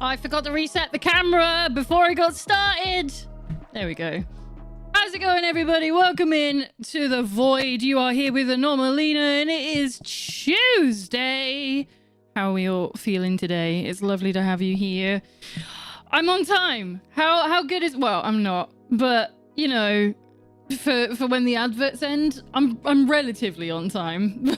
I forgot to reset the camera before I got started. There we go. How's it going, everybody? Welcome in to The Void. You are here with Anomalina, and it is Tuesday. How are we all feeling today? It's lovely to have you here. I'm on time. How good is... Well, I'm not, but, you know, for when the adverts end, I'm relatively on time.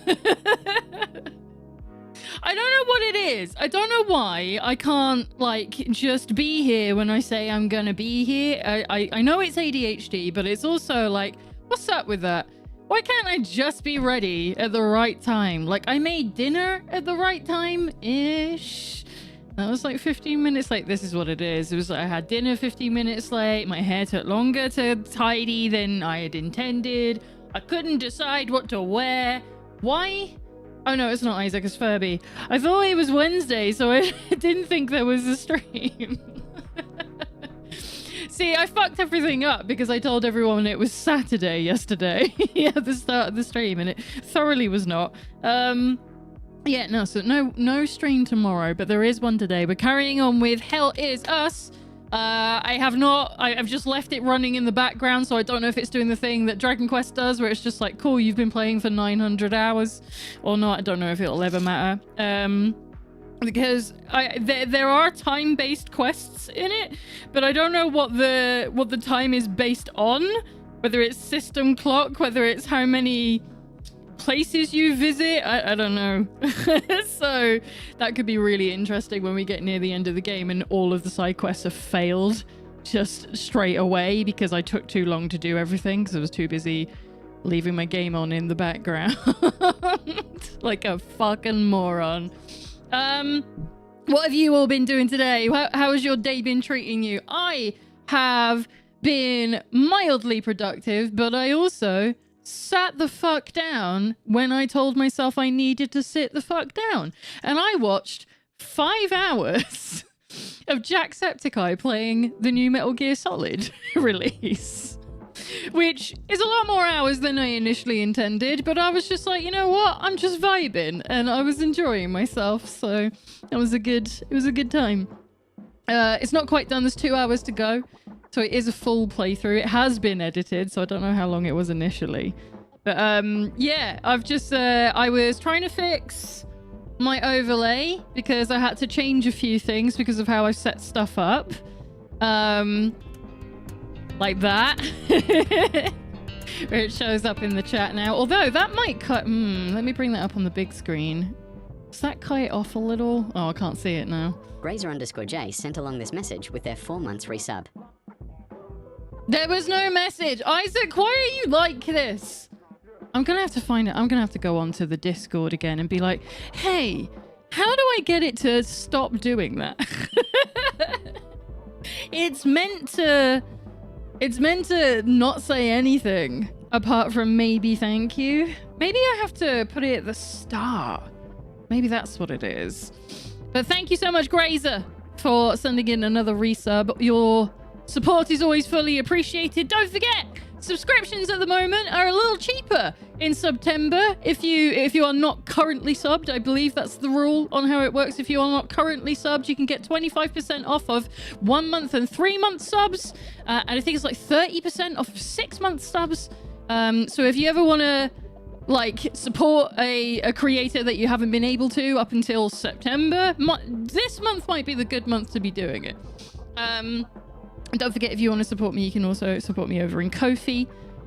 I don't know what it is. I don't know why I can't, like, just be here when I say I'm gonna be here. I know it's ADHD, but it's also like, what's up with that? Why can't I just be ready at the right time? Like, I made dinner at the right time-ish. That was like 15 minutes late. This is what it is. It was like I had dinner 15 minutes late. My hair took longer to tidy than I had intended. I couldn't decide what to wear. Why? Oh no, it's not Isaac, it's Furby. I thought it was Wednesday, so I didn't think there was a stream. See, I fucked everything up because I told everyone it was Saturday yesterday at the start of the stream, and it thoroughly was not. Yeah, no, so no stream tomorrow, but there is one today. We're carrying on with Hell Is Us. I've just left it running in the background, so I don't know if it's doing the thing that Dragon Quest does, where it's just like, cool, you've been playing for 900 hours or not. I don't know if it'll ever matter. Because there are time-based quests in it, but I don't know what the time is based on, whether it's system clock, whether it's how many places you visit. I don't know. So that could be really interesting when we get near the end of the game and all of the side quests have failed just straight away because I took too long to do everything because I was too busy leaving my game on in the background. Like a fucking moron. What have you all been doing today? How has your day been treating you? I have been mildly productive, but I also sat the fuck down when I told myself I needed to sit the fuck down. And I watched 5 hours of Jacksepticeye playing the new Metal Gear Solid release, which is a lot more hours than I initially intended, but I was just like, you know what? I'm just vibing and I was enjoying myself. So it was a good time. It's not quite done. There's 2 hours to go. So it is a full playthrough. It has been edited, so I don't know how long it was initially. But yeah, I've just, I was trying to fix my overlay because I had to change a few things because of how I set stuff up. Like that. Where it shows up in the chat now. Although that might cut, let me bring that up on the big screen. Does that cut it off a little? Oh, I can't see it now. Grazer_J sent along this message with their 4 months resub. There was no message. Isaac, why are you like this? I'm going to have to find it. I'm going to have to go onto the Discord again and be like, hey, how do I get it to stop doing that? It's meant to not say anything apart from maybe thank you. Maybe I have to put it at the start. Maybe that's what it is. But thank you so much, Grazer, for sending in another resub. Your support is always fully appreciated. Don't forget, subscriptions at the moment are a little cheaper in September. If you are not currently subbed, I believe that's the rule on how it works. If you are not currently subbed, you can get 25% off of 1 month and 3 month subs. And I think it's like 30% off of 6 month subs. So if you ever want to like support a creator that you haven't been able to up until September, this month might be the good month to be doing it. Don't forget, if you want to support me, you can also support me over in Ko-fi.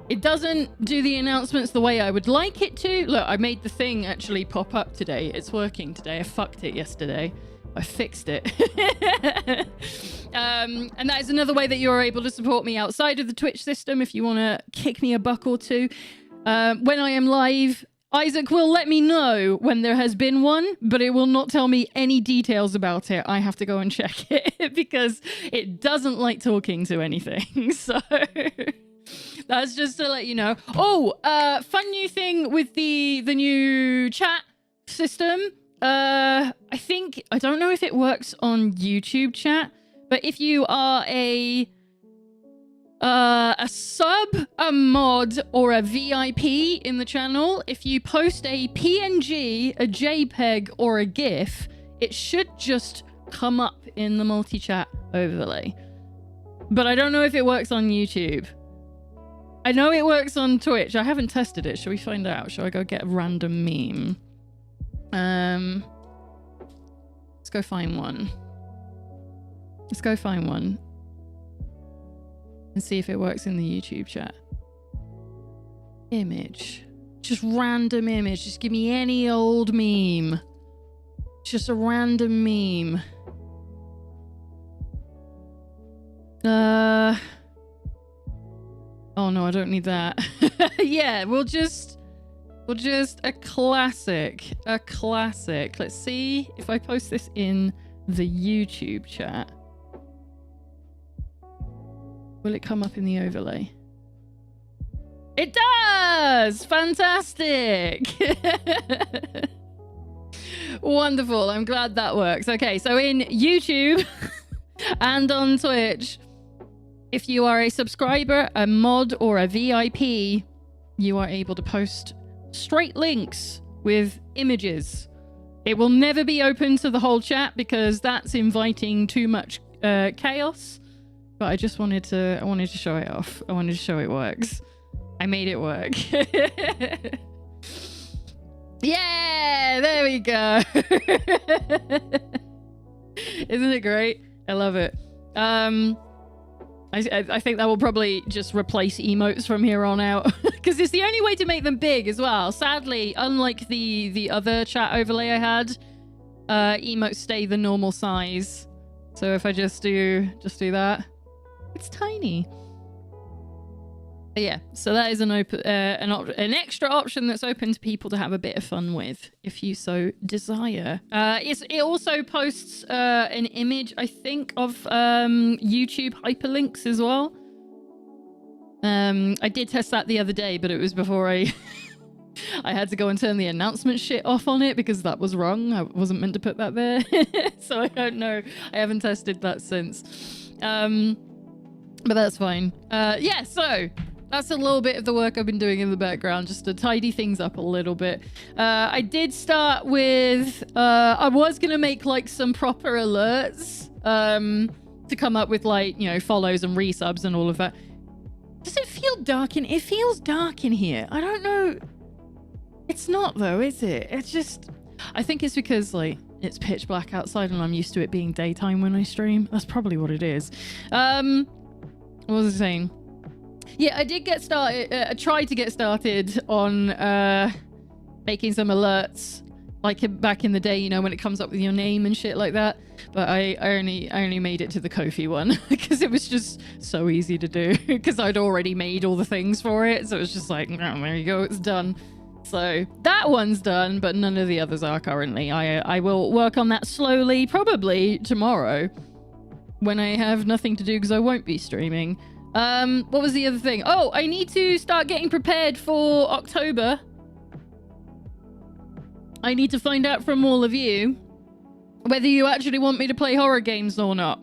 It doesn't do the announcements the way I would like it to. Look, I made the thing actually pop up today. It's working today. I fucked it yesterday. I fixed it. And that is another way that you're able to support me outside of the Twitch system if you want to kick me a buck or two. When I am live, Isaac will let me know when there has been one, but it will not tell me any details about it. I have to go and check it because it doesn't like talking to anything. So that's just to let you know. Oh, fun new thing with the new chat system. I don't know if it works on YouTube chat, but if you are a sub, a mod, or a VIP in the channel, if you post a PNG, a JPEG, or a GIF, it should just come up in the multi-chat overlay. But I don't know if it works on YouTube. I know it works on Twitch. I haven't tested it. Shall we find out? Shall I go get a random meme? Let's go find one. Let's go find one. And see if it works in the YouTube chat. Image. Just random image. Just give me any old meme. Just a random meme. Oh no, I don't need that. Yeah, we'll just a classic. A classic. Let's see if I post this in the YouTube chat. Will it come up in the overlay? It does! Fantastic! Wonderful. I'm glad that works. Okay, so in YouTube and on Twitch, if you are a subscriber, a mod, or a VIP, you are able to post straight links with images. It will never be open to the whole chat because that's inviting too much chaos. But I just wanted to show it off. I wanted to show it works. I made it work. Yeah, there we go. Isn't it great? I love it. I think that will probably just replace emotes from here on out because it's the only way to make them big as well. Sadly, unlike the other chat overlay I had, emotes stay the normal size. So if I just do that, it's tiny. But yeah, so that is an extra option that's open to people to have a bit of fun with, if you so desire. It also posts an image, I think, of YouTube hyperlinks as well. I did test that the other day, but it was before I had to go and turn the announcement shit off on it because that was wrong. I wasn't meant to put that there. So I don't know. I haven't tested that since. But that's fine. Yeah, so that's a little bit of the work I've been doing in the background, just to tidy things up a little bit. I did start with, I was going to make like some proper alerts to come up with like, you know, follows and resubs and all of that. Does it feel dark it feels dark in here. I don't know. It's not though, is it? It's just, I think it's because like it's pitch black outside and I'm used to it being daytime when I stream. That's probably what it is. What was I saying? Yeah, I did get started. I tried to get started on making some alerts, like back in the day, you know, when it comes up with your name and shit like that. But I only made it to the Ko-fi one because it was just so easy to do because I'd already made all the things for it. So it was just like, oh, there you go, it's done. So that one's done, but none of the others are currently. I will work on that slowly, probably tomorrow when I have nothing to do because I won't be streaming. What was the other thing? Oh, I need to start getting prepared for October. I need to find out from all of you whether you actually want me to play horror games or not.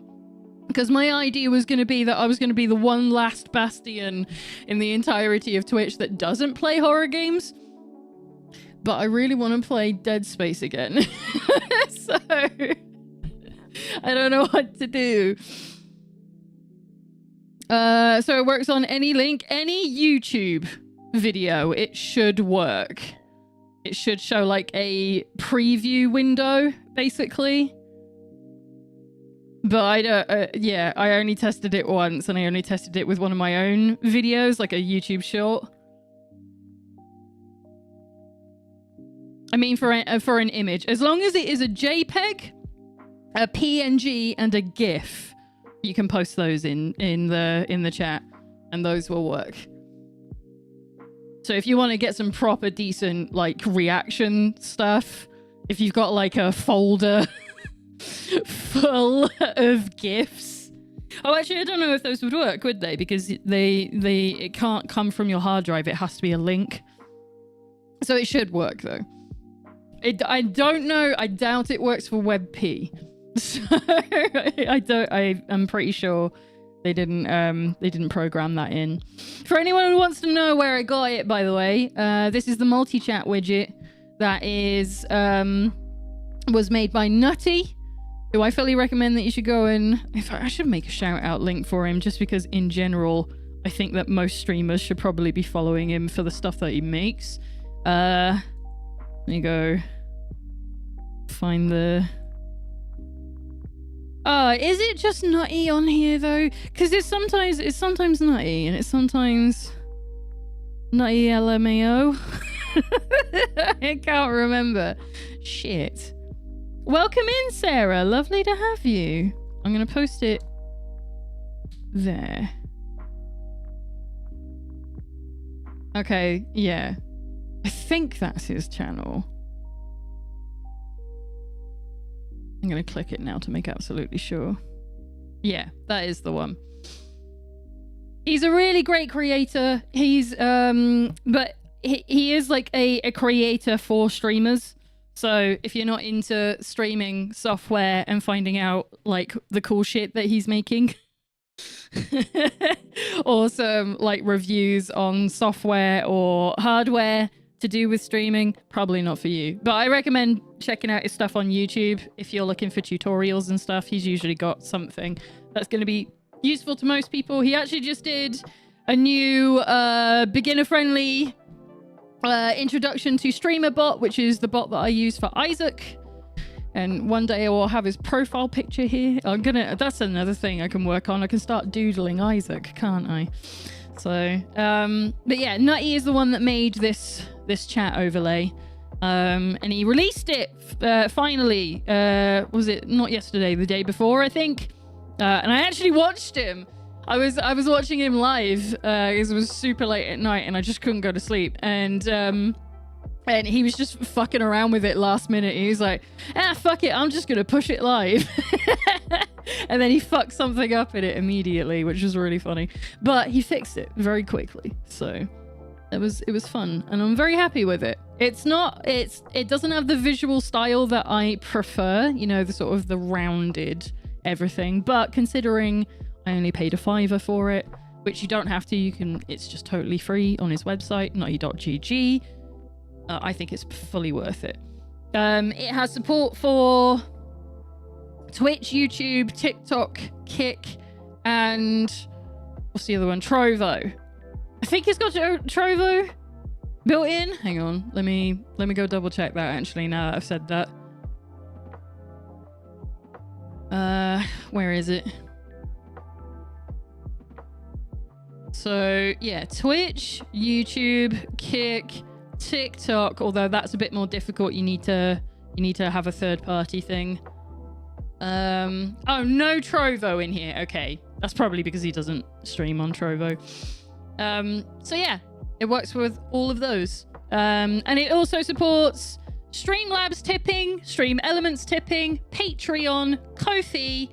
Because my idea was going to be that I was going to be the one last bastion in the entirety of Twitch that doesn't play horror games. But I really want to play Dead Space again. So I don't know what to do. So it works on any link, any YouTube video. It should work. It should show like a preview window, basically. But I don't, yeah, I only tested it once and I only tested it with one of my own videos, like a YouTube short. I mean, for an image, as long as it is a JPEG, a PNG, and a GIF, you can post those in the chat, and those will work. So if you want to get some proper decent like reaction stuff, if you've got like a folder full of GIFs. Oh, actually, I don't know if those would work, would they? Because it can't come from your hard drive. It has to be a link. So it should work though. I don't know. I doubt it works for WebP. So I'm pretty sure they didn't program that in. For anyone who wants to know where I got it, by the way, this is the multi-chat widget that is was made by Nutty, do I fully recommend that you should go and... I should make a shout out link for him, just because in general, I think that most streamers should probably be following him for the stuff that he makes. Let me go find the... is it just Nutty on here though? Because it's sometimes Nutty and it's sometimes Nutty LMAO. I can't remember. Shit. Welcome in, Sarah. Lovely to have you. I'm gonna post it there. Okay, yeah. I think that's his channel. I'm gonna click it now to make absolutely sure. Yeah, that is the one. He's a really great creator. He's but he is like a creator for streamers. So if you're not into streaming software and finding out like the cool shit that he's making, or some like reviews on software or hardware to do with streaming, probably not for you. But I recommend checking out his stuff on YouTube if you're looking for tutorials and stuff. He's usually got something that's going to be useful to most people. He actually just did a new beginner-friendly introduction to StreamerBot, which is the bot that I use for Isaac. And one day I will have his profile picture here. That's another thing I can work on. I can start doodling Isaac, can't I? So, but yeah, Nutty is the one that made this chat overlay. And he released it finally. Was it not yesterday, the day before, I think? And I actually watched him. I was watching him live. It was super late at night and I just couldn't go to sleep. And he was just fucking around with it last minute. He was like, fuck it, I'm just gonna push it live. And then he fucked something up in it immediately, which was really funny. But he fixed it very quickly. So it was fun. And I'm very happy with it. It doesn't have the visual style that I prefer, you know, the sort of the rounded everything. But considering I only paid $5 for it, which you don't have to, it's just totally free on his website, nutty.gg. I think it's fully worth it. It has support for Twitch, YouTube, TikTok, Kick, and what's the other one? Trovo. I think it's got Trovo built in. Hang on, let me go double check that actually now that I've said that. Where is it? So yeah, Twitch, YouTube, Kick, TikTok, although that's a bit more difficult. You need to have a third-party thing. Oh, no Trovo in here. Okay, that's probably because he doesn't stream on Trovo. So yeah, it works with all of those. And it also supports Streamlabs tipping, Stream Elements tipping, Patreon, Ko-fi,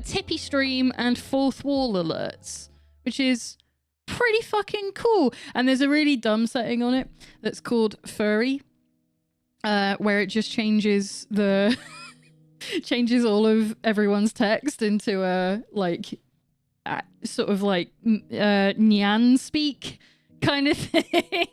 Tippy Stream, and Fourth Wall alerts, which is pretty fucking cool. And there's a really dumb setting on it that's called Furry, where it just changes changes all of everyone's text into a like sort of like Nyan speak kind of thing.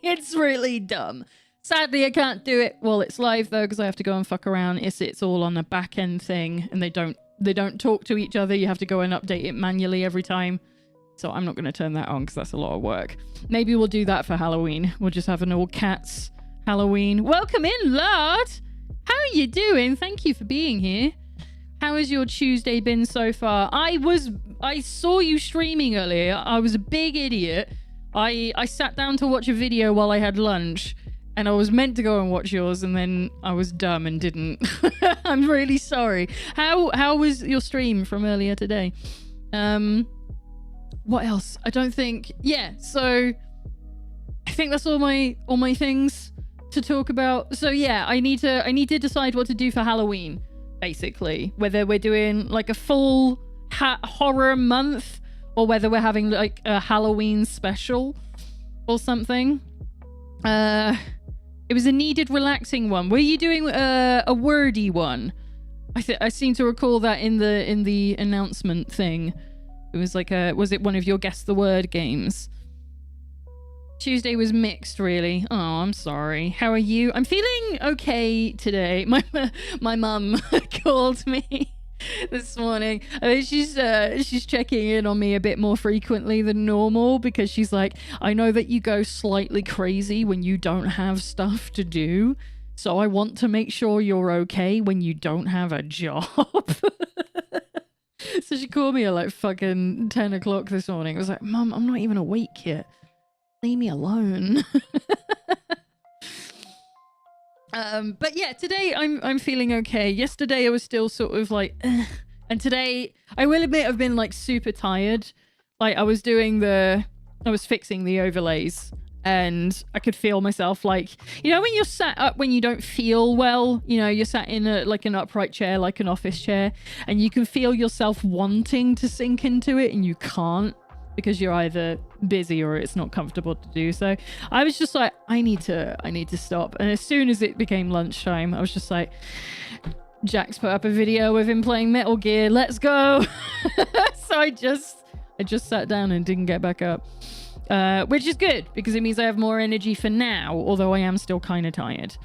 It's really dumb. Sadly, I can't do it while it's live though, because I have to go and fuck around. It's all on a back end thing, and they don't talk to each other. You have to go and update it manually every time. So I'm not going to turn that on because that's a lot of work. Maybe we'll do that for Halloween. We'll just have an all cats Halloween. Welcome in, Lard. How are you doing? Thank you for being here. How has your Tuesday been so far? I saw you streaming earlier. I was a big idiot. I sat down to watch a video while I had lunch, and I was meant to go and watch yours, and then I was dumb and didn't. I'm really sorry. How was your stream from earlier today? What else? I don't think... Yeah, so I think that's all my things to talk about. So yeah, I need to decide what to do for Halloween, basically. Whether we're doing like a full horror month, or whether we're having like a Halloween special or something. It was a needed relaxing one. Were you doing a wordy one? I seem to recall that in the announcement thing. It was like was it one of your guess the word games? Tuesday was mixed, really. Oh, I'm sorry. How are you? I'm feeling okay today. My mum called me this morning. I mean, she's checking in on me a bit more frequently than normal because she's like, I know that you go slightly crazy when you don't have stuff to do, so I want to make sure you're okay when you don't have a job. So she called me at like fucking 10 o'clock this morning. I was like, Mum, I'm not even awake yet. Leave me alone. But yeah, today I'm feeling okay. Yesterday I was still sort of like, ugh. And today I will admit I've been like super tired. Like I was fixing the overlays and I could feel myself like, you know, when you're sat up when you don't feel well, you know, you're sat in like an upright chair, like an office chair, and you can feel yourself wanting to sink into it and you can't because you're either busy or it's not comfortable to do so. I was just like, I need to stop. And as soon as it became lunchtime, I was just like, Jack's put up a video of him playing Metal Gear, let's go. So I just sat down and didn't get back up, which is good because it means I have more energy for now, although I am still kind of tired.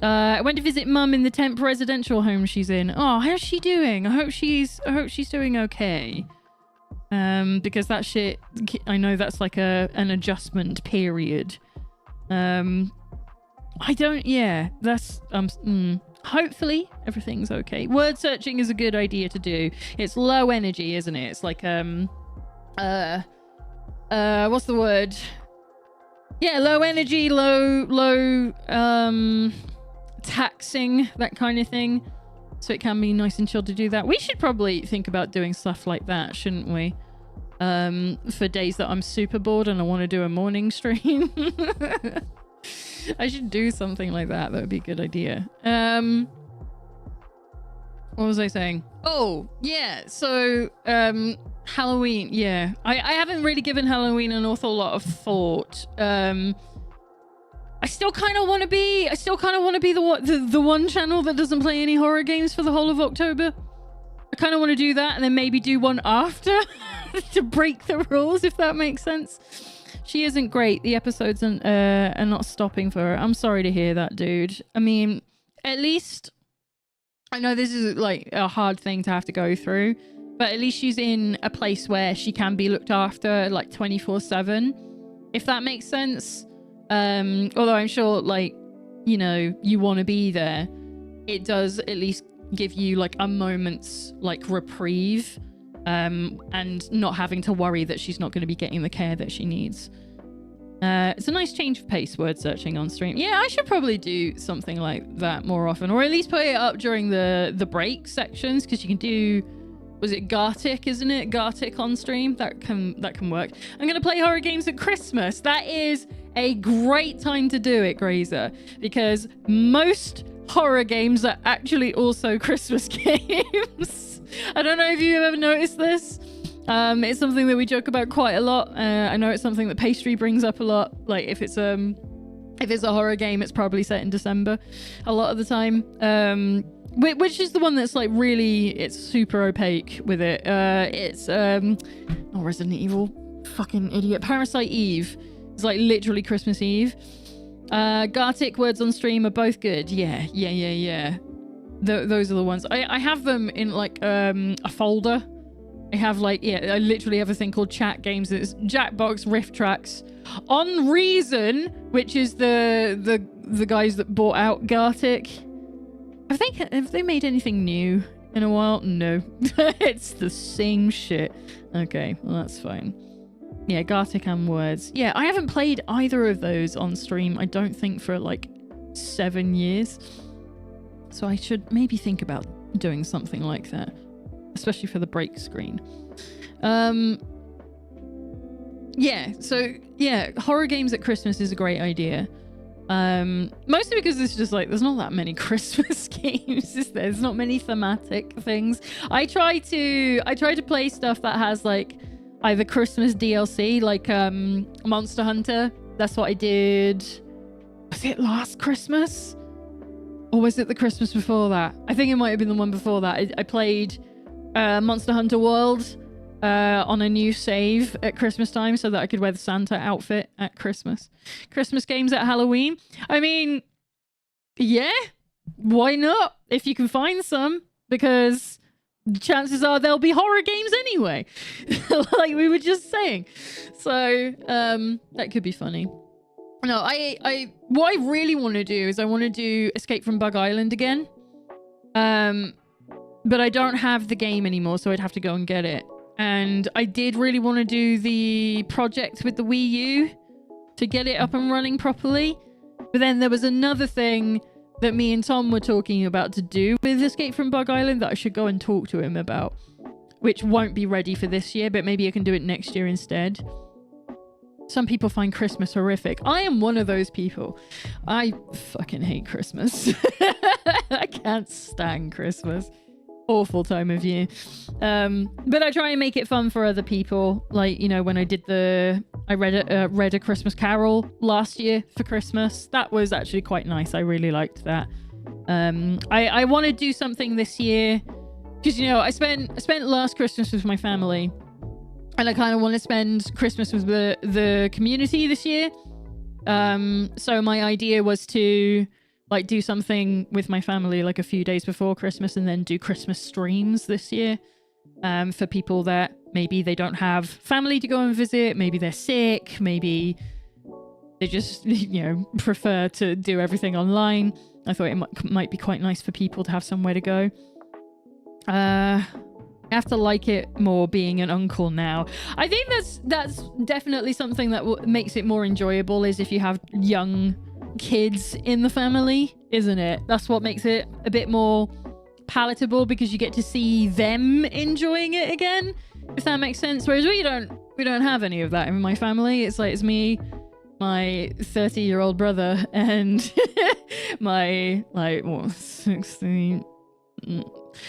I went to visit Mum in the temp residential home she's in. Oh, how's she doing? I hope she's doing okay. Because that shit, I know that's like an adjustment period. Hopefully everything's okay. Word searching is a good idea to do. It's low energy, isn't it? It's like what's the word? Yeah, low energy, low taxing, that kind of thing. So it can be nice and chill to do that. We should probably think about doing stuff like that, shouldn't we? For days that I'm super bored and I want to do a morning stream. I should do something like that. That would be a good idea. What was I saying? Oh, yeah. So, Halloween. Yeah. I haven't really given Halloween an awful lot of thought. I still kind of want to be the one channel that doesn't play any horror games for the whole of October. I kind of want to do that and then maybe do one after to break the rules, if that makes sense. She isn't great. The episodes are not stopping for her. I'm sorry to hear that, dude. I mean, at least I know this is like a hard thing to have to go through, but at least she's in a place where she can be looked after like 24/7, if that makes sense. Although I'm sure, like, you know, you want to be there, it does at least give you like a moment's like reprieve, and not having to worry that she's not going to be getting the care that she needs. It's a nice change of pace, word searching on stream. Yeah, I should probably do something like that more often, or at least put it up during the break sections, because you can do, was it Gartic, isn't it? Gartic on stream. That can work. I'm gonna play horror games at Christmas. That is a great time to do it, Grazer, because most horror games are actually also Christmas games. I don't know if you've ever noticed this. It's something that we joke about quite a lot. I know it's something that Pastry brings up a lot. Like if it's a horror game, it's probably set in December a lot of the time. Which is the one that's like really, it's super opaque with it. It's not Resident Evil, fucking idiot. Parasite Eve. It's like literally Christmas Eve. Gartic, words on stream are both good. Yeah. Those are the ones. I have them in like a folder. I have like, yeah, I literally have a thing called chat games. It's Jackbox, Rift Tracks, On Reason, which is the guys that bought out Gartic. Have they made anything new in a while? No. It's the same shit. Okay, well that's fine. Yeah, Gartic and Words. Yeah, I haven't played either of those on stream, I don't think, for like 7 years. So I should maybe think about doing something like that, especially for the break screen. Yeah, so yeah, horror games at Christmas is a great idea. Mostly because it's just like, there's not that many Christmas games, is there? There's not many thematic things. I try to play stuff that has like either Christmas DLC, like Monster Hunter. That's what I did. Was it last Christmas? Or was it the Christmas before that? I think it might have been the one before that. I played Monster Hunter World on a new save at Christmas time so that I could wear the Santa outfit at Christmas. Christmas games at Halloween. I mean, yeah, why not? If you can find some, because the chances are there'll be horror games anyway. Like we were just saying. So that could be funny. No, I what I really want to do is I want to do Escape from Bug Island again. But I don't have the game anymore, so I'd have to go and get it. And I did really want to do the project with the Wii U to get it up and running properly. But then there was another thing that me and Tom were talking about to do with Escape from Bug Island that I should go and talk to him about, which won't be ready for this year, but maybe I can do it next year instead. Some people find Christmas horrific. I am one of those people. I fucking hate Christmas. I can't stand Christmas. Awful time of year. But I try and make it fun for other people. Like, you know, when I did I read a Christmas Carol last year for Christmas. That was actually quite nice. I really liked that. I want to do something this year because, you know, I spent last Christmas with my family. And I kind of want to spend Christmas with the community this year. So my idea was to like do something with my family like a few days before Christmas and then do Christmas streams this year. For people that maybe they don't have family to go and visit. Maybe they're sick. Maybe they just, you know, prefer to do everything online. I thought it might be quite nice for people to have somewhere to go. I have to like it more being an uncle now. I think that's definitely something that makes it more enjoyable is if you have young kids in the family, isn't it? That's what makes it a bit more palatable because you get to see them enjoying it again, if that makes sense. Whereas we don't have any of that in my family. It's like it's me, my 30-year-old brother, and my 16.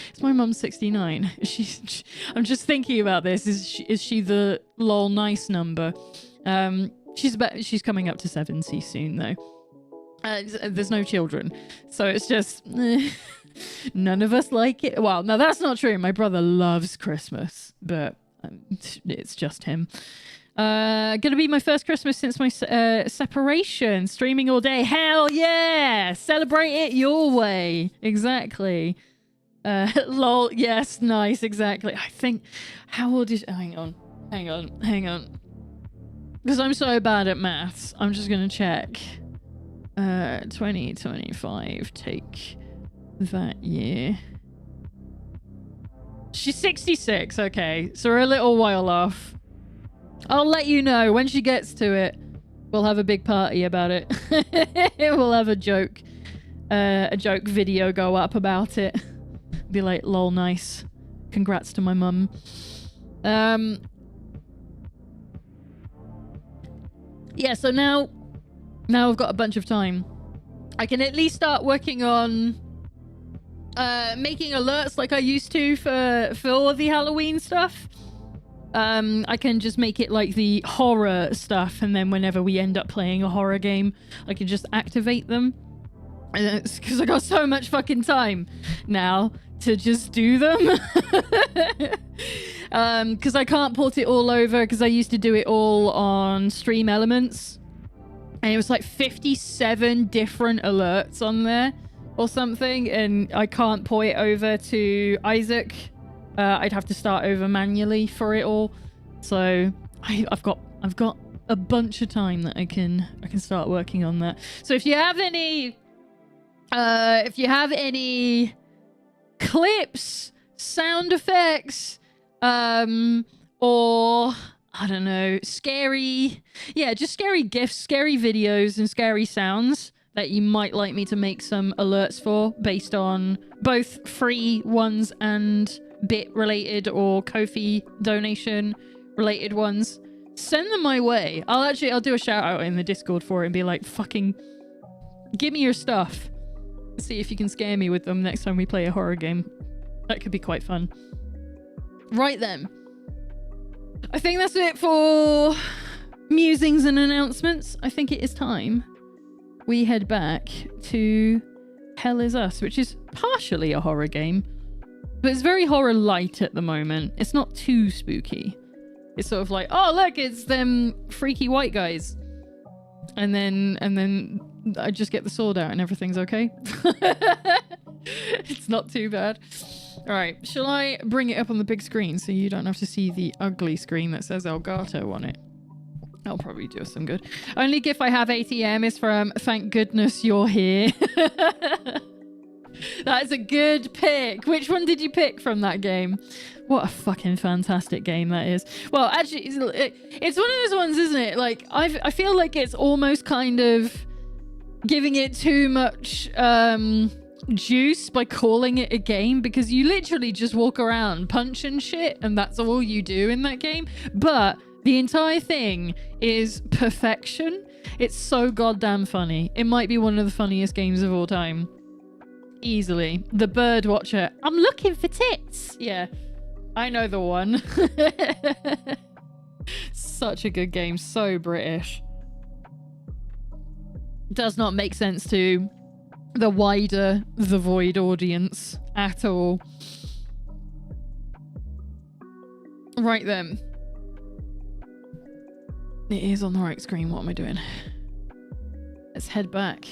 It's my mum's 69. I'm just thinking about this. Is she the lol nice number? She's coming up to 70 soon though. There's no children, so it's just none of us like it. Well, no, that's not true. My brother loves Christmas, but it's just him. Gonna be my first Christmas since my separation. Streaming all day. Hell yeah! Celebrate it your way. Exactly. Lol. Yes, nice. Exactly. I think. How old is? Hang on. Because I'm so bad at maths. I'm just gonna check. 2025. Take that year. She's 66. Okay, so we're a little while off. I'll let you know when she gets to it. We'll have a big party about it. We'll have a joke video go up about it. Be like, lol, nice. Congrats to my mum. Yeah, so now I've got a bunch of time. I can at least start working on making alerts like I used to for all the Halloween stuff. I can just make it like the horror stuff, and then whenever we end up playing a horror game, I can just activate them. And it's because I got so much fucking time now to just do them. Because I can't port it all over, because I used to do it all on Stream Elements. And it was like 57 different alerts on there or something, and I can't port it over to Isaac. I'd have to start over manually for it all. So I've got a bunch of time that I can start working on that. So if you have any clips, sound effects, or I don't know, just scary GIFs, scary videos, and scary sounds that you might like me to make some alerts for based on both free ones and bit related or Ko-fi donation related ones, send them my way. I'll do a shout out in the Discord for it and be like, fucking give me your stuff. See if you can scare me with them next time we play a horror game. That could be quite fun. Right then. I think that's it for musings and announcements. I think it is time we head back to Hell Is Us, which is partially a horror game, but it's very horror light at the moment. It's not too spooky. It's sort of like, oh look, it's them freaky white guys. And then I just get the sword out and everything's okay. It's not too bad. All right, shall I bring it up on the big screen so you don't have to see the ugly screen that says Elgato on it? That'll probably do us some good. Only gif I have ATM is from Thank Goodness You're Here. That's a good pick. Which one did you pick from that game? What a fucking fantastic game that is. Well, actually, it's one of those ones, isn't it? Like, I feel like it's almost kind of giving it too much juice by calling it a game, because you literally just walk around punching shit and that's all you do in that game. But the entire thing is perfection. It's so goddamn funny. It might be one of the funniest games of all time. Easily. The Bird Watcher. I'm looking for tits. Yeah, I know the one. Such a good game. So British. Does not make sense to the wider The Void audience at all. Right then. It is on the right screen. What am I doing? Let's head back.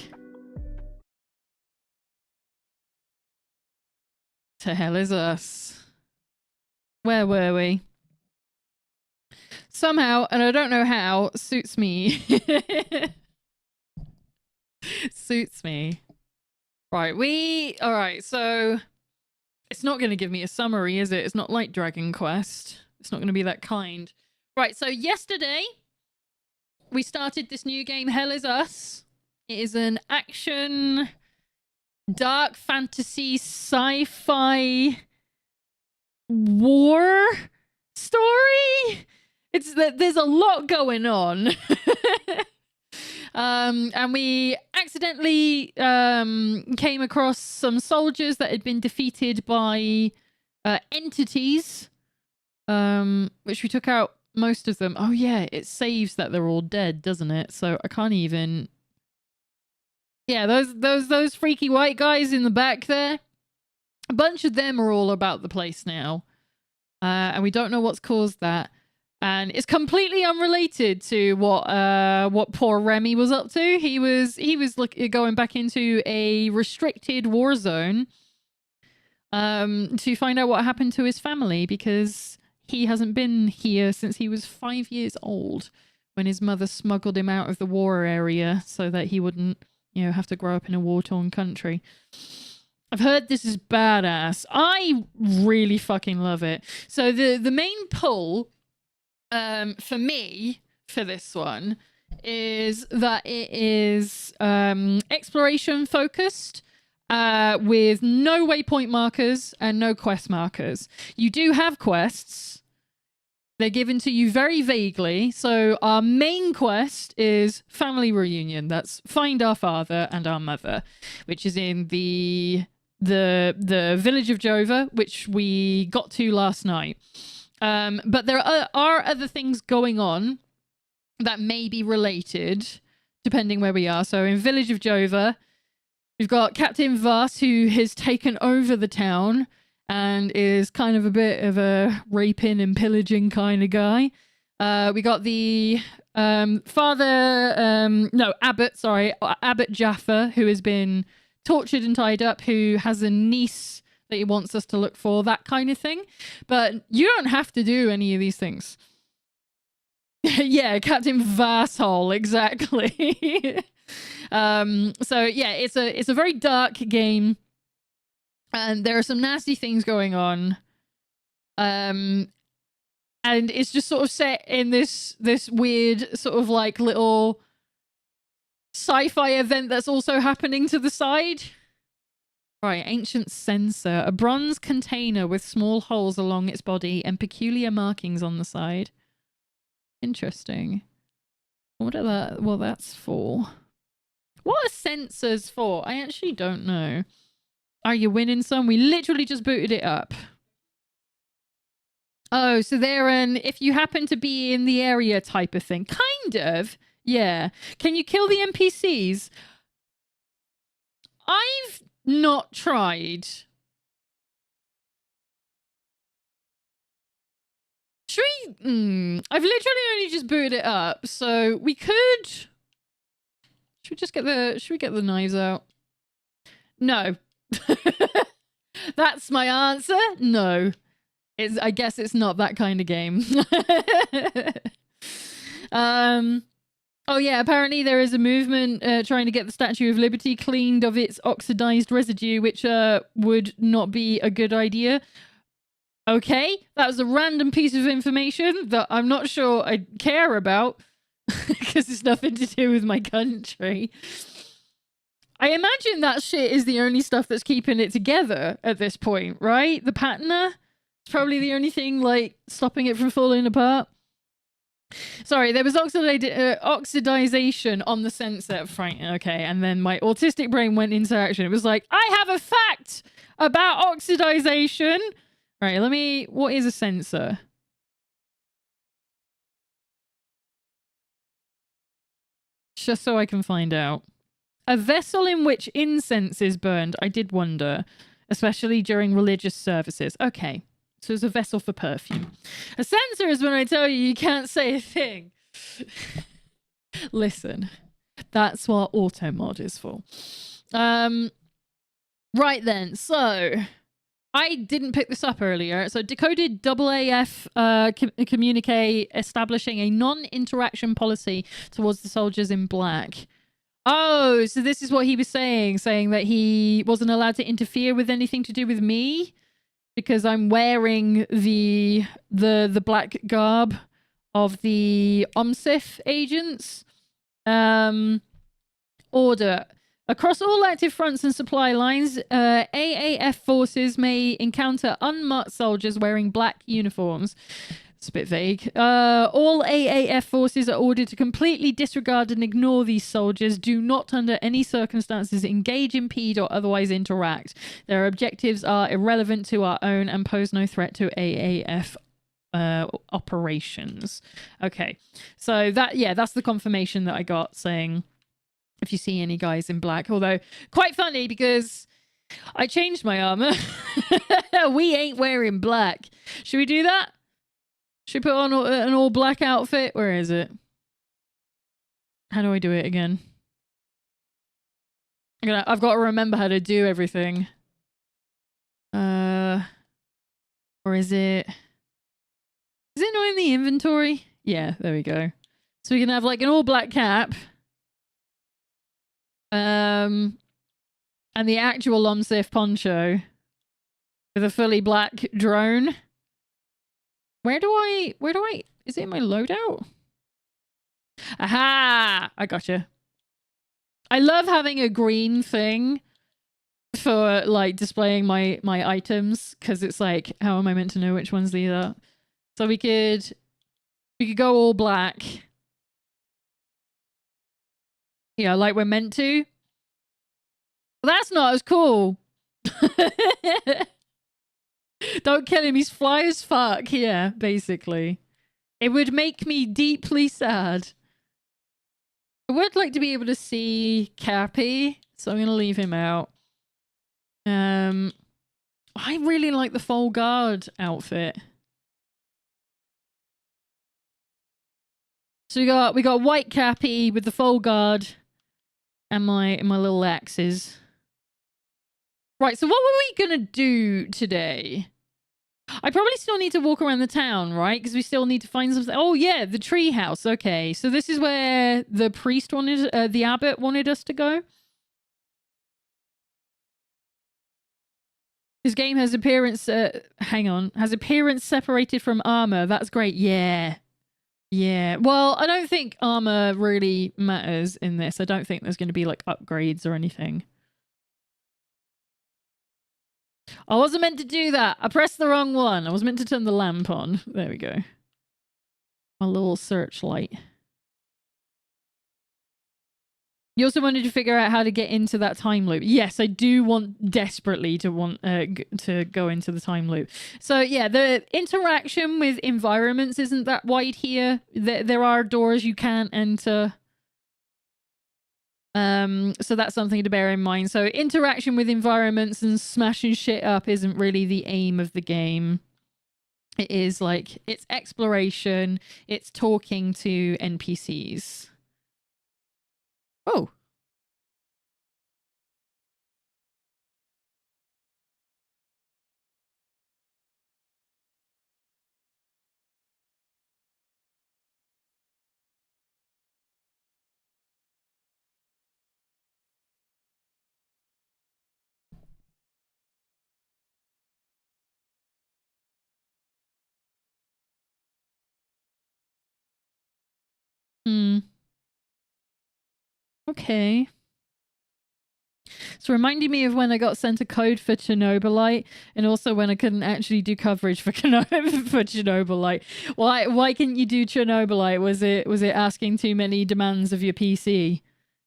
To Hell Is Us. Where were we? Somehow, and I don't know how, suits me. Suits me. Right, alright, so it's not going to give me a summary, is it? It's not like Dragon Quest. It's not going to be that kind. Right, so yesterday we started this new game, Hell Is Us. It is an action, dark fantasy, sci-fi war story. It's that there's a lot going on. And we accidentally came across some soldiers that had been defeated by entities, which we took out most of them. Oh yeah, it saves that they're all dead, doesn't it? So I can't even... Yeah, those freaky white guys in the back there. A bunch of them are all about the place now. And we don't know what's caused that. And it's completely unrelated to what poor Remy was up to. He was going back into a restricted war zone to find out what happened to his family, because he hasn't been here since he was 5 years old, when his mother smuggled him out of the war area so that he wouldn't, have to grow up in a war-torn country. I've heard this is badass. I really fucking love it. So the main pull for me for this one is that it is exploration focused, with no waypoint markers and no quest markers. You do have quests. They're given to you very vaguely. So our main quest is family reunion. That's find our father and our mother, which is in the village of Jova, which we got to last night. But there are other things going on that may be related, depending where we are. So in Village of Jova, we've got Captain Voss, who has taken over the town and is kind of a bit of a raping and pillaging kind of guy. We got the Abbot Jaffa, who has been tortured and tied up, who has a niece that he wants us to look for, that kind of thing. But you don't have to do any of these things. Yeah, Captain Vasshole, exactly. So yeah, it's a very dark game, and there are some nasty things going on. And it's just sort of set in this weird sort of like little sci-fi event that's also happening to the side. Right, ancient censer. A bronze container with small holes along its body and peculiar markings on the side. Interesting. What that's for? What are sensors for? I actually don't know. Are you winning some? We literally just booted it up. Oh, so they're an if you happen to be in the area type of thing. Kind of. Yeah. Can you kill the NPCs? I've not tried. Should we... I've literally only just booted it up, so we could Should we just get the... Should we get the knives out? No. That's my answer. No. I guess it's not that kind of game. Oh yeah, apparently there is a movement trying to get the Statue of Liberty cleaned of its oxidized residue, which would not be a good idea. Okay, that was a random piece of information that I'm not sure I care about because it's nothing to do with my country. I imagine that shit is the only stuff that's keeping it together at this point, right? The patina? It's probably the only thing, like, stopping it from falling apart. Sorry, there was oxidization on the sensor. Frank, okay, and then my autistic brain went into action. It was like, I have a fact about oxidization. Right, let me... What is a sensor? Just so I can find out. A vessel in which incense is burned. I did wonder, especially during religious services. Okay. So it's a vessel for perfume. A censor is when I tell you can't say a thing. Listen, that's what AutoMod is for. Right then, so I didn't pick this up earlier. So decoded AAF communique establishing a non-interaction policy towards the soldiers in black. Oh, so this is what he was saying that he wasn't allowed to interfere with anything to do with me because I'm wearing the black garb of the OMSIF agents. Order. Across all active fronts and supply lines, AAF forces may encounter unmarked soldiers wearing black uniforms. It's a bit vague. All AAF forces are ordered to completely disregard and ignore these soldiers. Do not, under any circumstances, engage, impede, or otherwise interact. Their objectives are irrelevant to our own and pose no threat to AAF operations. Okay, so that's the confirmation that I got saying if you see any guys in black. Although, quite funny because I changed my armor. We ain't wearing black. Should we do that? Should we put on an all black outfit? Where is it? How do I do it again? I've got to remember how to do everything. Or is it not in the inventory? Yeah, there we go. So we can have like an all black cap. And the actual OMSIF poncho with a fully black drone. Where do I, is it in my loadout? Aha! I gotcha. I love having a green thing for like displaying my items because it's like, how am I meant to know which ones these are? So we could go all black. Yeah, like we're meant to. Well, that's not as cool. Don't kill him, he's fly as fuck. Yeah, basically. It would make me deeply sad. I would like to be able to see Cappy, so I'm going to leave him out. I really like the full guard outfit. So we got white Cappy with the full guard and my little axes. Right, so what were we gonna do today? I probably still need to walk around the town, right? Because we still need to find something. Oh yeah, the tree house. Okay, so this is where the priest wanted, the abbot wanted us to go. His game has appearance, has appearance separated from armor. That's great. Yeah. Yeah. Well, I don't think armor really matters in this. I don't think there's going to be like upgrades or anything. I wasn't meant to do that. I pressed the wrong one. I was meant to turn the lamp on. There we go. My little searchlight. You also wanted to figure out how to get into that time loop. Yes, I do want desperately to go into the time loop. So yeah, the interaction with environments isn't that wide here. There are doors you can't enter. So that's something to bear in mind. So interaction with environments and smashing shit up isn't really the aim of the game. It is like, it's exploration, it's talking to NPCs. Oh, Okay. It's reminding me of when I got sent a code for Chernobylite, and also when I couldn't actually do coverage for Chernobylite. Why couldn't you do Chernobylite? Was it asking too many demands of your PC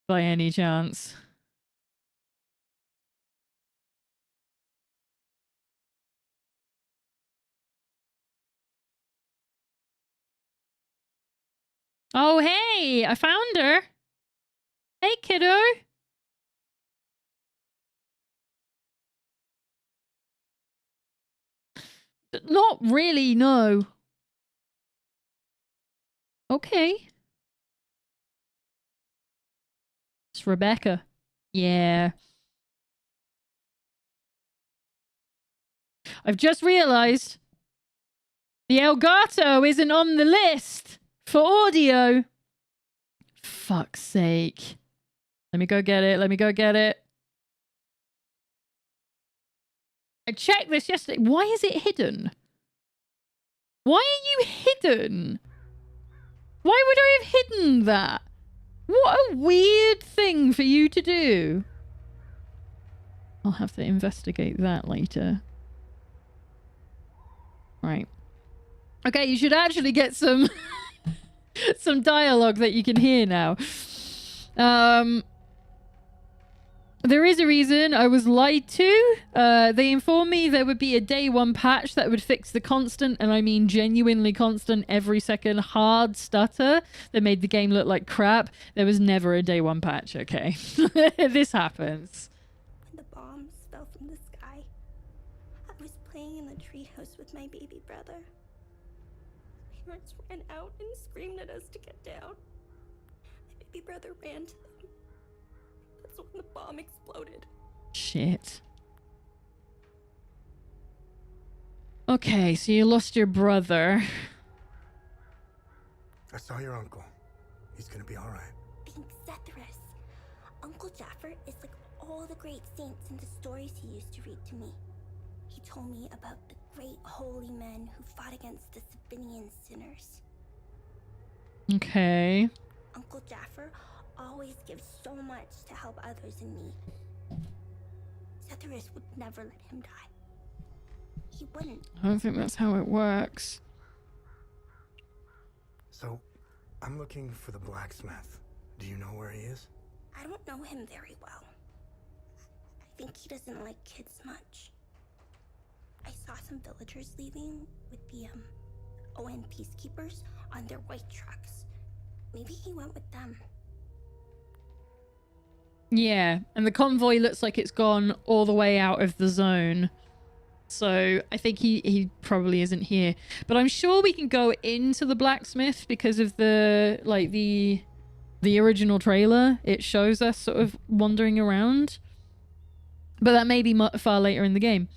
by any chance? Oh, hey, I found her. Hey, kiddo. Not really, no. Okay. It's Rebecca. Yeah. I've just realized the Elgato isn't on the list for audio. Fuck's sake. Let me go get it. Let me go get it. I checked this yesterday. Why is it hidden? Why are you hidden? Why would I have hidden that? What a weird thing for you to do. I'll have to investigate that later. Right. Okay, you should actually get some some dialogue that you can hear now. There is a reason I was lied to. They informed me there would be a day one patch that would fix the constant, and I mean genuinely constant, every second hard stutter that made the game look like crap. There was never a day one patch, okay? This happens. When the bombs fell from the sky, I was playing in the treehouse with my baby brother. Parents ran out and screamed at us to get down. My baby brother ran to them. That's when the bomb exploded. Shit. Okay, so you lost your brother. I saw your uncle. He's gonna be alright. Thanks, Zethyrus. Uncle Jaffer is like all the great saints in the stories he used to read to me. He told me about the great holy men who fought against the Sabinian sinners. Okay. Uncle Jaffer always gives so much to help others in need. Zethyrus would never let him die. He wouldn't. I don't think that's how it works. So, I'm looking for the blacksmith. Do you know where he is? I don't know him very well. I think he doesn't like kids much. I saw some villagers leaving with the ON peacekeepers on their white trucks. Maybe he went with them. Yeah, and the convoy looks like it's gone all the way out of the zone. So I think he probably isn't here. But I'm sure we can go into the blacksmith because of the original trailer. It shows us sort of wandering around. But that may be far later in the game.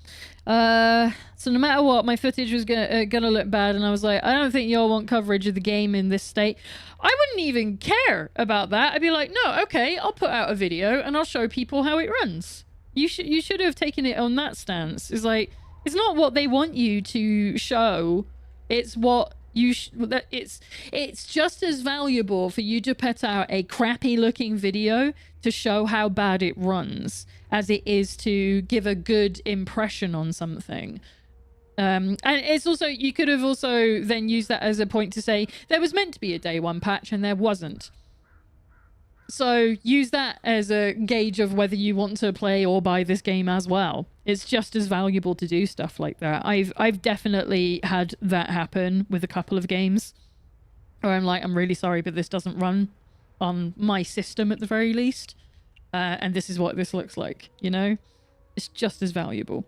So no matter what, my footage was gonna look bad, and I was like, I don't think y'all want coverage of the game in this state. I wouldn't even care about that. I'd be like, no, okay, I'll put out a video and I'll show people how it runs. You should have taken it on that stance. It's like, it's not what they want you to show. It's what you it's just as valuable for you to put out a crappy looking video to show how bad it runs as it is to give a good impression on something. And it's also, you could have also then used that as a point to say there was meant to be a day one patch and there wasn't. So use that as a gauge of whether you want to play or buy this game as well. It's just as valuable to do stuff like that. I've definitely had that happen with a couple of games where I'm like, I'm really sorry, but this doesn't run on my system at the very least. And this is what this looks like, you know? It's just as valuable.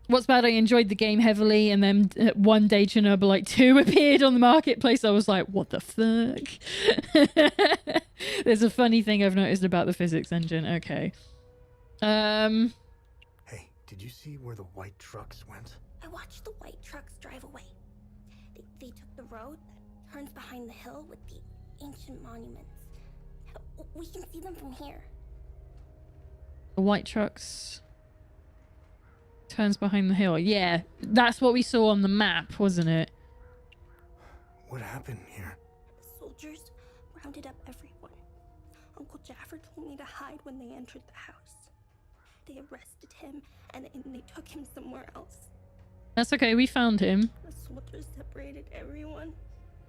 What's bad, I enjoyed the game heavily, and then one day Chernobylite 2 appeared on the marketplace. I was like, what the fuck? There's a funny thing I've noticed about the physics engine. Okay. Hey, did you see where the white trucks went? I watched the white trucks drive away. They took the road that turns behind the hill with the ancient monuments. We can see them from here. The white trucks turns behind the hill. Yeah, that's what we saw on the map, wasn't it? What happened here? soldiers rounded up everyone. Uncle Jaffer told me to hide when they entered the house. They arrested him and they took him somewhere else. That's okay, we found him. The soldiers separated everyone.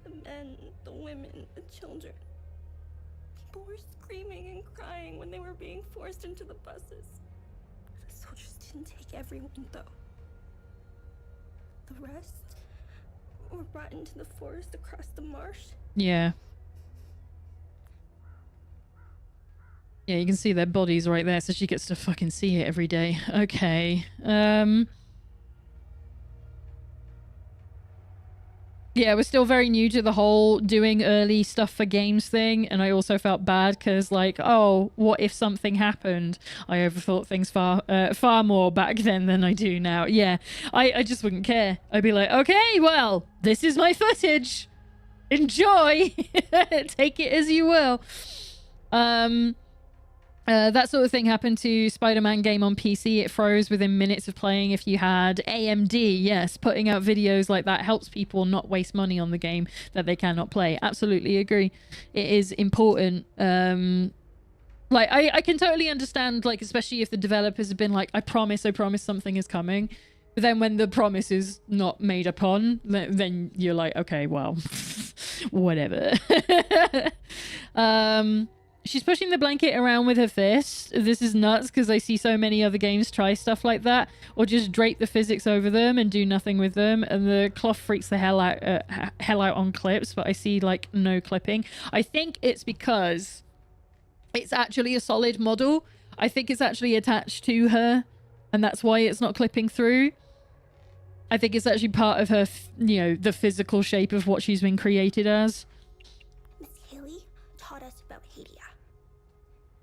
The men, the women, the children. People were screaming and crying when they were being forced into the buses. The soldiers didn't take everyone, though. The rest were brought into the forest across the marsh. Yeah. Yeah, you can see their bodies right there, so she gets to fucking see it every day. Okay. Yeah, we're still very new to the whole doing early stuff for games thing, and I also felt bad because, like, oh, what if something happened? I overthought things far more back then than I do now. Yeah, I just wouldn't care. I'd be like, okay, well, this is my footage. Enjoy. Take it as you will. That sort of thing happened to Spider-Man game on PC. It froze within minutes of playing if you had AMD. Yes, putting out videos like that helps people not waste money on the game that they cannot play. Absolutely agree. It is important. Like, I can totally understand, like, especially if the developers have been like, I promise something is coming. But then when the promise is not made upon, then you're like, okay, well, whatever. She's pushing the blanket around with her fist. This is nuts because I see so many other games try stuff like that, or just drape the physics over them and do nothing with them. And the cloth freaks the hell out on clips, but I see like no clipping. I think it's because it's actually a solid model. I think it's actually attached to her, and that's why it's not clipping through. I think it's actually part of her, you know, the physical shape of what she's been created as. Miss Haley taught us about Hadia.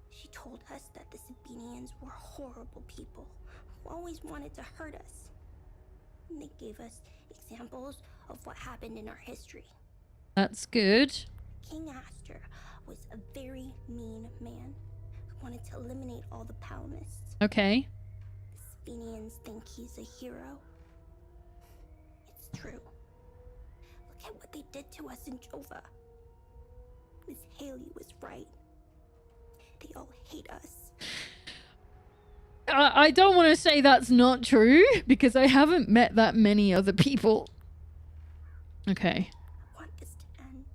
She told us that the Sabinians were horrible people who always wanted to hurt us. And they gave us examples of what happened in our history. That's good. King Astor was a very mean man who wanted to eliminate all the Palamists. Okay. The Sabinians think he's a hero. It's true. Look at what they did to us in Jova. Miss Haley was right. They all hate us. I don't want to say that's not true, because I haven't met that many other people. Okay. I want this to end.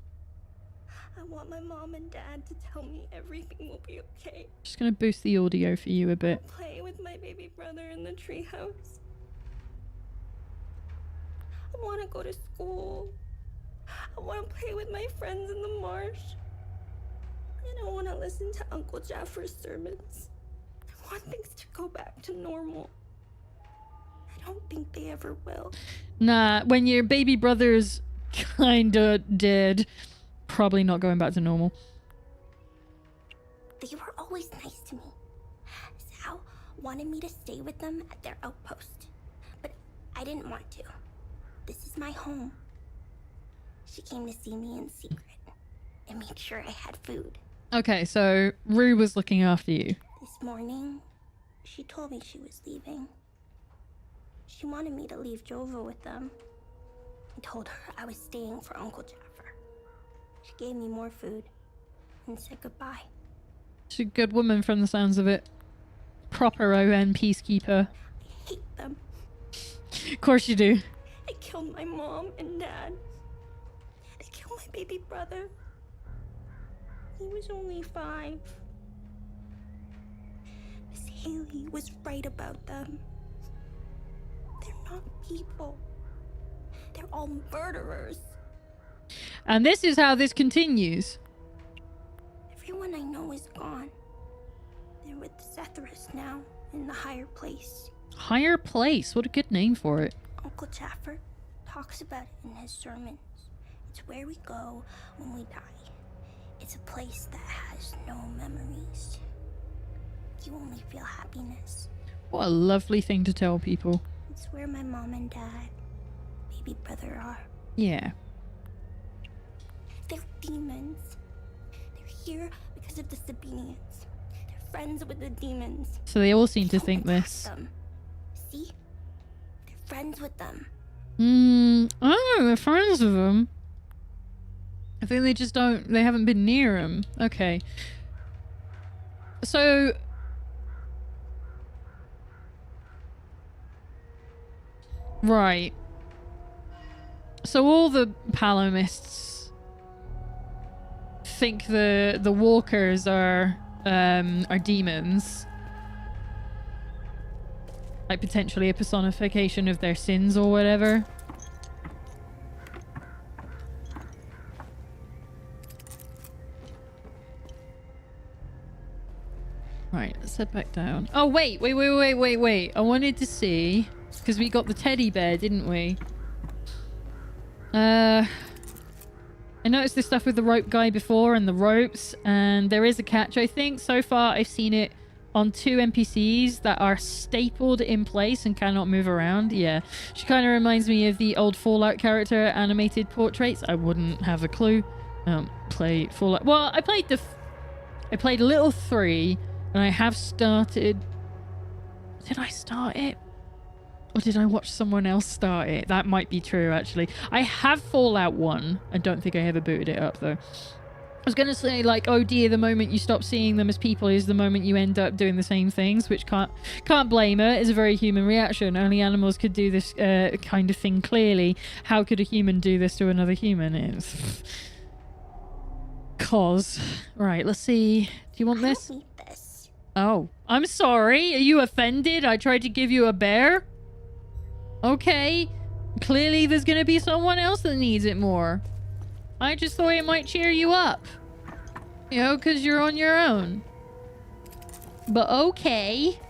I want my mom and dad to tell me everything will be okay. Just gonna boost the audio for you a bit. I'll play with my baby brother in the treehouse. I want to go to school. I want to play with my friends in the marsh. I don't want to listen to Uncle Jaffer's sermons. I want things to go back to normal. I don't think they ever will. Nah, when your baby brother's kinda dead, probably not going back to normal. They were always nice to me. Sal wanted me to stay with them at their outpost, but I didn't want to. This is my home. She came to see me in secret and make sure I had food. Okay, so Rue was looking after you. This morning, she told me she was leaving. She wanted me to leave Jova with them. I told her I was staying for Uncle Jaffer. She gave me more food and said goodbye. She's a good woman from the sounds of it. Proper ON peacekeeper. I hate them. Of course you do. I killed my mom and dad. I killed my baby brother. He was only 5. Miss Haley was right about them. They're not people. They're all murderers. And this is how this continues. Everyone I know is gone. They're with Zethras now, in the higher place. Higher place? What a good name for it. Uncle Jaffer talks about it in his sermons. It's where we go when we die. It's a place that has no memories. You only feel happiness. What a lovely thing to tell people. It's where my mom and dad, baby brother are. Yeah. They're demons. They're here because of the Sabinians. They're friends with the demons. So they all seem to Don't think attack this. them. See? They're friends with them. I don't know, we're friends with them. think they just don't... They haven't been near him. Okay. So... Right. So all the Palomists think the walkers are demons. Like potentially a personification of their sins or whatever. Right, let's head back down. Oh, wait. I wanted to see... Because we got the teddy bear, didn't we? I noticed this stuff with the rope guy before and the ropes. And there is a catch, I think. So far, I've seen it on 2 NPCs that are stapled in place and cannot move around. Yeah. She kind of reminds me of the old Fallout character animated portraits. I wouldn't have a clue. Play Fallout. Well, I played a little 3... And I have started... Did I start it? Or did I watch someone else start it? That might be true, actually. I have Fallout 1. I don't think I ever booted it up, though. I was going to say, like, oh dear, the moment you stop seeing them as people is the moment you end up doing the same things, which can't blame her. It's a very human reaction. Only animals could do this kind of thing clearly. How could a human do this to another human? It's... Cause. Right, let's see. Do you want this? Oh, I'm sorry. Are you offended? I tried to give you a bear? Okay. Clearly there's going to be someone else that needs it more. I just thought it might cheer you up. You know, because you're on your own. But okay.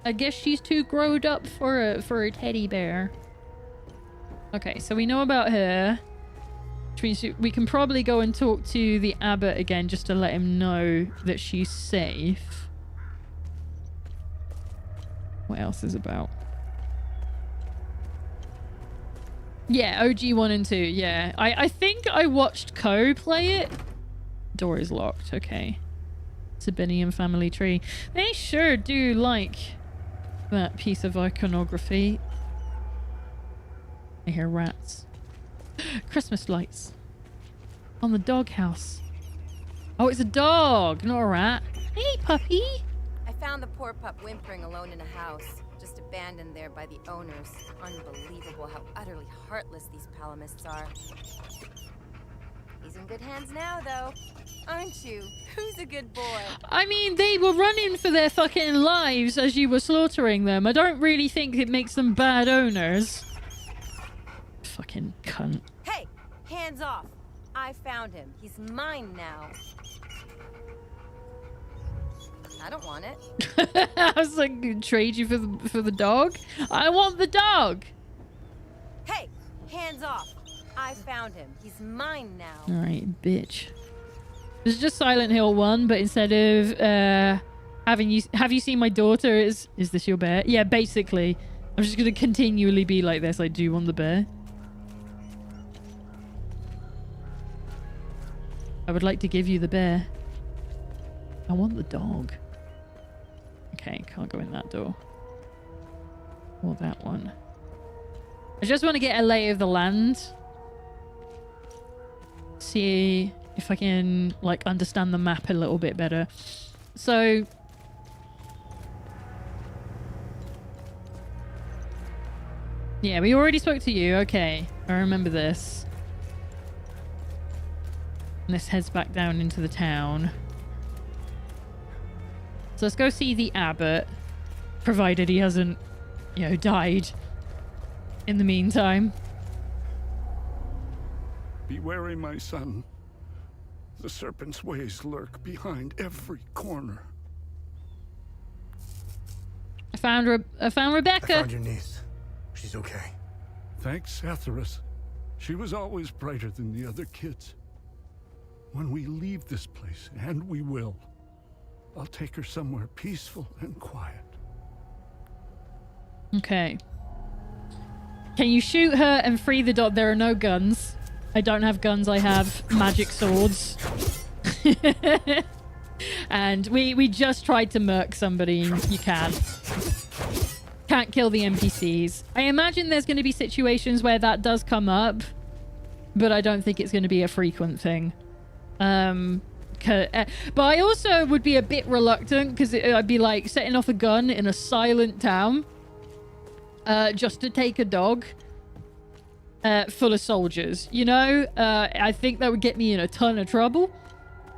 I guess she's too growed up for a teddy bear. Okay, so we know about her. Which means we can probably go and talk to the abbot again just to let him know that she's safe. What else is about? Yeah, OG 1 and 2. Yeah. I think I watched Co play it. Door is locked. Okay. Sabinian family tree. They sure do like that piece of iconography. I hear rats. Christmas lights. On the doghouse. Oh, it's a dog, not a rat. Hey, puppy. I found the poor pup whimpering alone in a house, just abandoned there by the owners. Unbelievable how utterly heartless these Palomists are. He's in good hands now, though. Aren't you? Who's a good boy? I mean, they were running for their fucking lives as you were slaughtering them. I don't really think it makes them bad owners. Fucking cunt. Hey! Hands off! I found him. He's mine now. I don't want it. I was like, trade you for the dog? I want the dog! Hey! Hands off! I found him. He's mine now. Alright, bitch. This is just Silent Hill 1, but instead of have you seen my daughter? Is this your bear? Yeah, basically. I'm just gonna continually be like this. I do want the bear. I would like to give you the bear. I want the dog. Okay, can't go in that door. Or that one. I just want to get a lay of the land. See if I can, like, understand the map a little bit better. So... yeah, we already spoke to you. Okay, I remember this. And this heads back down into the town. So let's go see the abbot, provided he hasn't, you know, died in the meantime. Be wary, my son. The serpent's ways lurk behind every corner. I found Rebecca. I found your niece. She's okay. Thanks, Atheris. She was always brighter than the other kids. When we leave this place, and we will, I'll take her somewhere peaceful and quiet. Okay. Can you shoot her and free the dog? There are no guns. I don't have guns. I have magic swords. And we just tried to murk somebody. You can't. Can't kill the NPCs. I imagine there's going to be situations where that does come up. but I don't think it's going to be a frequent thing. But I also would be a bit reluctant because I'd be like setting off a gun in a silent town just to take a dog full of soldiers, you know? I think that would get me in a ton of trouble,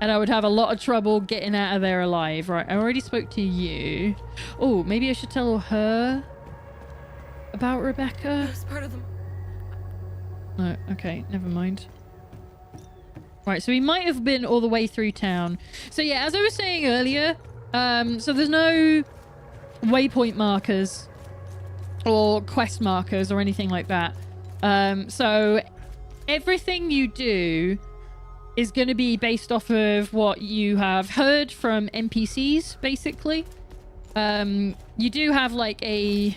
and I would have a lot of trouble getting out of there alive. Right, I already spoke to you. Oh, maybe I should tell her about Rebecca. I was part of them. No, okay, never mind. Right, so we might have been all the way through town. So yeah, as I was saying earlier, so there's no waypoint markers or quest markers or anything like that. So everything you do is going to be based off of what you have heard from NPCs, basically. You do have like there's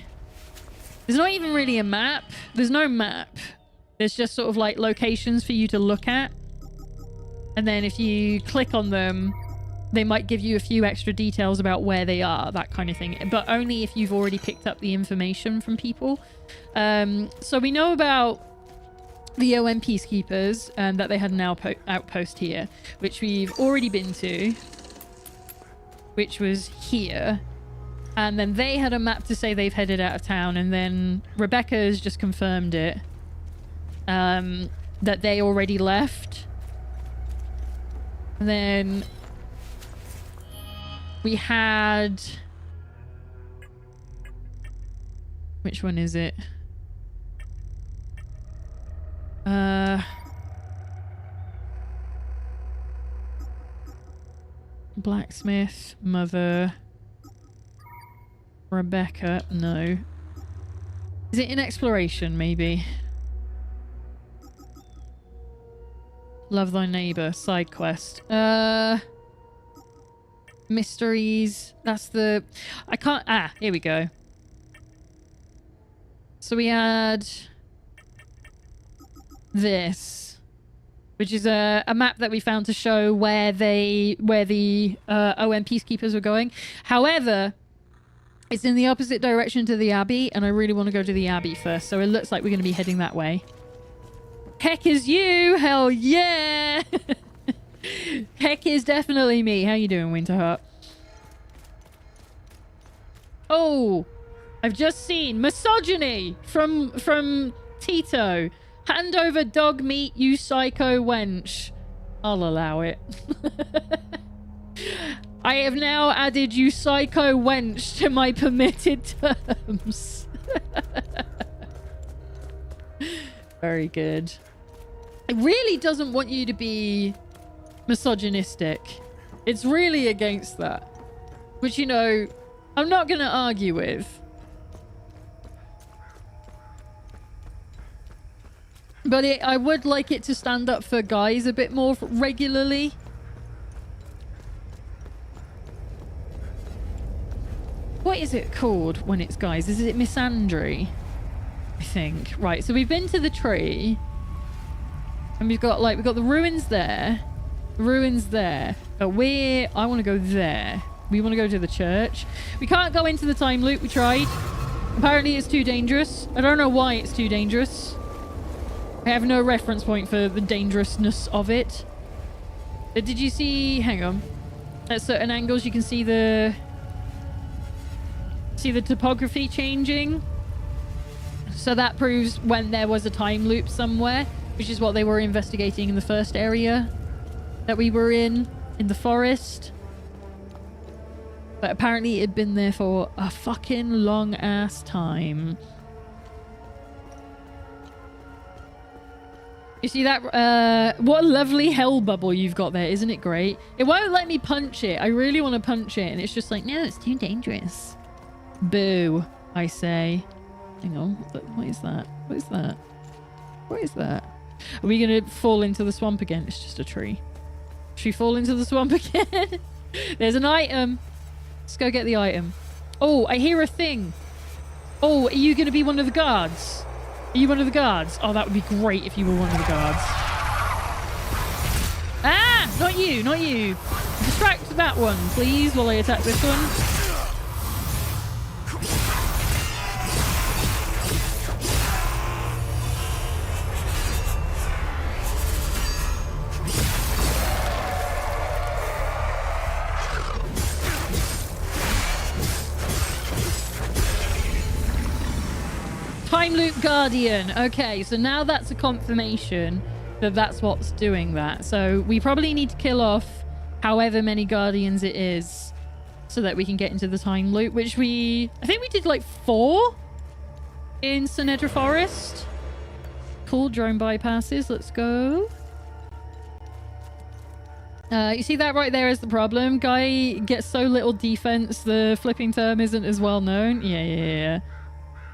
not even really a map. There's no map. There's just sort of like locations for you to look at. And then if you click on them, they might give you a few extra details about where they are, that kind of thing. But only if you've already picked up the information from people. So we know about the OM Peacekeepers and that they had an outpost here, which we've already been to, which was here. And then they had a map to say they've headed out of town, and then Rebecca has just confirmed it, that they already left. And then we had... Which one is it? Blacksmith, Mother, Rebecca, no. Is it in exploration, maybe? Love thy neighbor, side quest. Mysteries, that's the... I can't... Ah, here we go. So we had this, which is a map that we found to show where the OM Peacekeepers were going. However, it's in the opposite direction to the Abbey, and I really want to go to the Abbey first, so it looks like we're going to be heading that way. Heck is you! Hell yeah! Heck is definitely me. How you doing, Winterheart? Oh, I've just seen misogyny from Tito. Hand over dog meat, you psycho wench. I'll allow it. I have now added you psycho wench to my permitted terms. Very good. It really doesn't want you to be misogynistic. It's really against that. Which, you know, I'm not going to argue with. But I would like it to stand up for guys a bit more regularly. What is it called when it's guys? Is it misandry? I think. Right, so we've been to the tree. And we've got the ruins there. The ruins there. But I want to go there. We want to go to the church. We can't go into the time loop. We tried. Apparently it's too dangerous. I don't know why it's too dangerous. I have no reference point for the dangerousness of it. Did you see... Hang on. At certain angles you can see the topography changing. So that proves when there was a time loop somewhere, which is what they were investigating in the first area that we were in the forest. But apparently it had been there for a fucking long ass time. You see that? What a lovely hell bubble you've got there. Isn't it great? It won't let me punch it. I really want to punch it. And it's just like, no, it's too dangerous. Boo, I say. Hang on. What is that? What is that? What is that? Are we going to fall into the swamp again? It's just a tree. Should we fall into the swamp again? There's an item. Let's go get the item. Oh, I hear a thing. Oh, are you going to be one of the guards? Are you one of the guards? Oh, that would be great if you were one of the guards. Ah! Not you, not you. Distract that one, please, while I attack this one. Time Loop Guardian. Okay, so now that's a confirmation that that's what's doing that. So we probably need to kill off however many Guardians it is so that we can get into the Time Loop, which I think we did like 4 in Sinedra Forest. Cool, drone bypasses. Let's go. You see that right there is the problem. Guy gets so little defense, the flipping term isn't as well known. Yeah.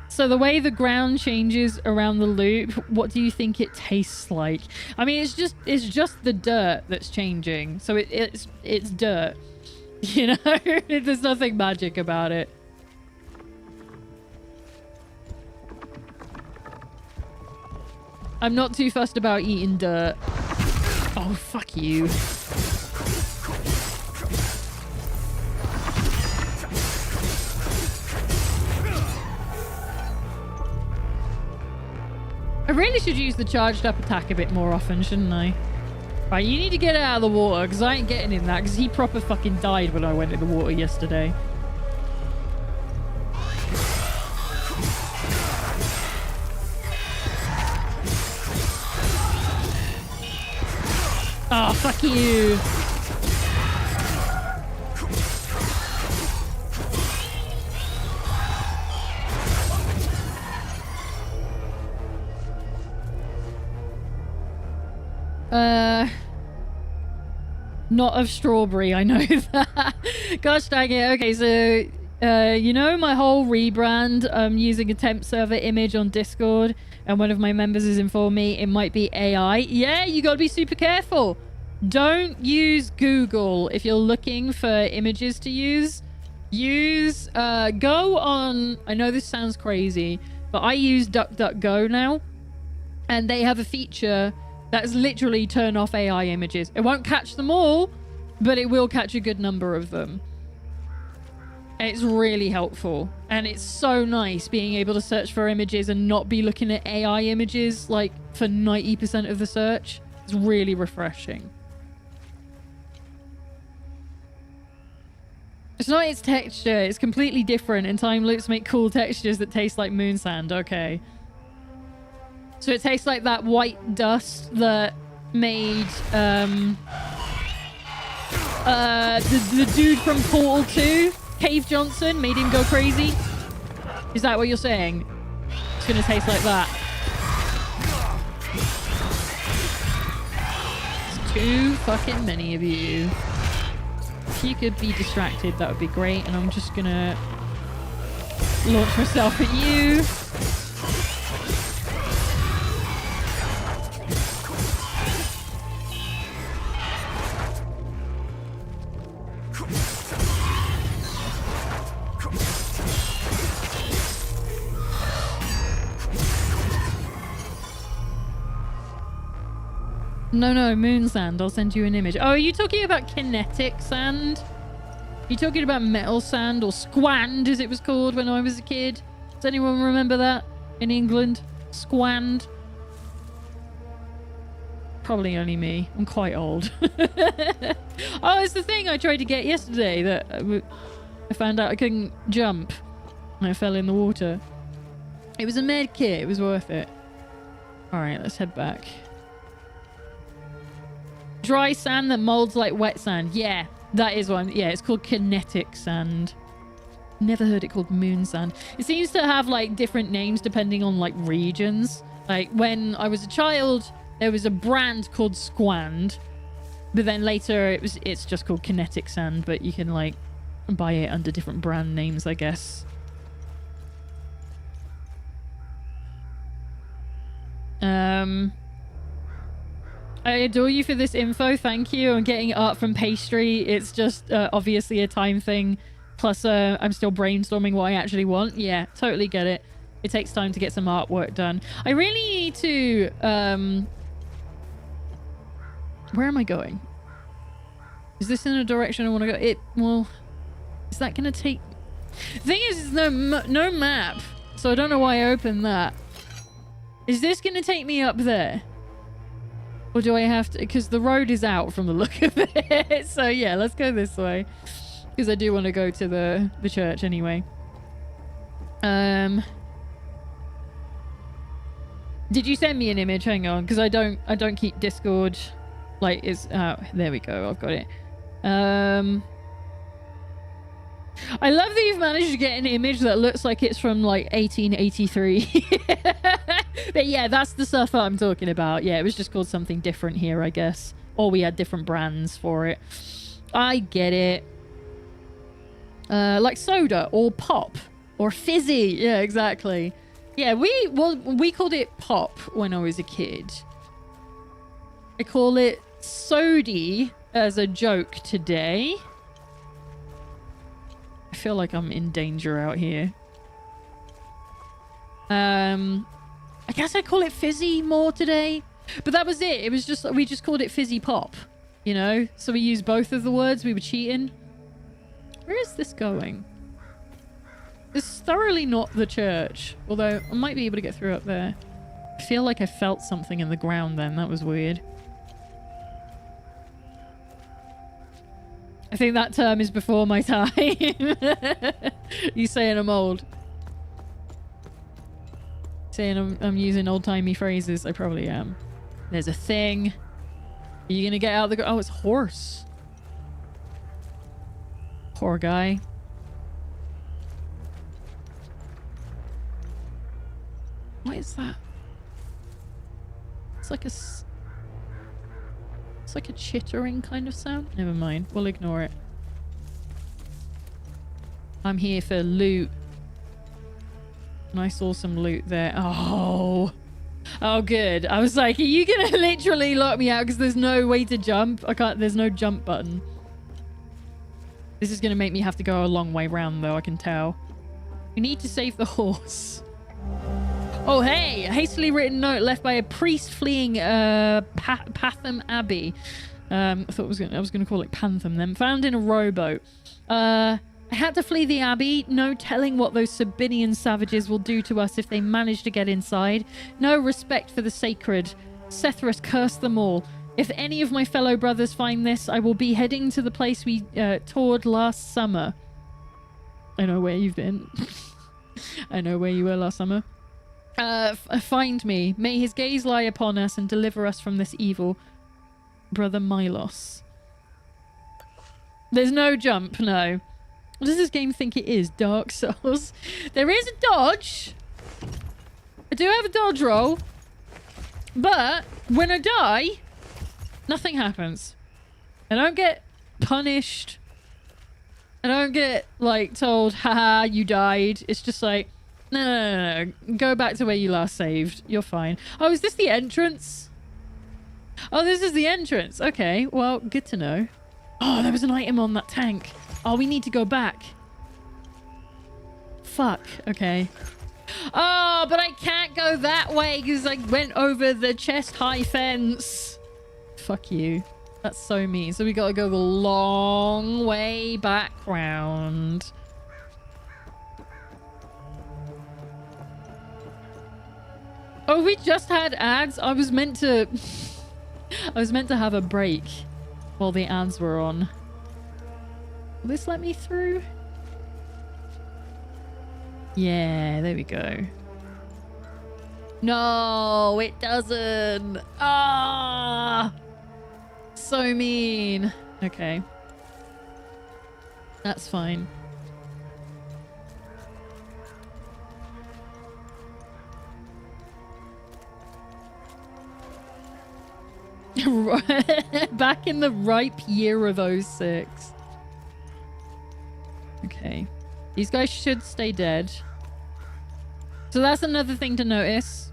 So the way the ground changes around the loop, what do you think it tastes like? I mean, it's just the dirt that's changing. So it's dirt. You know, there's nothing magic about it. I'm not too fussed about eating dirt. Oh, fuck you. I really should use the charged up attack a bit more often, shouldn't I? Right, you need to get out of the water, because I ain't getting in that, because he proper fucking died when I went in the water yesterday. Oh, fuck you. Not of strawberry, I know that. Gosh dang it. Okay, so, you know my whole rebrand, using a temp server image on Discord, and one of my members has informed me it might be AI. Yeah, you gotta be super careful. Don't use Google if you're looking for images to use. Go on, I know this sounds crazy, but I use DuckDuckGo now, and they have a feature that's literally turn off AI images. It won't catch them all, but it will catch a good number of them. And it's really helpful. And it's so nice being able to search for images and not be looking at AI images like for 90% of the search. It's really refreshing. It's not its texture, it's completely different, and time loops make cool textures that taste like moon sand. Okay. So it tastes like that white dust that made the dude from Portal 2, Cave Johnson, made him go crazy. Is that what you're saying? It's gonna taste like that. It's too fucking many of you. If you could be distracted, that would be great. And I'm just gonna launch myself at you. No, moon sand. I'll send you an image. Oh, are you talking about kinetic sand? Are you talking about metal sand, or squand as it was called when I was a kid? Does anyone remember that in England? Squand? Probably only me. I'm quite old. Oh, it's the thing I tried to get yesterday that I found out I couldn't jump and I fell in the water. It was a med kit. It was worth it. Alright, let's head back. Dry sand that molds like wet sand. Yeah, that is one. Yeah, it's called kinetic sand. Never heard it called moon sand. It seems to have like different names depending on like regions. Like when I was a child, there was a brand called Squand, but then later it's just called kinetic sand, but you can like buy it under different brand names, I guess. I adore you for this info. Thank you. I'm getting art from pastry. It's just obviously a time thing. Plus, I'm still brainstorming what I actually want. Yeah, totally get it. It takes time to get some artwork done. I really need to... Where am I going? Is this in a direction I want to go? Well, is that going to take... The thing is, there's no map. So I don't know why I opened that. Is this going to take me up there? Or do I have to... Because the road is out from the look of it. So yeah, let's go this way. Because I do want to go to the church anyway. Did you send me an image? Hang on, because I don't keep Discord. Like, it's there we go. I've got it. I love that you've managed to get an image that looks like it's from like 1883. But yeah, that's the stuff that I'm talking about. Yeah, it was just called something different here, I guess. Or we had different brands for it. I get it. Like soda or pop or fizzy. Yeah, exactly. Yeah, we called it pop when I was a kid. I call it sody as a joke today. I feel like I'm in danger out here. I guess I call it fizzy more today. But that was it. It was just, we just called it fizzy pop. You know? So we used both of the words. We were cheating. Where is this going? It's thoroughly not the church. Although, I might be able to get through up there. I feel like I felt something in the ground then. That was weird. I think that term is before my time. You saying I'm old? Saying I'm using old-timey phrases? I probably am. There's a thing. Are you gonna get out of the... Oh, it's horse. Poor guy. What is that? It's like a... It's like a chittering kind of sound. Never mind. We'll ignore it. I'm here for loot. And I saw some loot there. Oh. Oh, good. I was like, are you going to literally lock me out? Because there's no way to jump. I can't. There's no jump button. This is going to make me have to go a long way round, though. I can tell. We need to save the horse. Oh, hey! A hastily written note left by a priest fleeing Patham Abbey. I thought I was going to call it Pantham then. Found in a rowboat. I had to flee the abbey. No telling what those Sabinian savages will do to us if they manage to get inside. No respect for the sacred. Sethrus cursed them all. If any of my fellow brothers find this, I will be heading to the place we toured last summer. I know where you've been. I know where you were last summer. Find me. May his gaze lie upon us and deliver us from this evil. Brother Milos. There's no jump, no. What does this game think it is? Dark Souls? There is a dodge. I do have a dodge roll. But when I die, nothing happens. I don't get punished. I don't get, like, told, haha, you died. It's just like, no. Go back to where you last saved. You're fine. Oh, is this the entrance? Oh, this is the entrance. Okay, well, good to know. Oh, there was an item on that tank. Oh, we need to go back. Fuck. Okay. Oh, but I can't go that way because I went over the chest-high fence. Fuck you. That's so mean. So we gotta go the long way back round. Oh, we just had ads? I was meant to have a break while the ads were on. Will this let me through? Yeah, there we go. No, it doesn't. Ah, so mean. Okay. That's fine. Back in the ripe year of 06. Okay. These guys should stay dead. So that's another thing to notice.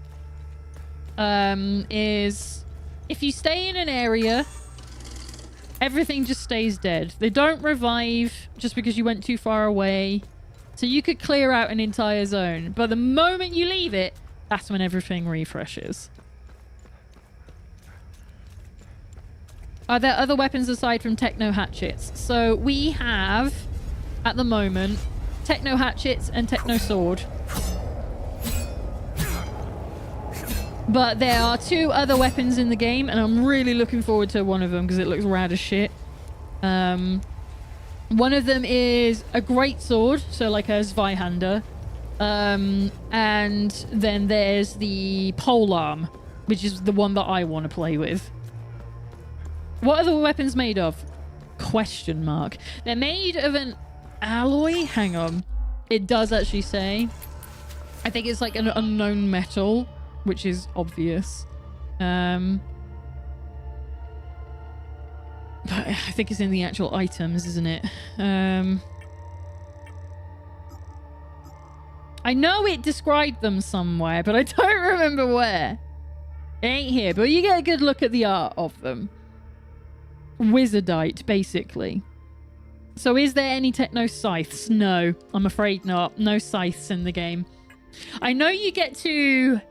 Is if you stay in an area, everything just stays dead. They don't revive just because you went too far away. So you could clear out an entire zone. But the moment you leave it, that's when everything refreshes. Are there other weapons aside from techno hatchets? So we have, at the moment, techno hatchets and techno sword. But there are two other weapons in the game, and I'm really looking forward to one of them because it looks rad as shit. One of them is a great sword, so like a Zweihander. And then there's the polearm, which is the one that I want to play with. What are the weapons made of? Question mark. They're made of an alloy. Hang on. It does actually say. I think it's like an unknown metal, which is obvious. But I think it's in the actual items, isn't it? I know it described them somewhere, but I don't remember where. It ain't here, but you get a good look at the art of them. Wizardite, basically. So is there any techno scythes? No, I'm afraid not. No scythes in the game. I know you get to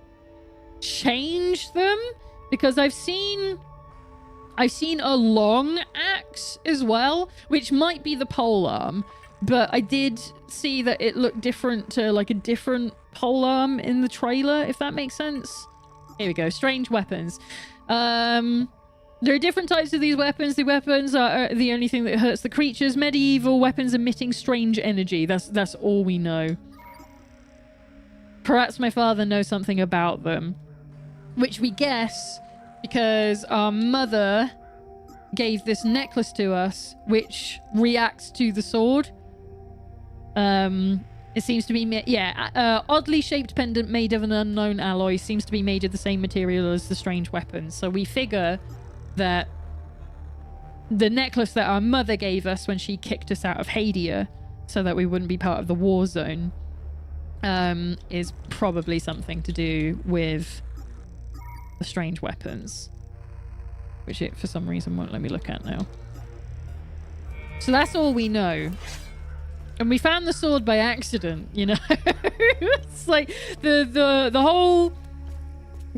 change them because I've seen a long axe as well, which might be the polearm, but I did see that it looked different to like a different polearm in the trailer, if that makes sense. Here we go. Strange weapons. There are different types of these weapons. The weapons are the only thing that hurts the creatures. Medieval weapons emitting strange energy. That's all we know. Perhaps my father knows something about them, which we guess because our mother gave this necklace to us, which reacts to the sword. It seems to be, oddly shaped pendant made of an unknown alloy seems to be made of the same material as the strange weapons. So we figure that the necklace that our mother gave us when she kicked us out of Hadia so that we wouldn't be part of the war zone is probably something to do with the strange weapons, which it for some reason won't let me look at now. So that's all we know. And we found the sword by accident, you know. It's like the whole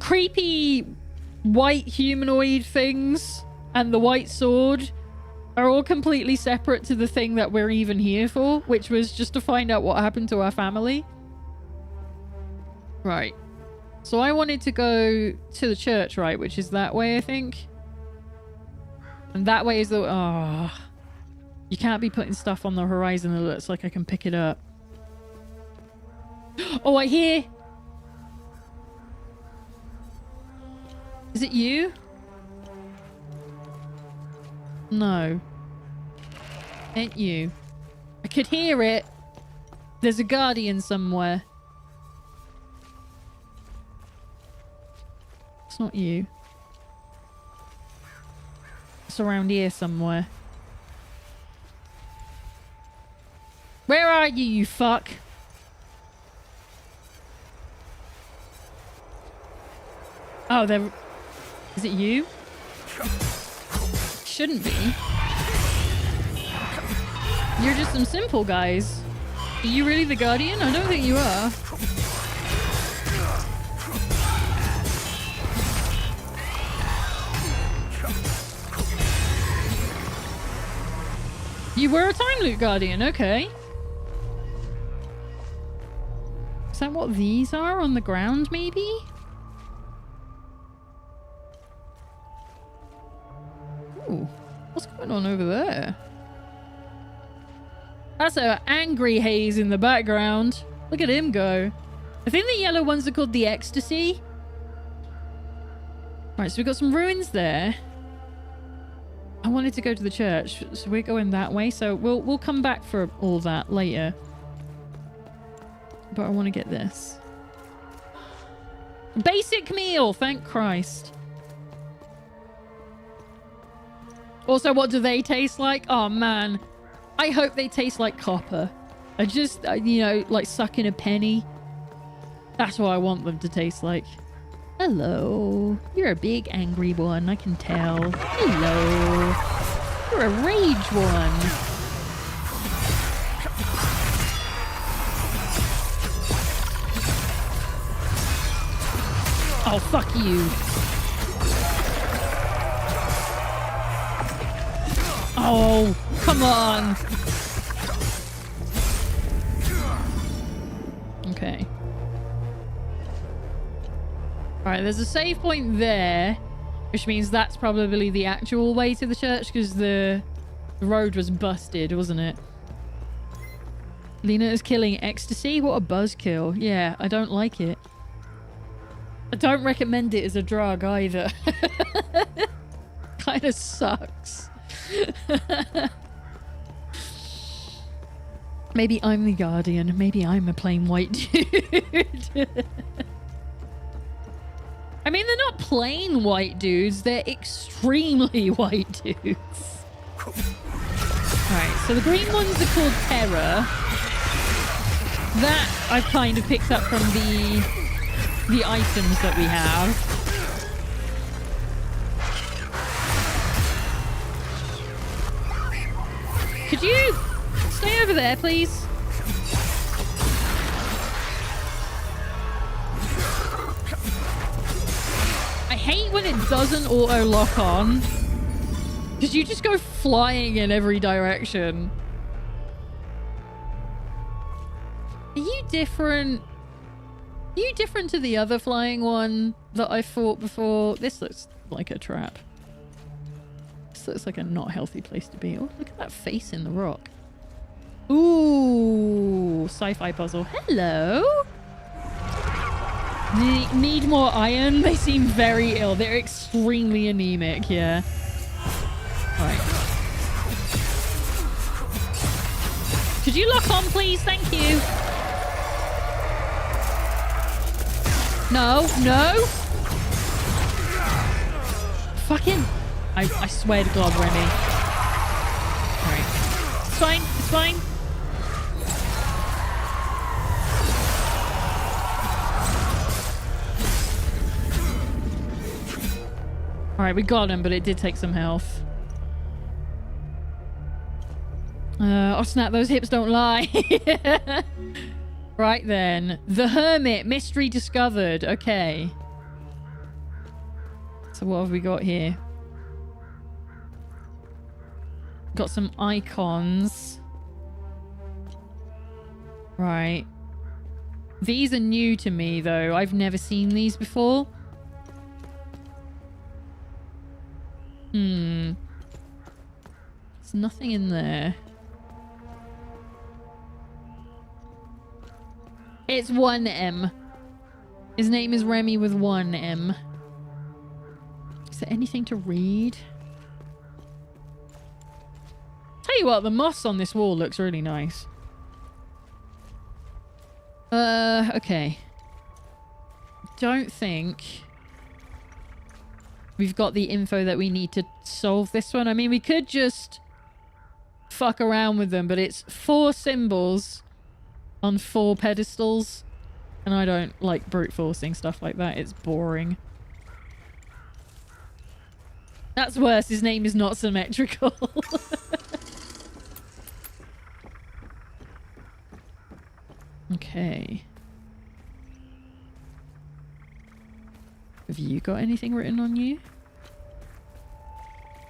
creepy white humanoid things and the white sword are all completely separate to the thing that we're even here for, which was just to find out what happened to our family. Right. So I wanted to go to the church, right, which is that way, I think. And that way is the... Oh, you can't be putting stuff on the horizon that looks like I can pick it up. Oh, I hear... Is it you? No. Ain't you. I could hear it. There's a guardian somewhere. It's not you. It's around here somewhere. Where are you, you fuck? Oh, there... Is it you? Shouldn't be. You're just some simple guys. Are you really the Guardian? I don't think you are. You were a Time Loop Guardian, okay. Is that what these are on the ground, maybe? Ooh, what's going on over there? That's an angry Haze in the background. Look at him go. I think the yellow ones are called the Ecstasy. Right, so we've got some ruins there. I wanted to go to the church, so we're going that way. So we'll come back for all that later. But I want to get this. Basic meal, thank Christ. Also, what do they taste like? Oh, man. I hope they taste like copper. I just, you know, like sucking a penny. That's what I want them to taste like. Hello. You're a big angry one, I can tell. Hello. You're a rage one. Oh, fuck you. Oh, come on. Okay. Alright, there's a save point there, which means that's probably the actual way to the church, because the road was busted, wasn't it? Lena is killing ecstasy? What a buzzkill. Yeah, I don't like it. I don't recommend it as a drug either. Kind of sucks. Maybe I'm the Guardian. Maybe I'm a plain white dude. I mean, they're not plain white dudes. They're extremely white dudes. Alright, so the green ones are called Terror. That I've kind of picked up from the items that we have. Could you stay over there, please? I hate when it doesn't auto lock on. Because you just go flying in every direction. Are you different? Are you different to the other flying one that I fought before? This looks like a trap. This looks like a not healthy place to be. Oh, look at that face in the rock. Ooh, sci-fi puzzle. Hello. Need more iron? They seem very ill. They're extremely anemic, yeah. Alright. Could you lock on, please? Thank you. No, no. Fucking. I swear to God, Remy. Alright. It's fine. It's fine. Alright, we got him, but it did take some health. Oh snap, those hips don't lie. Right then. The Hermit, mystery discovered. Okay. So what have we got here? Got some icons. Right. These are new to me though. I've never seen these before. There's nothing in there. It's 1M. His name is Remy with 1M. Is there anything to read? Tell you what, the moss on this wall looks really nice. Okay. Don't think we've got the info that we need to solve this one. I mean, we could just fuck around with them, but it's 4 symbols on 4 pedestals. And I don't like brute forcing stuff like that. It's boring. That's worse. His name is not symmetrical. Okay. Have you got anything written on you?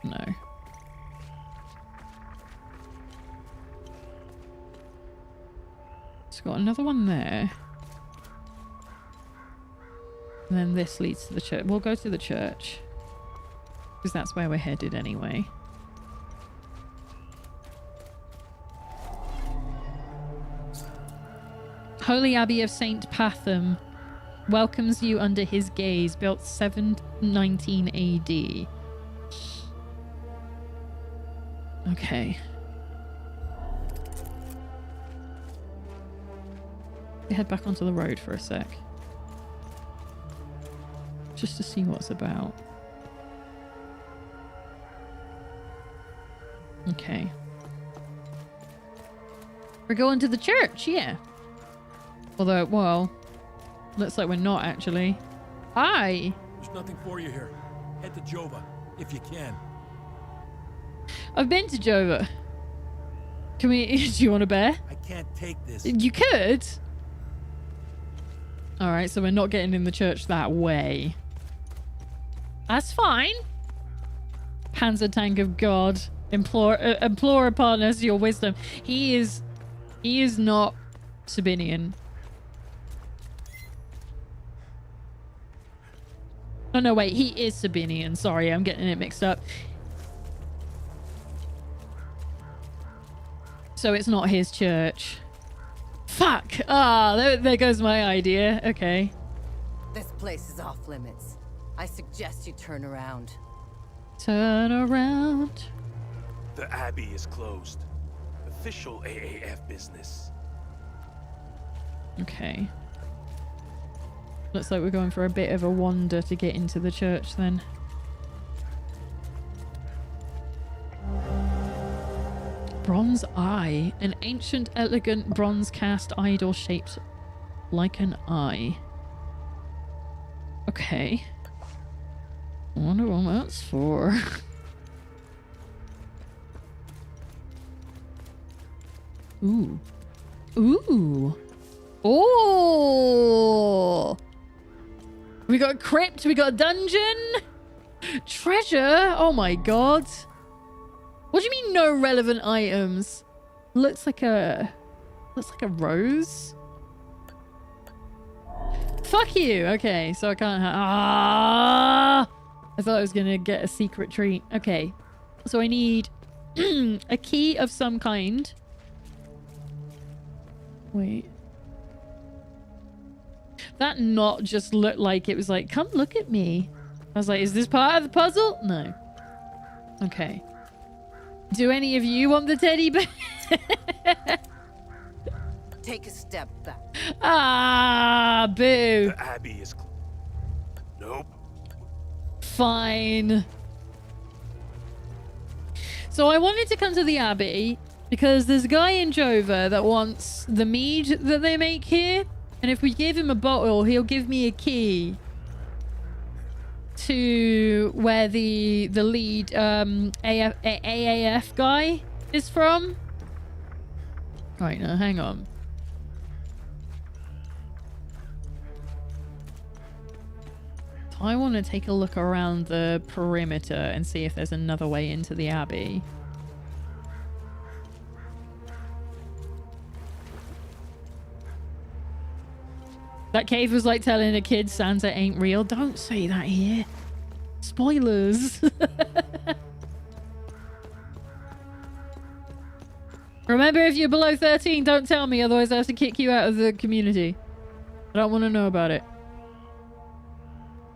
No. It's got another one there. And then this leads to the church. We'll go to the church. Because that's where we're headed anyway. Holy Abbey of St. Patham welcomes you under his gaze, built 719 AD. Okay. We head back onto the road for a sec. Just to see what's about. Okay. We're going to the church, yeah. Although, well, looks like we're not actually. Hi! There's nothing for you here. Head to Jova, if you can. I've been to Jova. Can we... Do you want a bear? I can't take this. You could. Alright, so we're not getting in the church that way. That's fine. Panzer Tank of God. Implore upon us your wisdom. He is not Sabinian. Oh no, wait, he is Sabinian. Sorry, I'm getting it mixed up. So it's not his church. Fuck! Ah, there goes my idea. Okay. This place is off limits. I suggest you turn around. Turn around. The Abbey is closed. Official AAF business. Okay. Looks like we're going for a bit of a wander to get into the church then. Bronze eye. An ancient, elegant bronze cast idol shaped like an eye. Okay. I wonder what that's for. Ooh. Ooh. Oh. We got a crypt. We got a dungeon. Treasure. Oh my god. What do you mean no relevant items? Looks like a rose. Fuck you. Okay, so I can't have... Ah! I thought I was gonna get a secret treat. Okay. So I need a key of some kind. Wait. That knot just looked like it was like, come look at me. I was like, is this part of the puzzle? No. Okay. Do any of you want the teddy bear? Take a step back. Ah, boo. The Abbey is nope. Fine. So I wanted to come to the Abbey because there's a guy in Jova that wants the mead that they make here. And if we give him a bottle, he'll give me a key to where the lead AAF guy is from. Right, now hang on. I want to take a look around the perimeter and see if there's another way into the Abbey. That cave was like telling a kid Santa ain't real. Don't say that here. Spoilers. Remember, if you're below 13, don't tell me, otherwise I have to kick you out of the community. I don't want to know about it.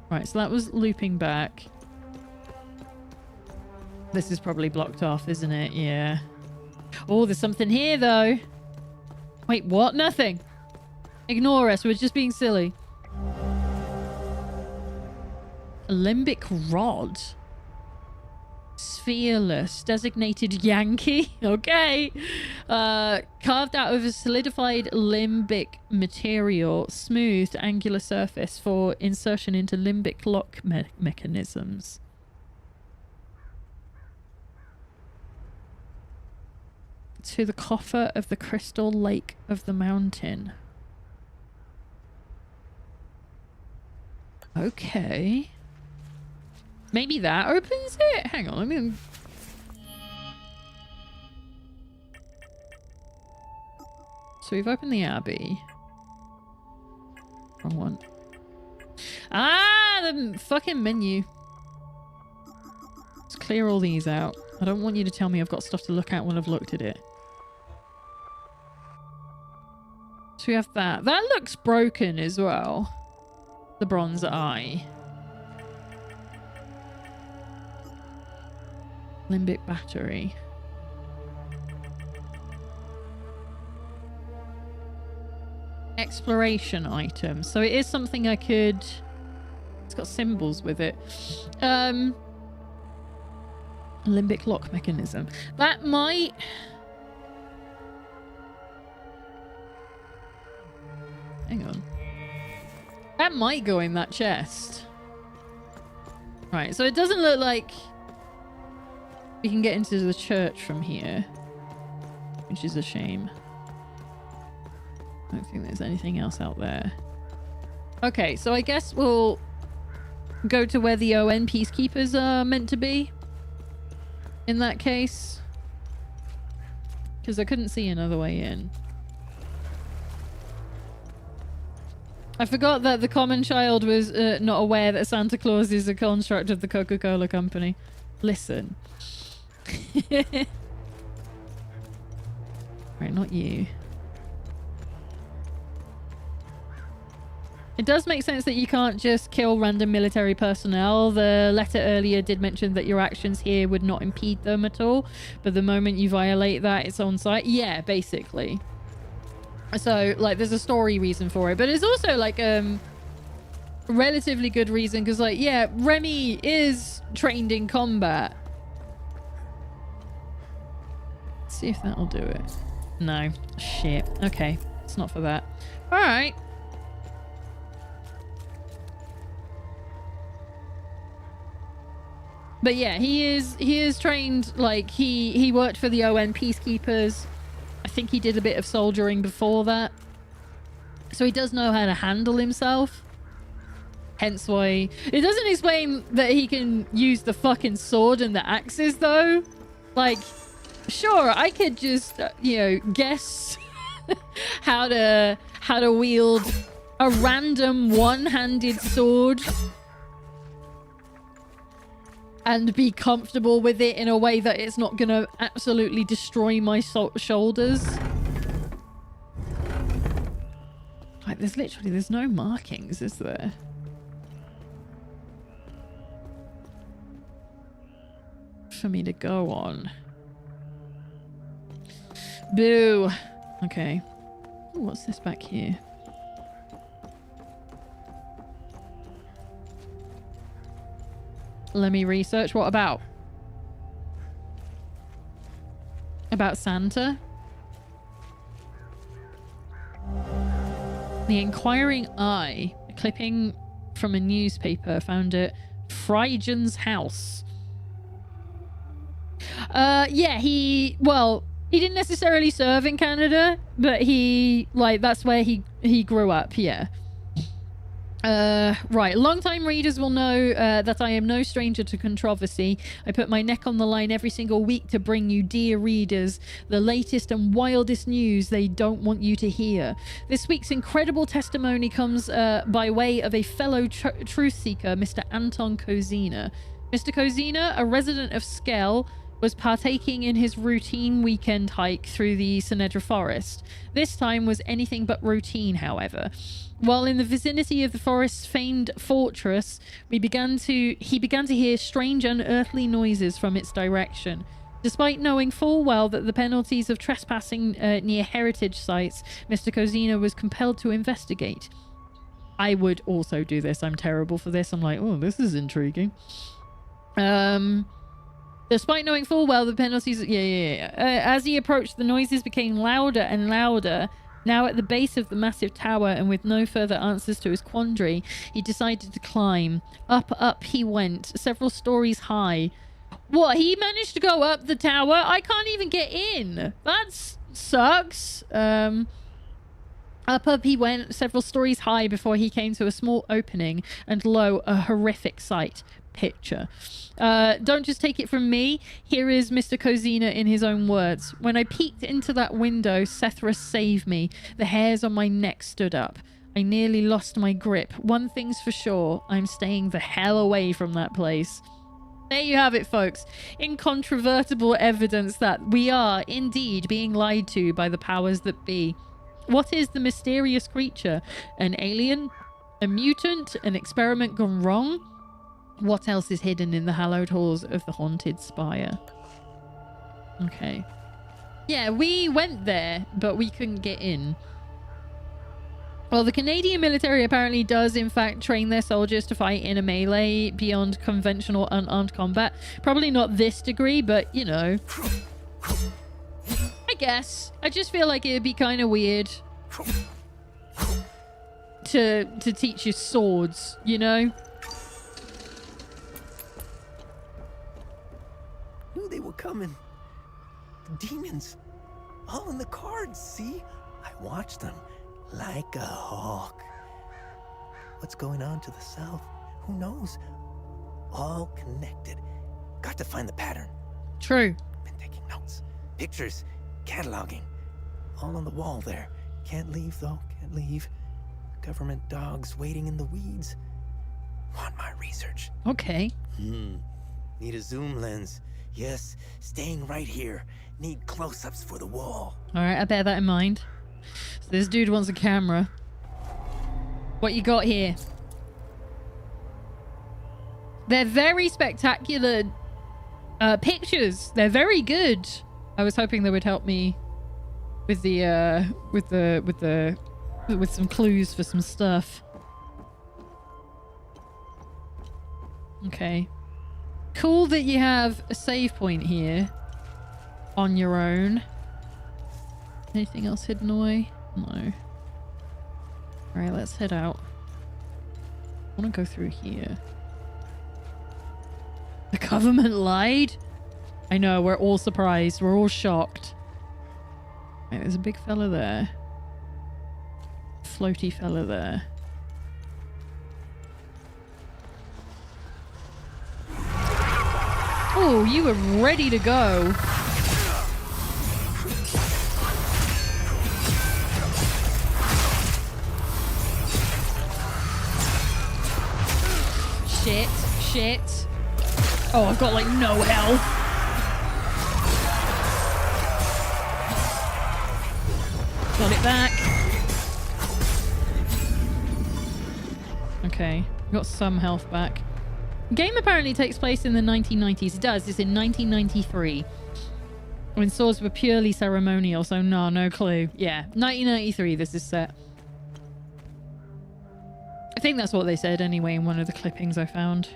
Right, so that was looping back. This is probably blocked off, isn't it? Yeah. Oh, there's something here, though. Wait, what? Nothing. Ignore us. We're just being silly. A limbic rod. Sphereless. Designated Yankee. Okay. Carved out of a solidified limbic material. Smoothed angular surface for insertion into limbic lock mechanisms. To the coffer of the crystal lake of the mountain. Okay. Maybe that opens it? Hang on, let me... So we've opened the Abbey. Wrong one. Ah, the fucking menu. Let's clear all these out. I don't want you to tell me I've got stuff to look at when I've looked at it. So we have that. That looks broken as well. The bronze eye. Limbic battery. Exploration item. So it is something I could... It's got symbols with it. Limbic lock mechanism. That might... Hang on. That might go in that chest. Right, so it doesn't look like we can get into the church from here, which is a shame. I don't think there's anything else out there. Okay, so I guess we'll go to where the ON peacekeepers are meant to be. In that case. Because I couldn't see another way in. I forgot that the common child was not aware that Santa Claus is a construct of the Coca-Cola company. Listen. Right, not you. It does make sense that you can't just kill random military personnel. The letter earlier did mention that your actions here would not impede them at all, but the moment you violate that, it's on site. Yeah, basically. So, like, there's a story reason for it, but it's also like relatively good reason, because, like, yeah, Remy is trained in combat. Let's see if that'll do it. No. Shit. Okay. It's not for that. All right. But yeah, he is trained, like, he worked for the ON Peacekeepers. I think he did a bit of soldiering before that. So he does know how to handle himself. Hence why... It doesn't explain that he can use the fucking sword and the axes, though. Like, sure, I could just, you know, guess how to wield a random one-handed sword and be comfortable with it in a way that it's not gonna absolutely destroy my shoulders. Like, there's no markings, is there? For me to go on. Boo. Okay. Ooh, what's this back here? Let me research. What about? About Santa? The Inquiring Eye, a clipping from a newspaper found at Phrygian's house. Yeah, he didn't necessarily serve in Canada, but that's where he grew up, yeah. Right, long-time readers will know that I am no stranger to controversy. I put my neck on the line every single week to bring you, dear readers, the latest and wildest news they don't want you to hear. This week's incredible testimony comes by way of a fellow truth seeker, Mr. Anton Kozina. Mr. Kozina, a resident of Skell, was partaking in his routine weekend hike through the Sinedra forest. This time was anything but routine, however. While in the vicinity of the forest's famed fortress, he began to hear strange, unearthly noises from its direction. Despite knowing full well that the penalties of trespassing near heritage sites, Mr. Kozina was compelled to investigate. I would also do this. I'm terrible for this. I'm like, oh, this is intriguing. Despite knowing full well the penalties... as he approached, the noises became louder and louder. Now at the base of the massive tower, and with no further answers to his quandary, he decided to climb. Up he went, several stories high. What, he managed to go up the tower? I can't even get in. That sucks. Up he went, several stories high, before he came to a small opening, and lo, a horrific sight. Picture. Don't just take it from me. Here is Mr. Kozina in his own words. When I peeked into that window, Sethra saved me. The hairs on my neck stood up. I nearly lost my grip. One thing's for sure, I'm staying the hell away from that place. There you have it, folks. Incontrovertible evidence that we are indeed being lied to by the powers that be. What is the mysterious creature? An alien? A mutant? An experiment gone wrong? What else is hidden in the hallowed halls of the haunted spire? Okay. Yeah, we went there, but we couldn't get in. Well, the Canadian military apparently does, in fact, train their soldiers to fight in a melee beyond conventional unarmed combat. Probably not this degree, but, you know. I guess. I just feel like it'd be kind of weird to teach you swords, you know? Knew they were coming. The demons. All in the cards, see? I watched them like a hawk. What's going on to the south? Who knows? All connected. Got to find the pattern. True. Been taking notes. Pictures. Cataloging. All on the wall there. Can't leave, though. Can't leave. Government dogs waiting in the weeds. Want my research. Okay. Need a zoom lens. Yes, staying right here. Need close-ups for the wall. Alright, I bear that in mind. So this dude wants a camera. What you got here? They're very spectacular pictures. They're very good. I was hoping they would help me with the with some clues for some stuff. Okay. Cool that you have a save point here on your own. Anything else hidden away? No. Alright, let's head out. I want to go through here. The government lied? I know, we're all surprised. We're all shocked. Right, there's a big fella there. Floaty fella there. Oh, you were ready to go. Shit, shit. Oh, I've got like no health. Got it back. Okay, got some health back. Game apparently takes place in the 1990s. It does. It's in 1993. When swords were purely ceremonial, so no clue. Yeah, 1993 this is set. I think that's what they said anyway in one of the clippings I found.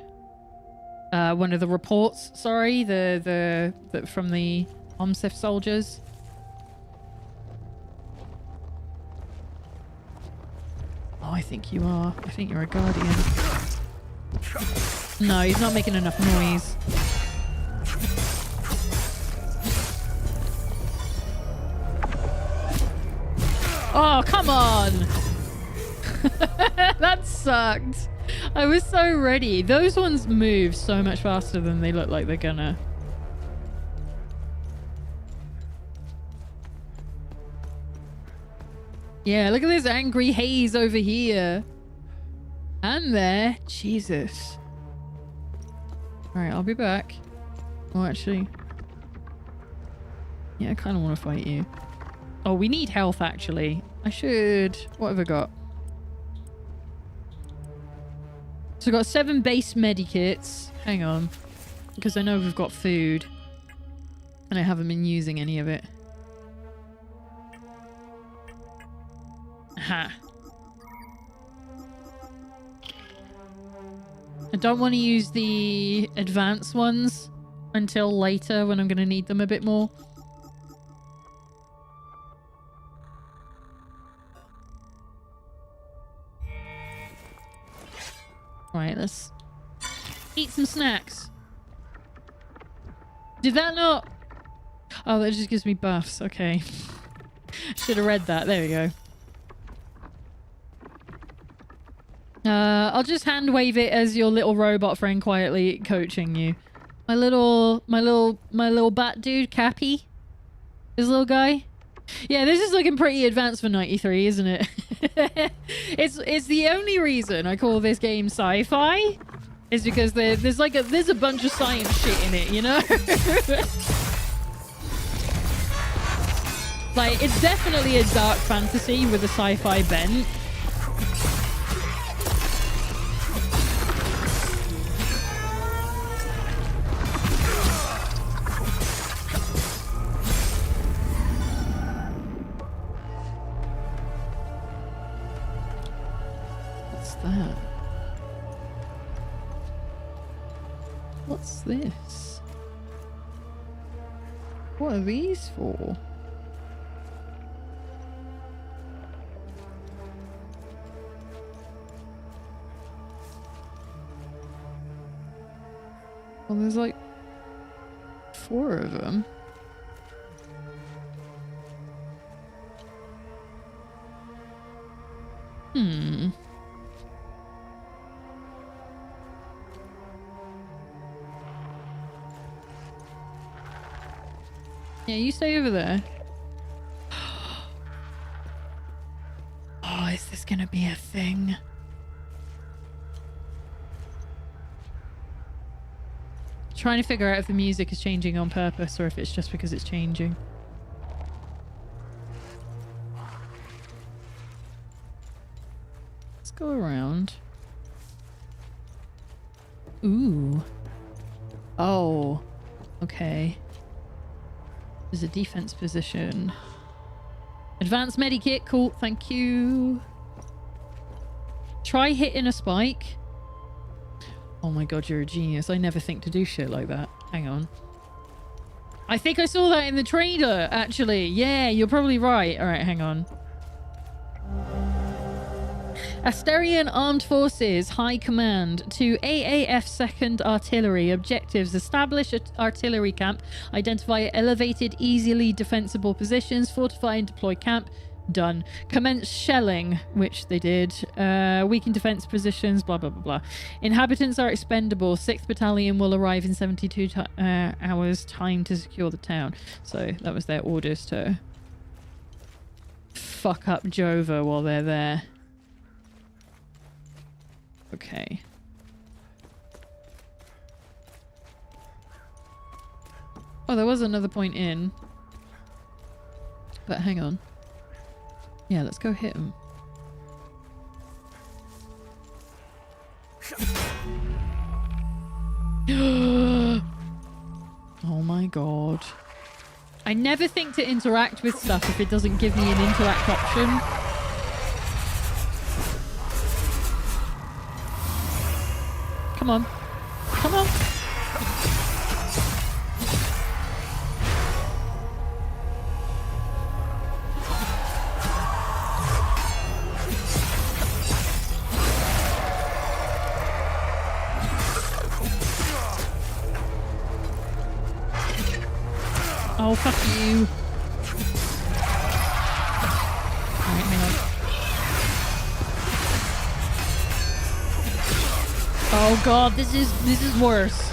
One of the reports, sorry, the from the OMSIF soldiers. Oh, I think you are. I think you're a guardian. No, he's not making enough noise. Oh, come on! That sucked. I was so ready. Those ones move so much faster than they look like they're gonna. Yeah, look at this angry haze over here. And there. Jesus. Alright, I'll be back. Oh, actually. Yeah, I kind of want to fight you. Oh, we need health, actually. I should... What have I got? So I've got 7 base medikits. Hang on. Because I know we've got food. And I haven't been using any of it. Aha. I don't want to use the advanced ones until later when I'm going to need them a bit more. Right, let's eat some snacks. Did that not... Oh, that just gives me buffs. Okay. Should have read that. There we go. I'll just hand wave it as your little robot friend quietly coaching you. My little bat dude, Cappy. This little guy. Yeah, this is looking pretty advanced for 93, isn't it? It's the only reason I call this game sci-fi is because there's a bunch of science shit in it, you know? Like, it's definitely a dark fantasy with a sci-fi bent. That? What's this? What are these for? Well, there's like 4 of them. Yeah, you stay over there. Oh, is this gonna be a thing? Trying to figure out if the music is changing on purpose or if it's just because it's changing. Let's go around. Ooh. Oh. Okay. There's a defense position. Advanced medikit. Cool. Thank you. Try hitting a spike. Oh my god, you're a genius. I never think to do shit like that. Hang on. I think I saw that in the trailer, actually. Yeah, you're probably right. All right, hang on. Asterian Armed Forces High Command to AAF 2nd Artillery. Objectives: establish an artillery camp, identify elevated, easily defensible positions, fortify and deploy camp. Done. Commence shelling, which they did. Weaken defense positions, blah, blah, blah, blah. Inhabitants are expendable. 6th Battalion will arrive in 72 hours time to secure the town. So that was their orders to fuck up Jova while they're there. Okay. Oh, there was another point in. But hang on. Yeah, let's go hit him. Oh my god. I never think to interact with stuff if it doesn't give me an interact option. Come on. Come on. Oh, fuck you. Alright, hang on. Oh god, this is worse.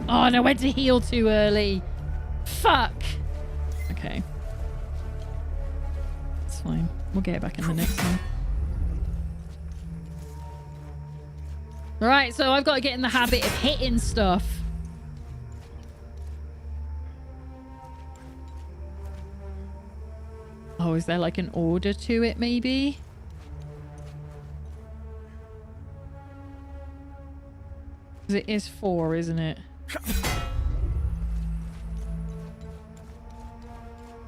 Oh, and I went to heal too early. Fuck. Okay. It's fine. We'll get it back in the next one. Alright, so I've got to get in the habit of hitting stuff. Oh, is there like an order to it, maybe? Because it is 4, isn't it?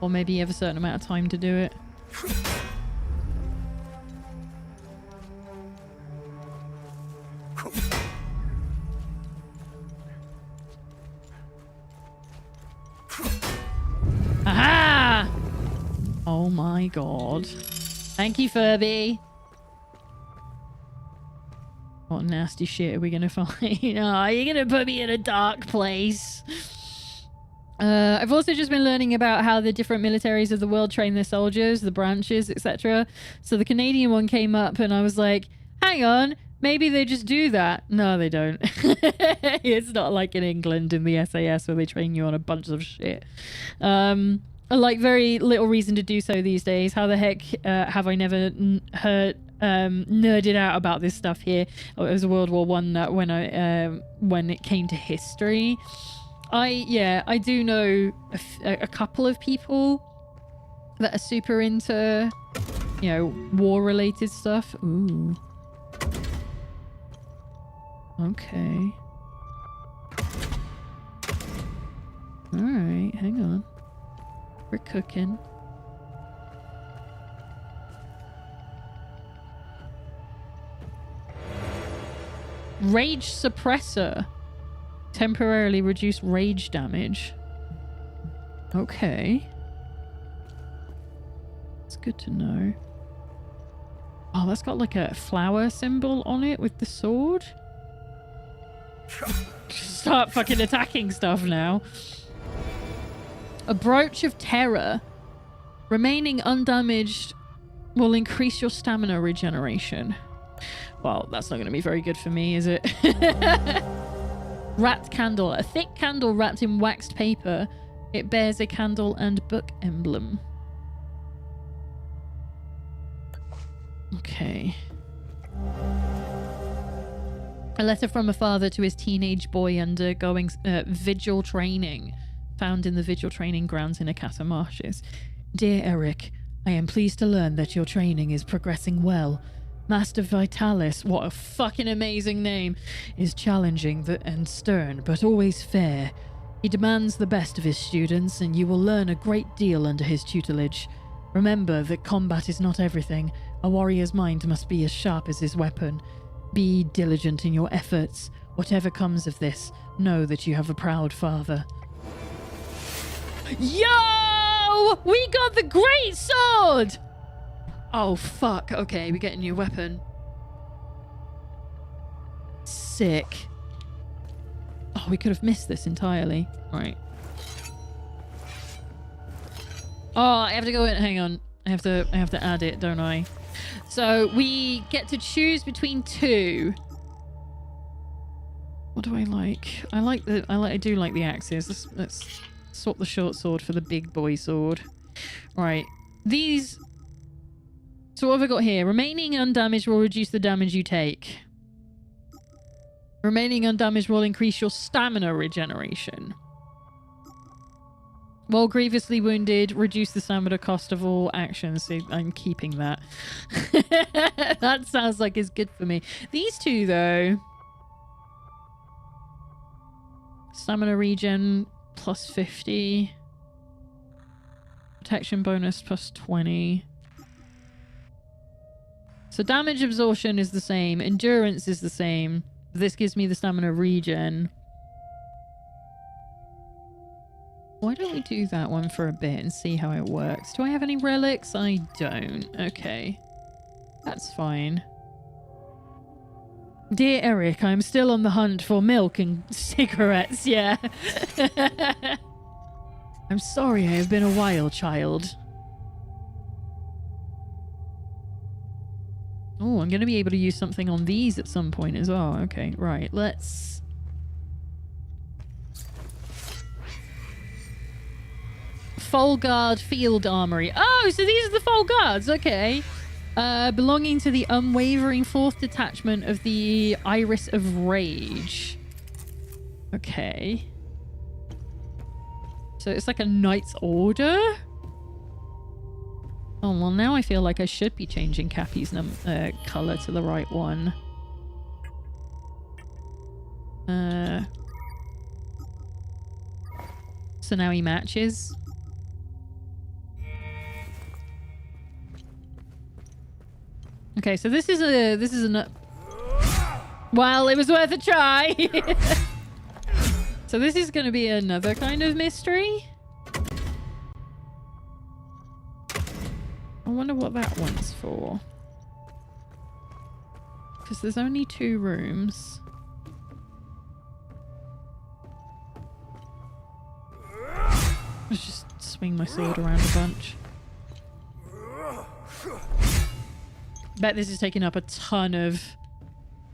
Or maybe you have a certain amount of time to do it. Aha! Oh my god. Thank you, Furby. What nasty shit are we gonna find? Oh, you're gonna put me in a dark place. I've also just been learning about how the different militaries of the world train their soldiers, the branches, etc. So the Canadian one came up and I was like, hang on, maybe they just do that. No, they don't. It's not like in England in the SAS where they train you on a bunch of shit. Like very little reason to do so these days. How the heck have I never heard nerded out about this stuff here? Oh, it was World War One when it came to history. I do know a couple of people that are super into, you know, war-related stuff. Ooh. Okay. Alright, hang on. We're cooking. Rage suppressor. Temporarily reduce rage damage. Okay. It's good to know. Oh, that's got like a flower symbol on it with the sword. Start fucking attacking stuff now. A brooch of terror. Remaining undamaged will increase your stamina regeneration. Well, that's not going to be very good for me, is it? Rat candle. A thick candle wrapped in waxed paper. It bears a candle and book emblem. Okay. A letter from a father to his teenage boy undergoing vigil training. found in the Vigil training grounds in Akata Marshes. Dear Eric, I am pleased to learn that your training is progressing well. Master Vitalis, what a fucking amazing name, is challenging and stern, but always fair. He demands the best of his students, and you will learn a great deal under his tutelage. Remember that combat is not everything. A warrior's mind must be as sharp as his weapon. Be diligent in your efforts. Whatever comes of this, know that you have a proud father. Yo! We got the great sword! Oh, fuck. Okay, we get a new weapon. Sick. Oh, we could have missed this entirely. Right. Oh, I have to go in. Hang on. I have to add it, don't I? So we get to choose between two. What do I like? I do like the axes. Let's swap the short sword for the big boy sword. Right. These. So what have I got here? Remaining undamaged will reduce the damage you take. Remaining undamaged will increase your stamina regeneration. While grievously wounded, reduce the stamina cost of all actions. So I'm keeping that. That sounds like it's good for me. These two, though. Stamina regen plus 50. Protection bonus plus 20. So damage absorption is the same. Endurance is the same. This gives me the stamina regen. Why don't we do that one for a bit and see how it works? Do I have any relics? I don't. Okay. That's fine. Dear Eric, I'm still on the hunt for milk and cigarettes, yeah. I'm sorry I have been a wild child. Oh, I'm going to be able to use something on these at some point as well. Okay, right. Let's... Folguard Field Armory. Oh, so these are the Folguards. Okay. Belonging to the unwavering 4th detachment of the Iris of Rage. Okay. So it's like a knight's order? Oh, well, now I feel like I should be changing Cappy's color to the right one. So now he matches. Okay, so this is an... Well, it was worth a try. So this is going to be another kind of mystery. I wonder what that one's for. Because there's only 2 rooms. Let's just swing my sword around a bunch. Bet this is taking up a ton of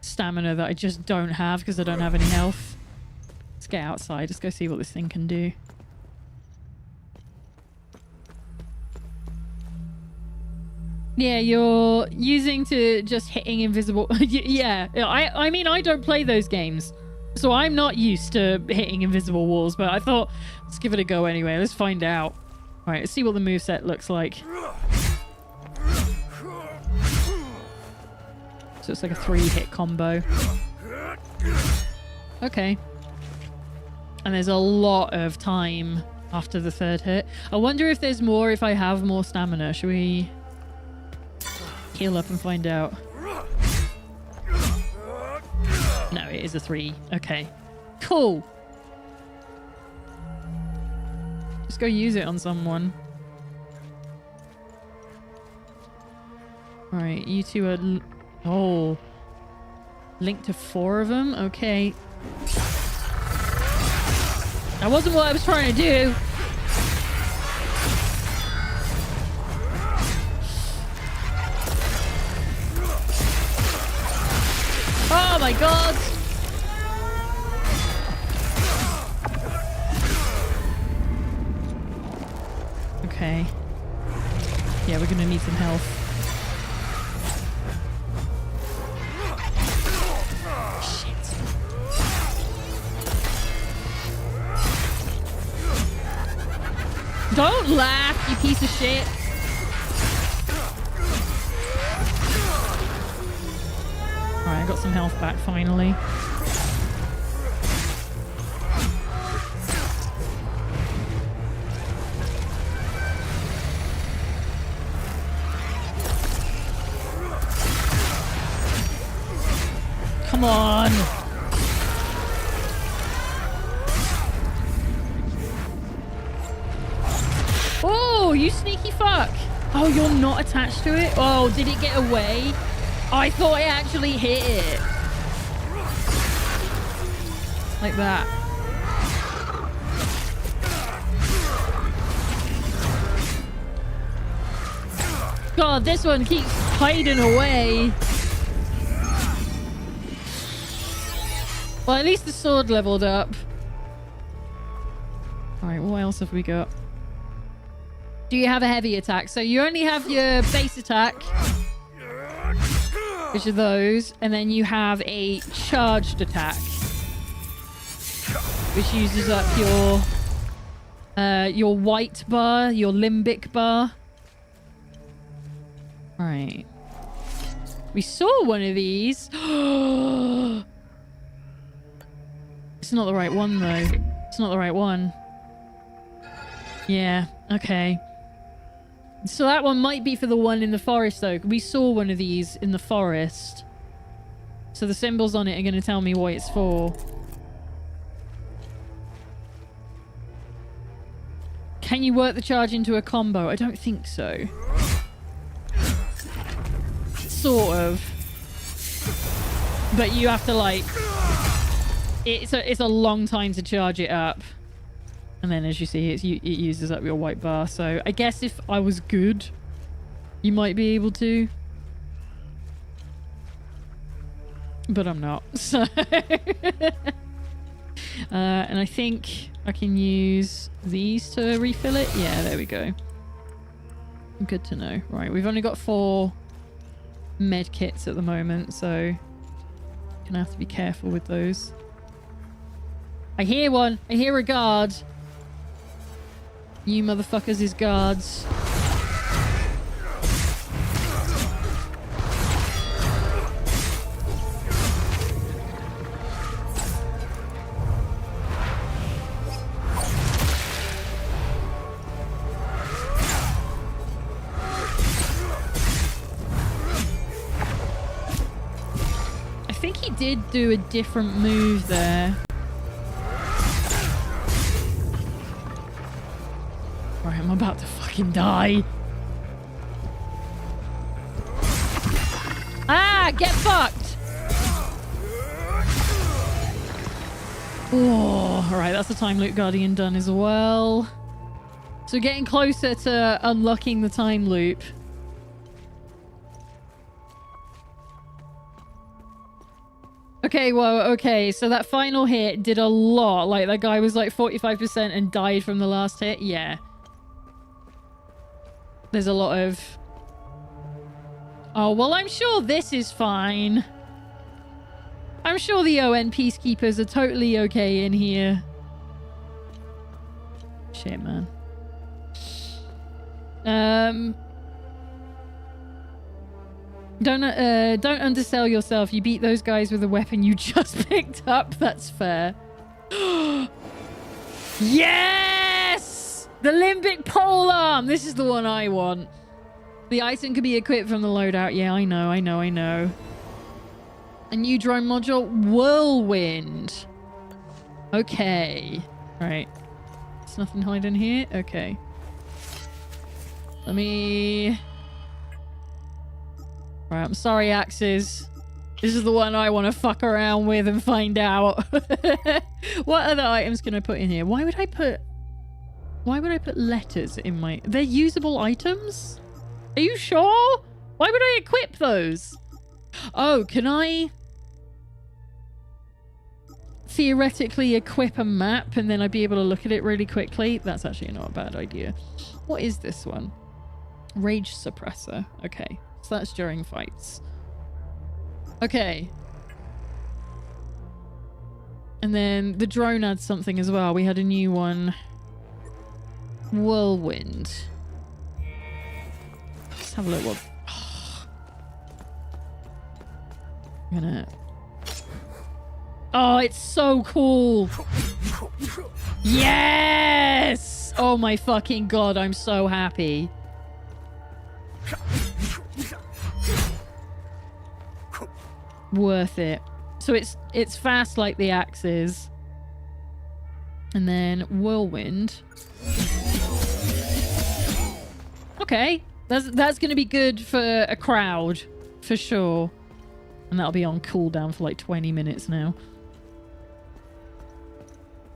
stamina that I just don't have because I don't have any health. Let's get outside. Let's go see what this thing can do. Yeah, you're using to just hitting invisible... Yeah, I mean, I don't play those games. So I'm not used to hitting invisible walls, but I thought, let's give it a go anyway. Let's find out. All right, let's see what the moveset looks like. So it's like a 3-hit combo. Okay. And there's a lot of time after the 3rd hit. I wonder if there's more if I have more stamina. Should we heal up and find out? No, it is a 3. Okay. Cool. Just go use it on someone. Alright, you two are... Oh. Linked to 4 of them? Okay. That wasn't what I was trying to do. Oh my god! Okay. Yeah, we're gonna need some health. Don't laugh, you piece of shit. Alright, I got some health back finally. Come on. Oh, you sneaky fuck. Oh, you're not attached to it? Oh, did it get away? I thought it actually hit it. Like that. God, this one keeps hiding away. Well, at least the sword leveled up. Alright, what else have we got? Do you have a heavy attack? So you only have your base attack, which are those, and then you have a charged attack, which uses up your white bar, your limbic bar. Right. We saw one of these. It's not the right one, though. It's not the right one. Yeah, okay. So that one might be for the one in the forest, though. We saw one of these in the forest. So the symbols on it are going to tell me what it's for. Can you work the charge into a combo? I don't think so. Sort of. But you have to, like... It's a long time to charge it up. And then, as you see, it uses up your white bar. So I guess if I was good, you might be able to. But I'm not. So and I think I can use these to refill it. Yeah, there we go. Good to know. Right, we've only got 4 med kits at the moment, so gonna have to be careful with those. I hear one. I hear a guard. You motherfuckers is guards. I think he did do a different move there. Right, I'm about to fucking die. Ah, get fucked! Oh, alright, that's the Time Loop Guardian done as well. So getting closer to unlocking the Time Loop. Okay, well, okay, so that final hit did a lot. Like, that guy was like 45% and died from the last hit. Yeah. There's a lot of... Oh, well, I'm sure this is fine. I'm sure the ON Peacekeepers are totally okay in here. Shit, man. Don't undersell yourself. You beat those guys with a weapon you just picked up. That's fair. Yes! The limbic polearm! This is the one I want. The item can be equipped from the loadout. Yeah, I know. A new drone module, Whirlwind. Okay. Right. There's nothing hiding here? Okay. Let me... Right, I'm sorry, Axes. This is the one I want to fuck around with and find out. What other items can I put in here? Why would I put letters in my... They're usable items? Are you sure? Why would I equip those? Oh, can I theoretically equip a map and then I'd be able to look at it really quickly? That's actually not a bad idea. What is this one? Rage suppressor. Okay. So that's during fights. Okay. And then the drone adds something as well. We had a new one. Whirlwind. Let's have a look. What? I'm gonna. Oh, it's so cool. Yes! Oh my fucking god, I'm so happy. Worth it. So it's fast like the axes. And then whirlwind. Okay. That's gonna be good for a crowd. For sure. And that'll be on cooldown for like 20 minutes now.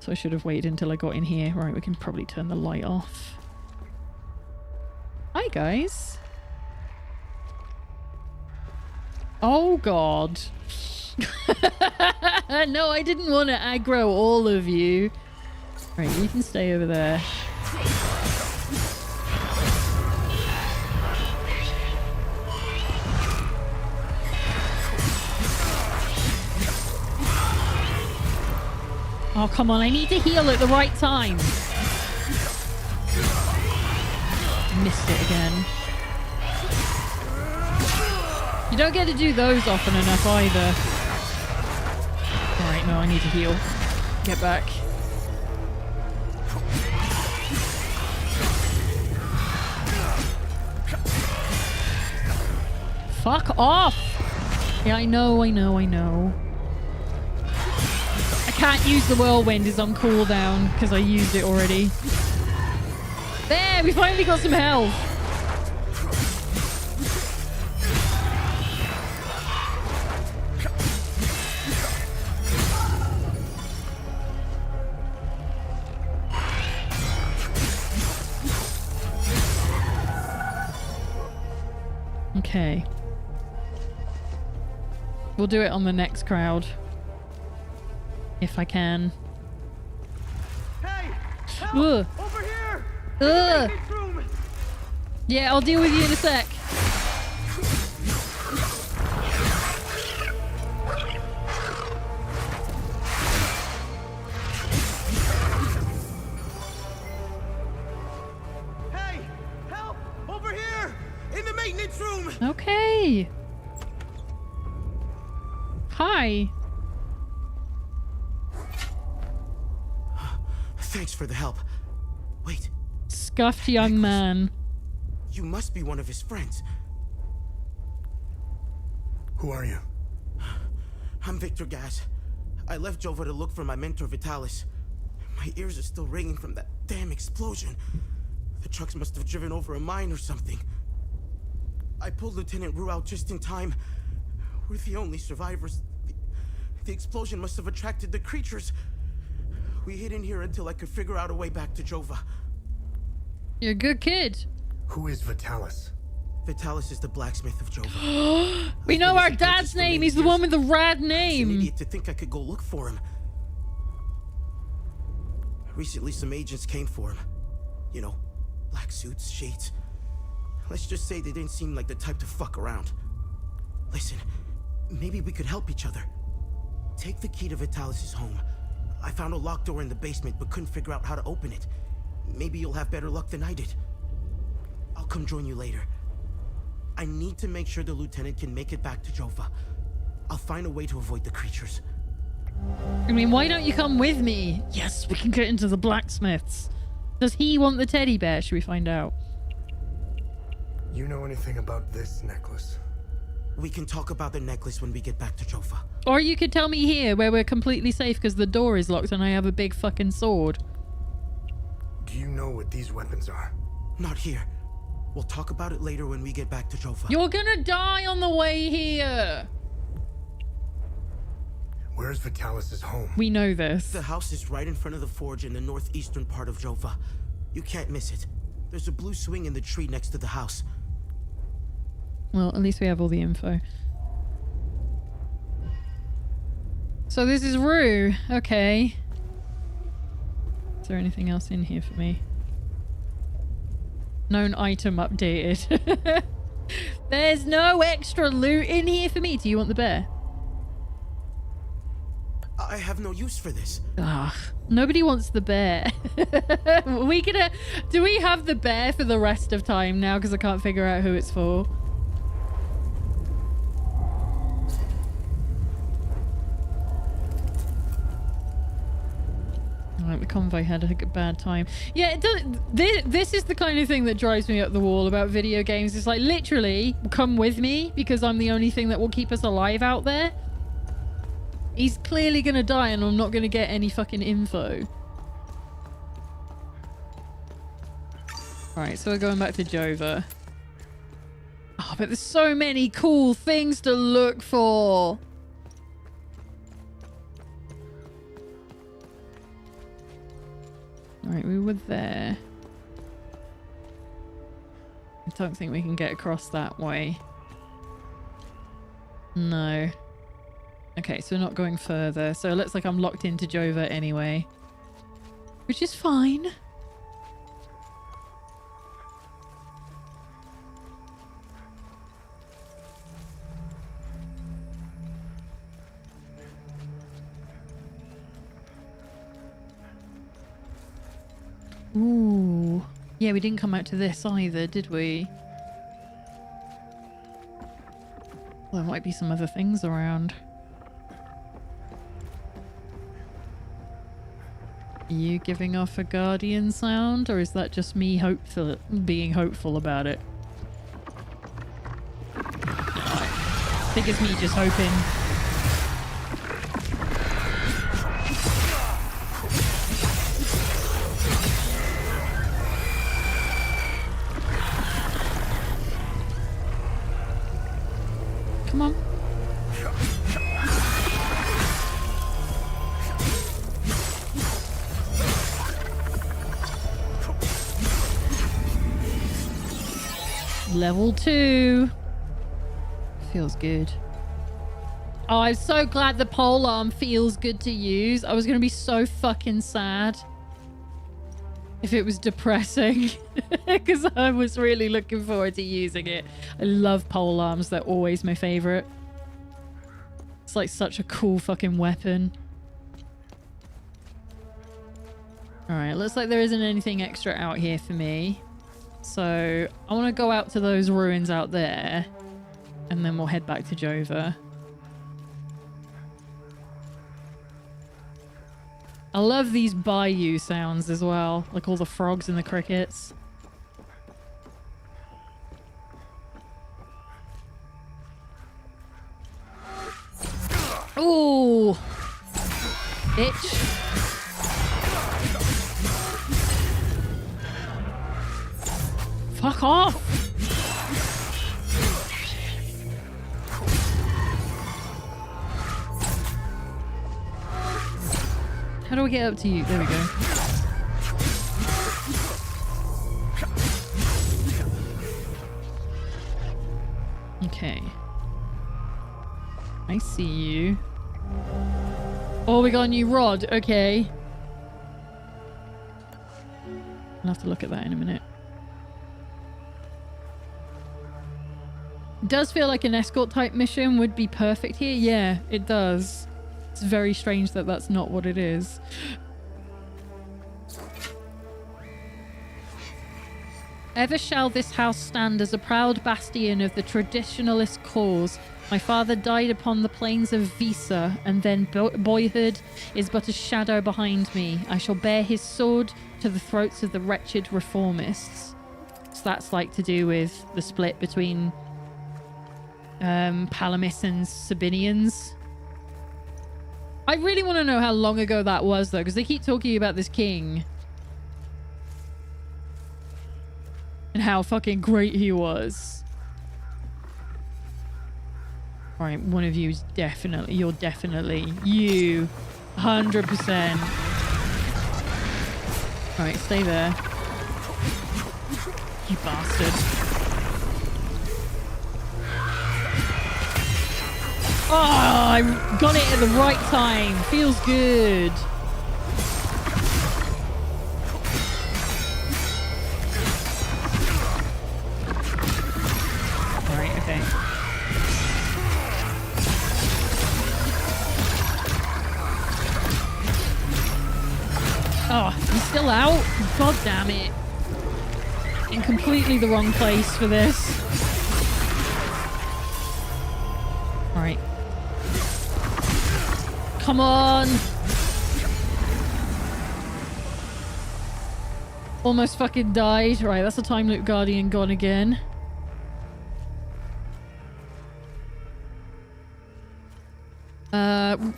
So I should have waited until I got in here. Right, we can probably turn the light off. Hi, guys. Oh, God. No, I didn't want to aggro all of you. Right, you can stay over there. Oh, come on. I need to heal at the right time. Missed it again. You don't get to do those often enough either. Alright, no, I need to heal. Get back. Fuck off! Yeah, I know. I can't use the whirlwind, it's on cooldown because I used it already. There, we finally got some health. Okay. We'll do it on the next crowd. If I can. Hey! Help! Ugh. Over here! Ugh. Yeah, I'll deal with you in a sec. Hey! Help! Over here! In the maintenance room! Okay. Hi. Thanks for the help. Wait. Scuffed young man. You must be one of his friends. Who are you? I'm Victor Gaz. I left Jova to look for my mentor Vitalis. My ears are still ringing from that damn explosion. The trucks must have driven over a mine or something. I pulled Lieutenant Rue out just in time. We're the only survivors. The explosion must have attracted the creatures. We hid in here until I could figure out a way back to Jova. You're a good kid. Who is Vitalis? Vitalis is the blacksmith of Jova. We know our dad's name. He's the one with the rad I was an name. idiot to think I could go look for him. Recently, some agents came for him. You know, black suits, shades. Let's just say they didn't seem like the type to fuck around. Listen, maybe we could help each other. Take the key to Vitalis' home. I found a locked door in the basement, but couldn't figure out how to open it. Maybe you'll have better luck than I did. I'll come join you later. I need to make sure the lieutenant can make it back to Jova. I'll find a way to avoid the creatures. I mean, why don't you come with me? Yes, we can get into the blacksmiths. Does he want the teddy bear? Should we find out? You know anything about this necklace? We can talk about the necklace when we get back to Jova. Or you could tell me here where we're completely safe because the door is locked and I have a big fucking sword. Do you know what these weapons are? Not here. We'll talk about it later when we get back to Jova. You're gonna die on the way here. Where's Vitalis' home? We know this. The house is right in front of the forge in the northeastern part of Jova. You can't miss it. There's a blue swing in the tree next to the house. Well, at least we have all the info. So this is Rue. Okay. Is there anything else in here for me? Known item updated. There's no extra loot in here for me. Do you want the bear? I have no use for this. Ugh. Nobody wants the bear. Do we have the bear for the rest of time now? Because I can't figure out who it's for. Right, the convoy had a bad time. Yeah, it does. This is the kind of thing that drives me up the wall about video games. It's like, literally, come with me because I'm the only thing that will keep us alive out there. He's clearly gonna die and I'm not gonna get any fucking info. Alright, so we're going back to Jova. Oh, but there's so many cool things to look for. Alright, we were there. I don't think we can get across that way. No. Okay, so we're not going further. So it looks like I'm locked into Jova anyway. Which is fine. Ooh. Yeah, we didn't come out to this either, did we? Well, there might be some other things around. Are you giving off a guardian sound, or is that just me being hopeful about it? I think it's me just hoping. Come on. Level 2. Feels good. Oh, I'm so glad the polearm feels good to use. I was going to be so fucking sad if it was depressing because I was really looking forward to using it. I love polearms. They're always my favorite. It's like such a cool fucking weapon. All right, looks like there isn't anything extra out here for me. So I want to go out to those ruins out there and then we'll head back to Jova. I love these bayou sounds as well, like all the frogs and the crickets. Ooh, bitch. Fuck off! How do we get up to you? There we go. Okay. I see you. Oh, we got a new rod. Okay. I'll have to look at that in a minute. It does feel like an escort type mission would be perfect here. Yeah, it does. It's very strange that that's not what it is. Ever shall this house stand as a proud bastion of the traditionalist cause. My father died upon the plains of Visa, and then boyhood is but a shadow behind me. I shall bear his sword to the throats of the wretched reformists. So that's like to do with the split between Palamis and Sabinians. I really want to know how long ago that was, though, because they keep talking about this king and how fucking great he was. All right, one of you is definitely, you 100%. All right, stay there, you bastard. Oh, I got it at the right time. Feels good. All right, okay. chill out. God damn it. In completely the wrong place for this. Alright. Come on. Almost fucking died. Right, that's a time loop guardian gone again.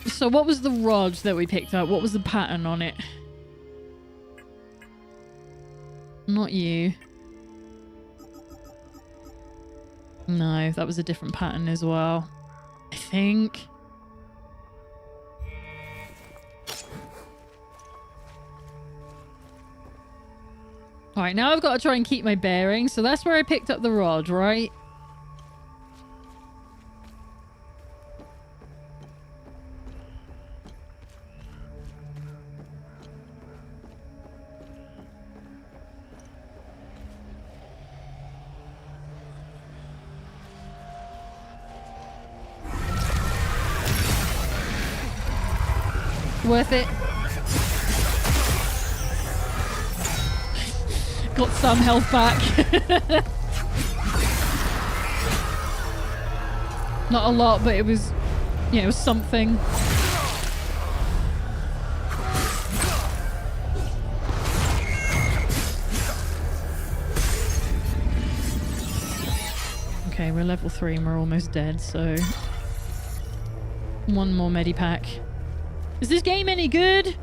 So what was the rod that we picked up? What was the pattern on it? Not you. No, that was a different pattern as well. I think. Alright, now I've got to try and keep my bearings. So that's where I picked up the rod, right? Worth it. Got some health back. Not a lot, but it was, yeah, it was something. Okay, we're level 3 and we're almost dead, so one more medipack. Is this game any good?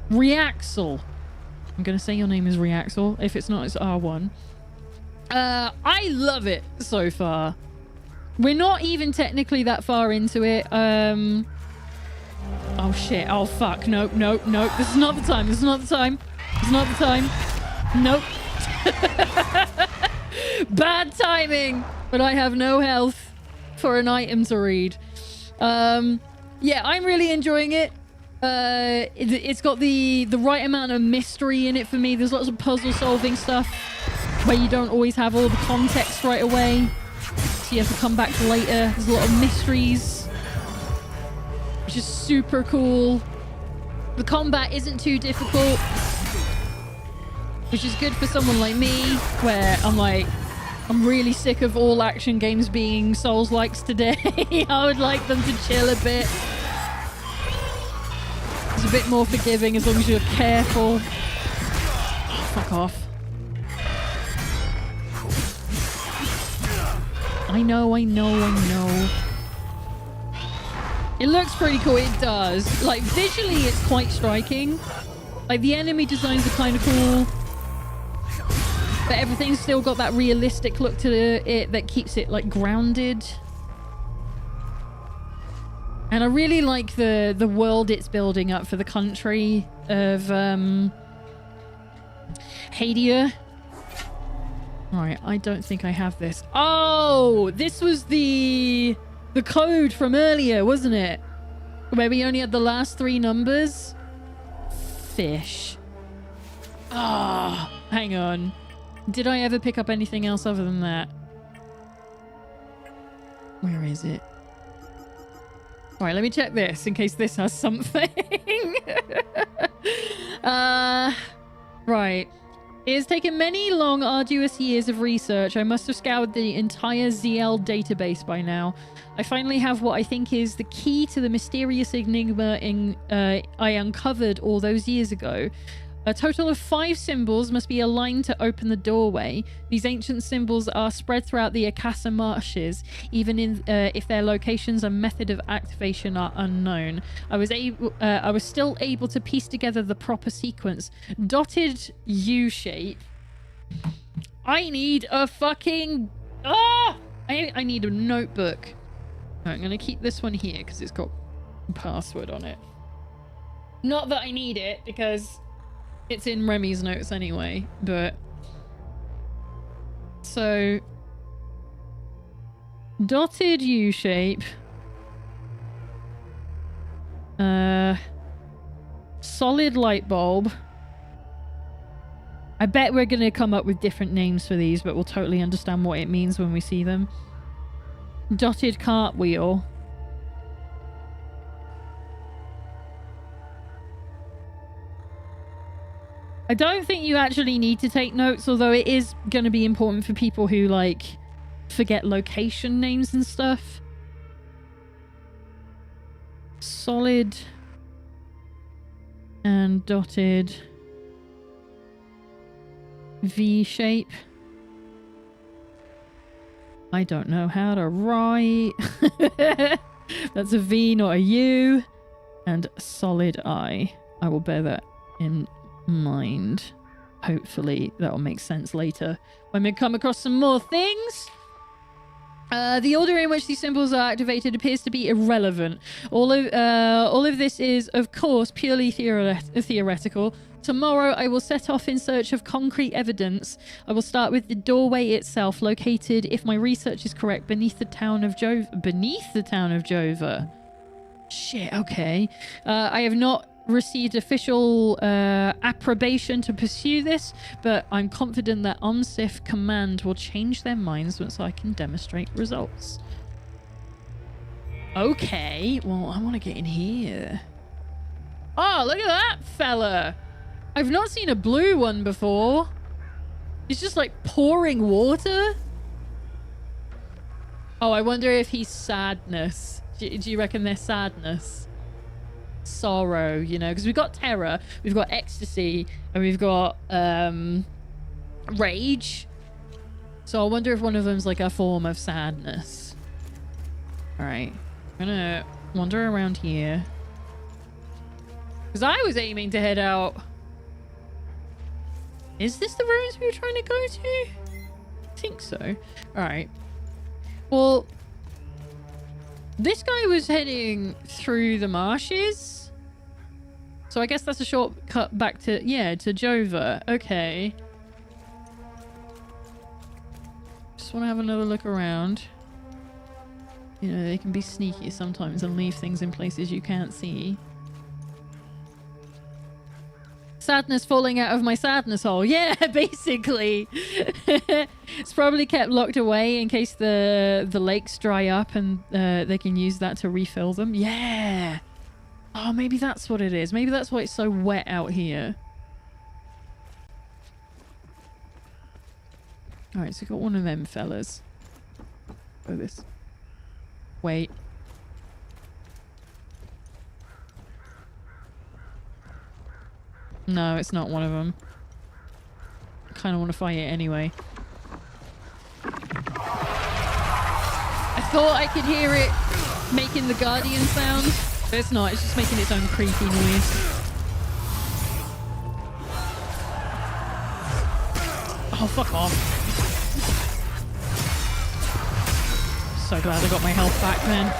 Reaxel. I'm gonna say your name is Reaxel. If it's not, it's R1. I love it so far. We're not even technically that far into it. Oh shit. Oh fuck. Nope, nope, nope. This is not the time. This is not the time. This is not the time. Nope. Bad timing. But I have no health for an item to read. Yeah, I'm really enjoying it. It's got the right amount of mystery in it for me. There's lots of puzzle solving stuff where you don't always have all the context right away, so you have to come back later. There's a lot of mysteries, which is super cool. The combat isn't too difficult, which is good for someone like me, where I'm really sick of all action games being Souls-likes today. I would like them to chill a bit. It's a bit more forgiving as long as you're careful. Oh, fuck off. I know. It looks pretty cool. It does. Like, visually, it's quite striking. Like, the enemy designs are kind of cool. But everything's still got that realistic look to it that keeps it, like, grounded. And I really like the world it's building up for the country of Hadia. Alright, I don't think I have this. Oh, this was the code from earlier, wasn't it? Where we only had the last 3 numbers. Fish. Ah, hang on. Did I ever pick up anything else other than that? Where is it? Alright, let me check this in case this has something. Right. It has taken many long, arduous years of research. I must have scoured the entire ZL database by now. I finally have what I think is the key to the mysterious enigma I uncovered all those years ago. A total of 5 symbols must be aligned to open the doorway. These ancient symbols are spread throughout the Akasa marshes, even if their locations and method of activation are unknown. I was still able to piece together the proper sequence. Dotted U shape. I need a fucking... I need a notebook. Right, I'm going to keep this one here because it's got a password on it. Not that I need it because... it's in Remy's notes anyway, but... So... dotted U shape. Solid light bulb. I bet we're going to come up with different names for these, but we'll totally understand what it means when we see them. Dotted cartwheel. I don't think you actually need to take notes, although it is going to be important for people who, like, forget location names and stuff. Solid and dotted V shape. I don't know how to write. That's a V, not a U. And solid I. I will bear that in mind. Hopefully that will make sense later when we come across some more things. The order in which these symbols are activated appears to be irrelevant. All of this is, of course, purely theoretical. Tomorrow, I will set off in search of concrete evidence. I will start with the doorway itself, located, if my research is correct, beneath the town of Jova. Beneath the town of Jova. Shit, okay. I have not received official approbation to pursue this, but I'm confident that OMSIF Command will change their minds once I can demonstrate results. Okay, well, I want to get in here. Oh, look at that fella. I've not seen a blue one before. He's just like pouring water. Oh, I wonder if he's sadness. Do you reckon they're sadness? Sorrow, you know, because we've got terror, we've got ecstasy, and we've got rage. So I wonder if one of them's like a form of sadness. All right, I'm gonna wander around here because I was aiming to head out. Is this the ruins we were trying to go to? I think so. All right. Well, this guy was heading through the marshes. So I guess that's a shortcut back to, yeah, to Jova. Okay. Just want to have another look around. You know, they can be sneaky sometimes and leave things in places you can't see. Sadness falling out of my sadness hole. Yeah, basically. It's probably kept locked away in case the lakes dry up and they can use that to refill them. Yeah. Oh, maybe that's what it is. Maybe that's why it's so wet out here. All right, so we've got one of them fellas. Oh, this. Wait. No, it's not one of them. I kind of want to fight it anyway. I thought I could hear it making the guardian sound, but it's not. It's just making its own creepy noise. Oh, fuck off. So glad I got my health back then.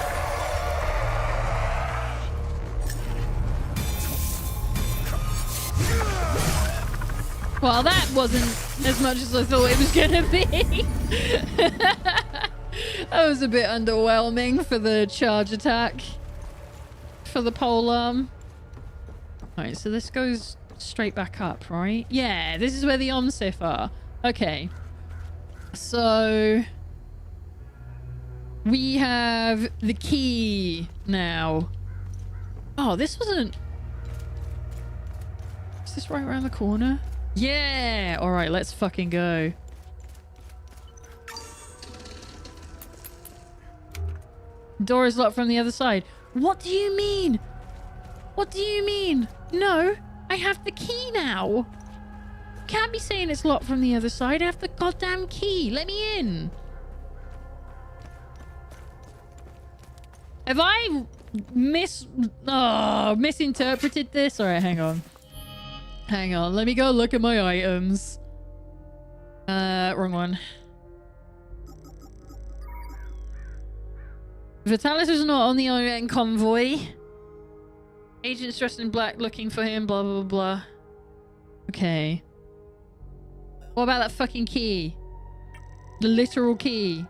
Well, that wasn't as much as I thought it was gonna be. That was a bit underwhelming for the charge attack. For the polearm. Alright, so this goes straight back up, right? Yeah, this is where the OMSIF are. Okay. So we have the key now. Oh, this wasn't... Is this right around the corner? Yeah! Alright, let's fucking go. Door is locked from the other side. What do you mean? What do you mean? No, I have the key now. Can't be saying it's locked from the other side. I have the goddamn key. Let me in. Have I misinterpreted this? Alright, hang on. Hang on, let me go look at my items. Wrong one. Vitalis is not on the UN convoy. Agents dressed in black looking for him, blah, blah, blah. Okay. What about that fucking key? The literal key.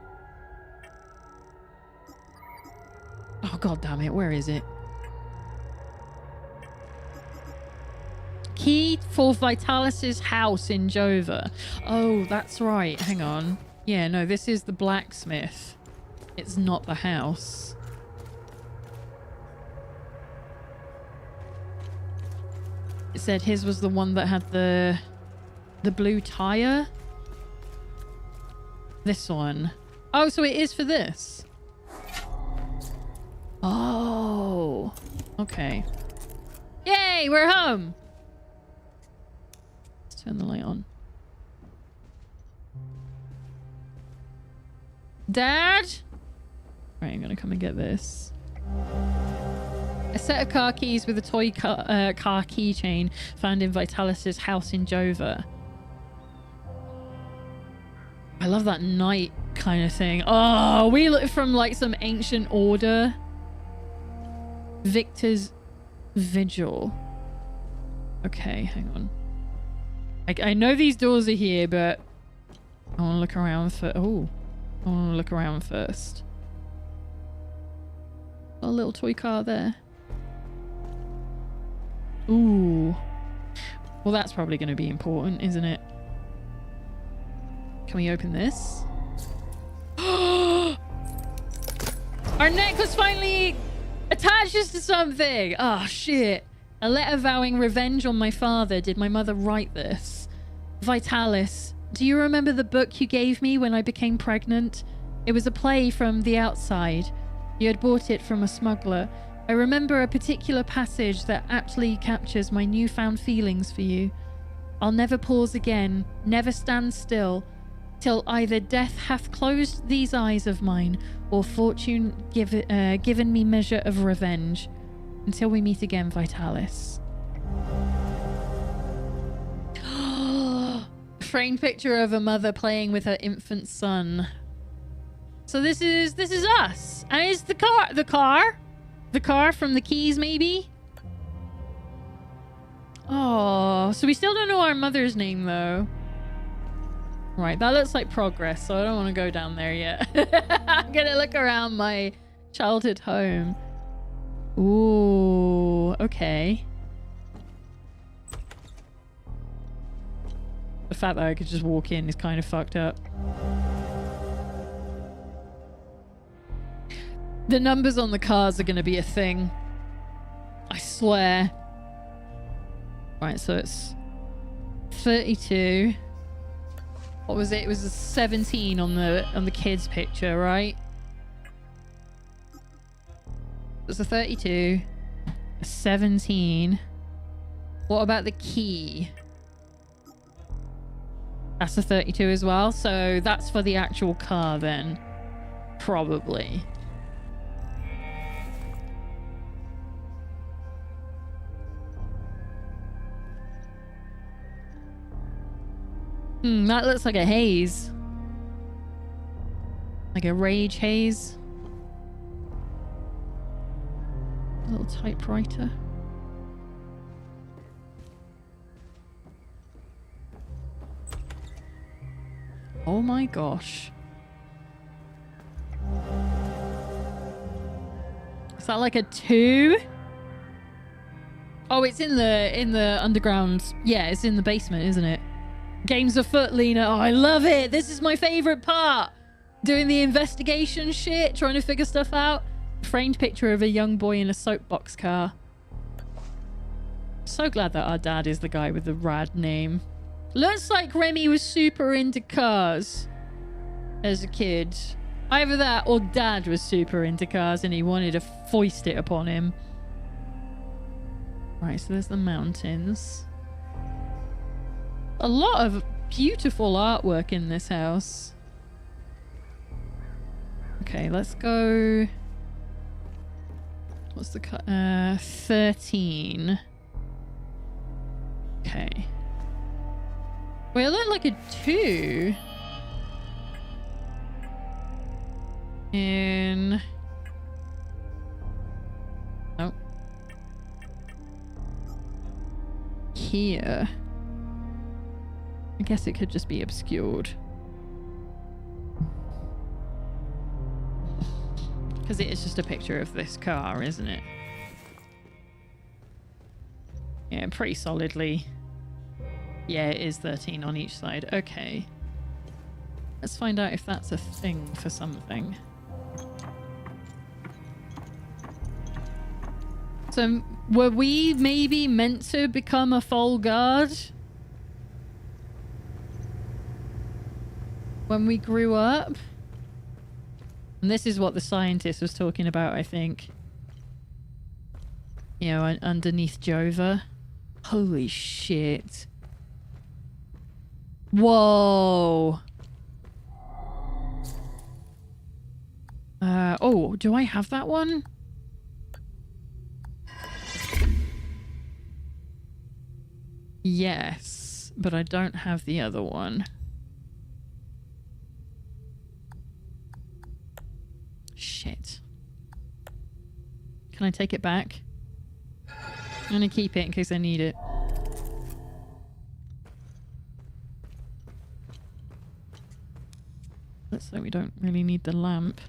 Oh, god damn it, where is it? Key for Vitalis's house in Jova. Oh, that's right. Hang on. Yeah, no, this is the blacksmith. It's not the house. It said his was the one that had the blue tire. This one. Oh, so it is for this. Oh. Okay. Yay, we're home. Let's turn the light on. Dad? Right, I'm gonna come and get this. A set of car keys with a toy car keychain found in Vitalis's house in Jova. I love that knight kind of thing. Oh, we look from like some ancient order. Victor's Vigil. Okay, hang on. I know these doors are here, but I want to look around for... Oh, I want to look around first. A little toy car there. Ooh. Well, that's probably going to be important, isn't it? Can we open this? Our necklace finally attaches to something! Oh, shit. A letter vowing revenge on my father. Did my mother write this? Vitalis, do you remember the book you gave me when I became pregnant? It was a play from The Outside. You had bought it from a smuggler. I remember a particular passage that aptly captures my newfound feelings for you. I'll never pause again, never stand still, till either death hath closed these eyes of mine, or fortune given me measure of revenge. Until we meet again, Vitalis. Framed picture of a mother playing with her infant son. So this is us. And it's the car from the keys, maybe? Oh, so we still don't know our mother's name, though. Right, that looks like progress, so I don't want to go down there yet. I'm gonna look around my childhood home. Ooh, okay. The fact that I could just walk in is kind of fucked up. The numbers on the cars are going to be a thing. I swear. Right, so it's 32. What was it? It was a 17 on the kids picture, right? It's a 32. A 17. What about the key? That's a 32 as well. So that's for the actual car then. Probably. That looks like a haze. Like a rage haze. A little typewriter. Oh my gosh. Is that like a 2? Oh, it's in the underground. Yeah, it's in the basement, isn't it? Games afoot, Lena. Oh, I love it. This is my favorite part. Doing the investigation shit, trying to figure stuff out. Framed picture of a young boy in a soapbox car. So glad that our dad is the guy with the rad name. Looks like Remy was super into cars as a kid. Either that or Dad was super into cars and he wanted to foist it upon him. Right, so there's the mountains. A lot of beautiful artwork in this house. Okay, let's go... What's the cut? 13. Okay. Wait, it looked like a 2. In... Oh. Here. I guess it could just be obscured. Because it is just a picture of this car, isn't it? Yeah, pretty solidly. Yeah, it is 13 on each side. Okay. Let's find out if that's a thing for something. So Were we maybe meant to become a Fall Guard? When we grew up? And this is what the scientist was talking about, I think. You know, underneath Jova. Holy shit. Whoa. Oh, do I have that one? Yes, but I don't have the other one. Shit. Can I take it back? I'm gonna keep it in case I need it. Looks like we don't really need the lamp.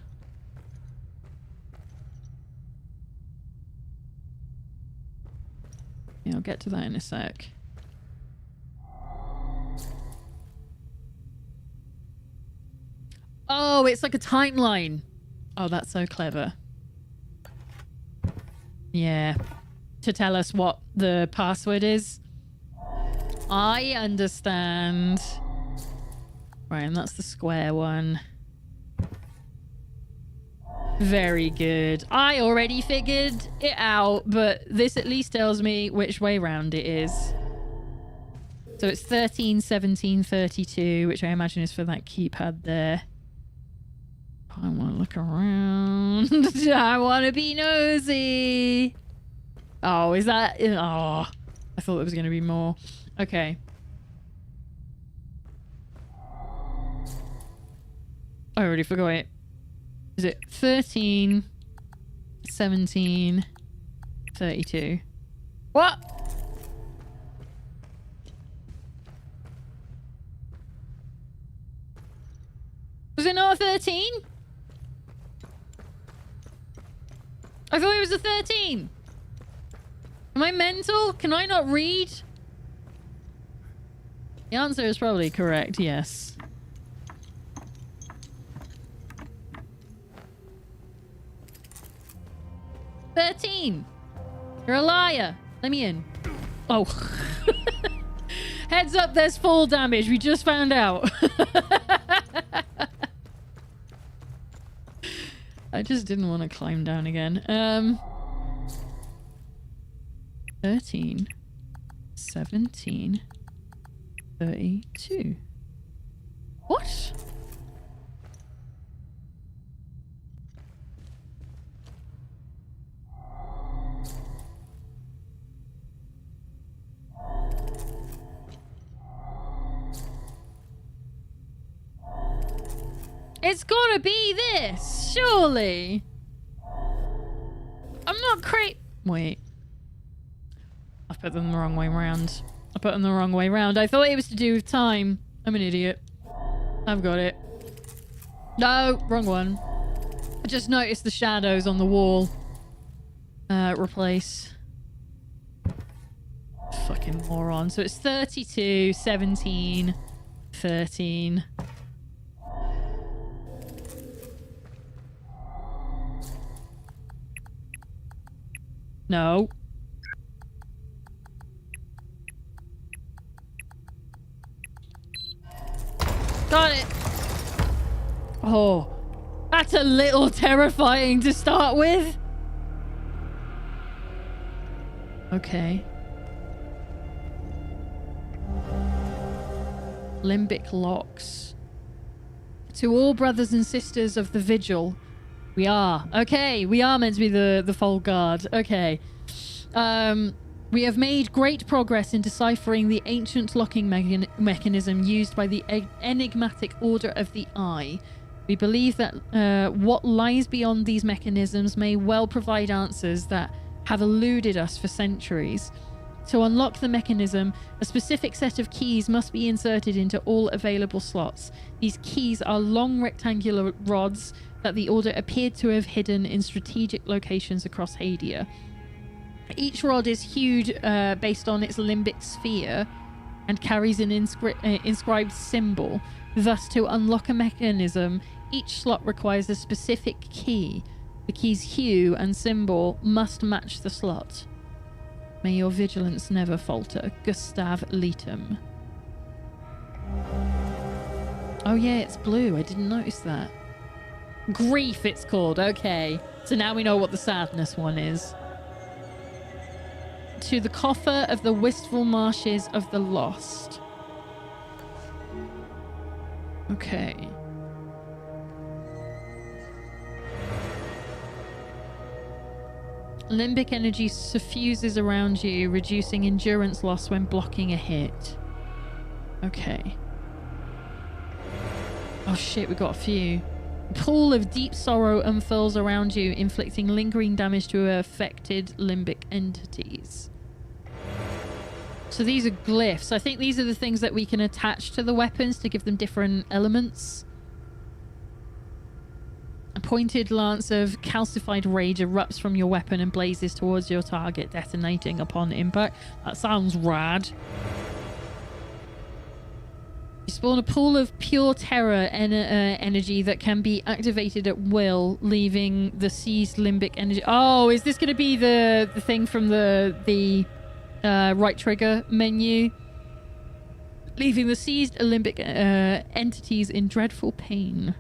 Yeah, I'll get to that in a sec. Oh, it's like a timeline. Oh, that's so clever. Yeah. To tell us what the password is. I understand. Right, and that's the square one. Very good. I already figured it out, but this at least tells me which way round it is. So it's 13, 17, 32, which I imagine is for that keypad there. I want to look around. I want to be nosy. Oh, is that... Oh, I thought there was going to be more. Okay. I already forgot it. Is it 13, 17, 32? What? Was it not a 13? I thought it was a 13. Am I mental? Can I not read? The answer is probably correct, yes. $13. You're a liar. Let me in. Oh. Heads up, there's fall damage. We just found out. I just didn't want to climb down again. 13, 17, 32. What? It's gotta be this, surely. I'm not Wait. I put them the wrong way round. I put them the wrong way round. I thought it was to do with time. I'm an idiot. I've got it. No, wrong one. I just noticed the shadows on the wall. Replace. Fucking moron. So it's 32, 17, 13. No. Got it. Oh, that's a little terrifying to start with. Okay. Limbic locks. To all brothers and sisters of the Vigil. We are. Okay, we are meant to be the Fall Guard. Okay. We have made great progress in deciphering the ancient locking mechanism used by the enigmatic Order of the Eye. We believe that what lies beyond these mechanisms may well provide answers that have eluded us for centuries. To unlock the mechanism, a specific set of keys must be inserted into all available slots. These keys are long rectangular rods that the Order appeared to have hidden in strategic locations across Hadia. Each rod is hued based on its limbic sphere and carries an inscribed symbol. Thus, to unlock a mechanism, each slot requires a specific key. The key's hue and symbol must match the slot. May your vigilance never falter. Gustav Leetum. Oh yeah, it's blue. I didn't notice that. Grief, it's called. Okay. So now we know what the sadness one is. To the coffer of the wistful marshes of the lost. Okay. Limbic energy suffuses around you, reducing endurance loss when blocking a hit. Okay. Oh shit, we got a few. A pool of deep sorrow unfurls around you, inflicting lingering damage to affected limbic entities. So these are glyphs. I think these are the things that we can attach to the weapons to give them different elements. A pointed lance of calcified rage erupts from your weapon and blazes towards your target, detonating upon impact. That sounds rad. You spawn a pool of pure terror energy that can be activated at will, leaving the seized limbic energy. Oh, is this going to be the thing from the right trigger menu? Leaving the seized limbic entities in dreadful pain.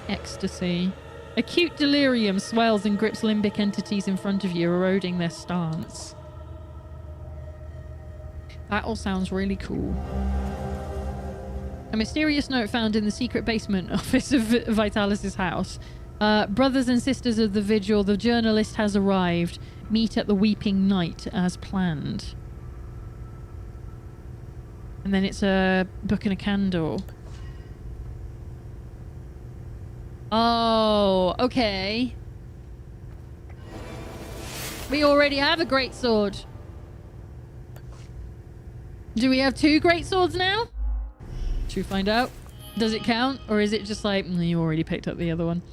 Ecstasy. Acute delirium swells and grips limbic entities in front of you, eroding their stance. That all sounds really cool. A mysterious note found in the secret basement office of Vitalis' house. Brothers and sisters of the vigil, the journalist has arrived. Meet at the Weeping Night as planned. And then it's a book and a candle. Oh, okay. We already have a great sword. Do we have 2 great swords now? Should we find out? Does it count? Or is it just like, you already picked up the other one?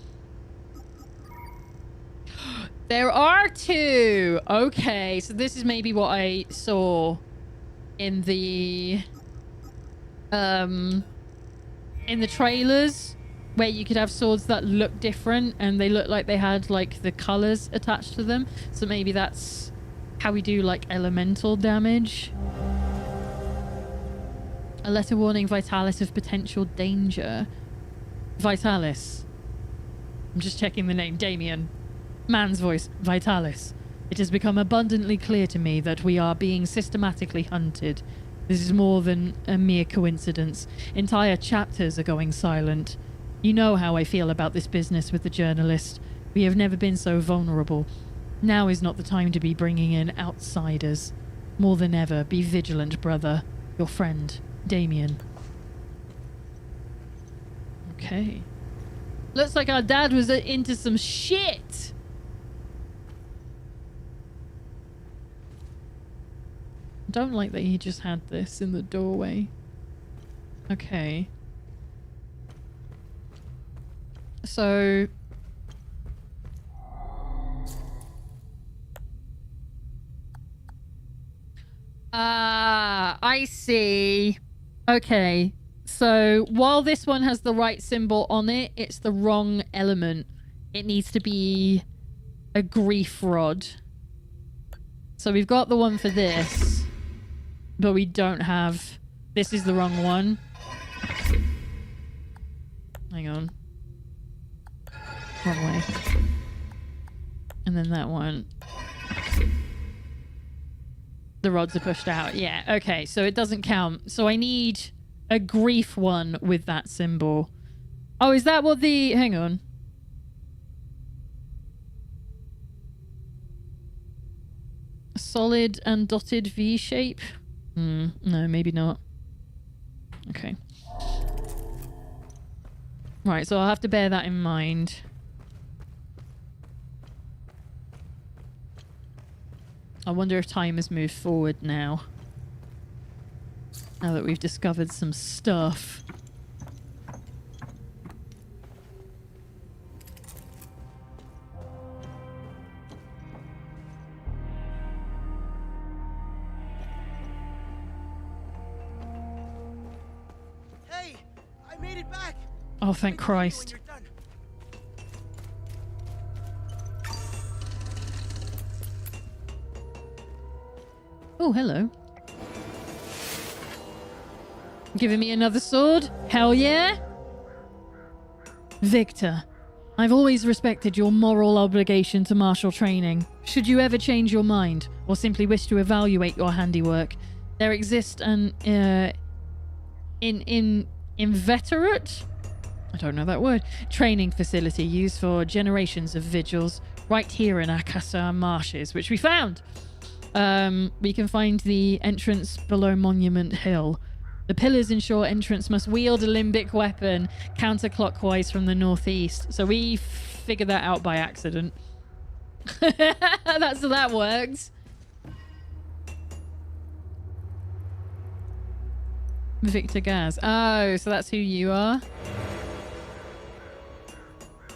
There are 2. Okay, so this is maybe what I saw in the trailers, where you could have swords that look different and they look like they had like the colors attached to them. So maybe that's how we do like elemental damage. A letter warning Vitalis of potential danger. Vitalis. I'm just checking the name. Damien. Man's voice. Vitalis. It has become abundantly clear to me that we are being systematically hunted. This is more than a mere coincidence. Entire chapters are going silent. You know how I feel about this business with the journalist. We have never been so vulnerable. Now is not the time to be bringing in outsiders. More than ever, be vigilant, brother. Your friend, Damien. Okay. Looks like our dad was into some shit. Don't like that he just had this in the doorway. Okay. So... I see. Okay. So while this one has the right symbol on it, it's the wrong element. It needs to be a grief rod. So we've got the one for this, but we don't have... This is the wrong one. Hang on. Wrong way. And then that one. The rods are pushed out. Yeah, okay, so it doesn't count. So I need a grief one with that symbol. Oh, is that what the... Hang on. A solid and dotted V shape? No, maybe not. Okay. Right, so I'll have to bear that in mind. I wonder if time has moved forward now. Now that we've discovered some stuff. Hey, I made it back. Oh, thank Christ. Oh, hello. Giving me another sword? Hell yeah! Victor, I've always respected your moral obligation to martial training. Should you ever change your mind, or simply wish to evaluate your handiwork, there exists an inveterate, I don't know that word, training facility used for generations of vigils right here in Akasa Marshes, which we found. We can find the entrance below Monument Hill. The pillars ensure entrance must wield a limbic weapon counterclockwise from the northeast. So we figured that out by accident. That's how that works. Victor Gaz. Oh, so that's who you are?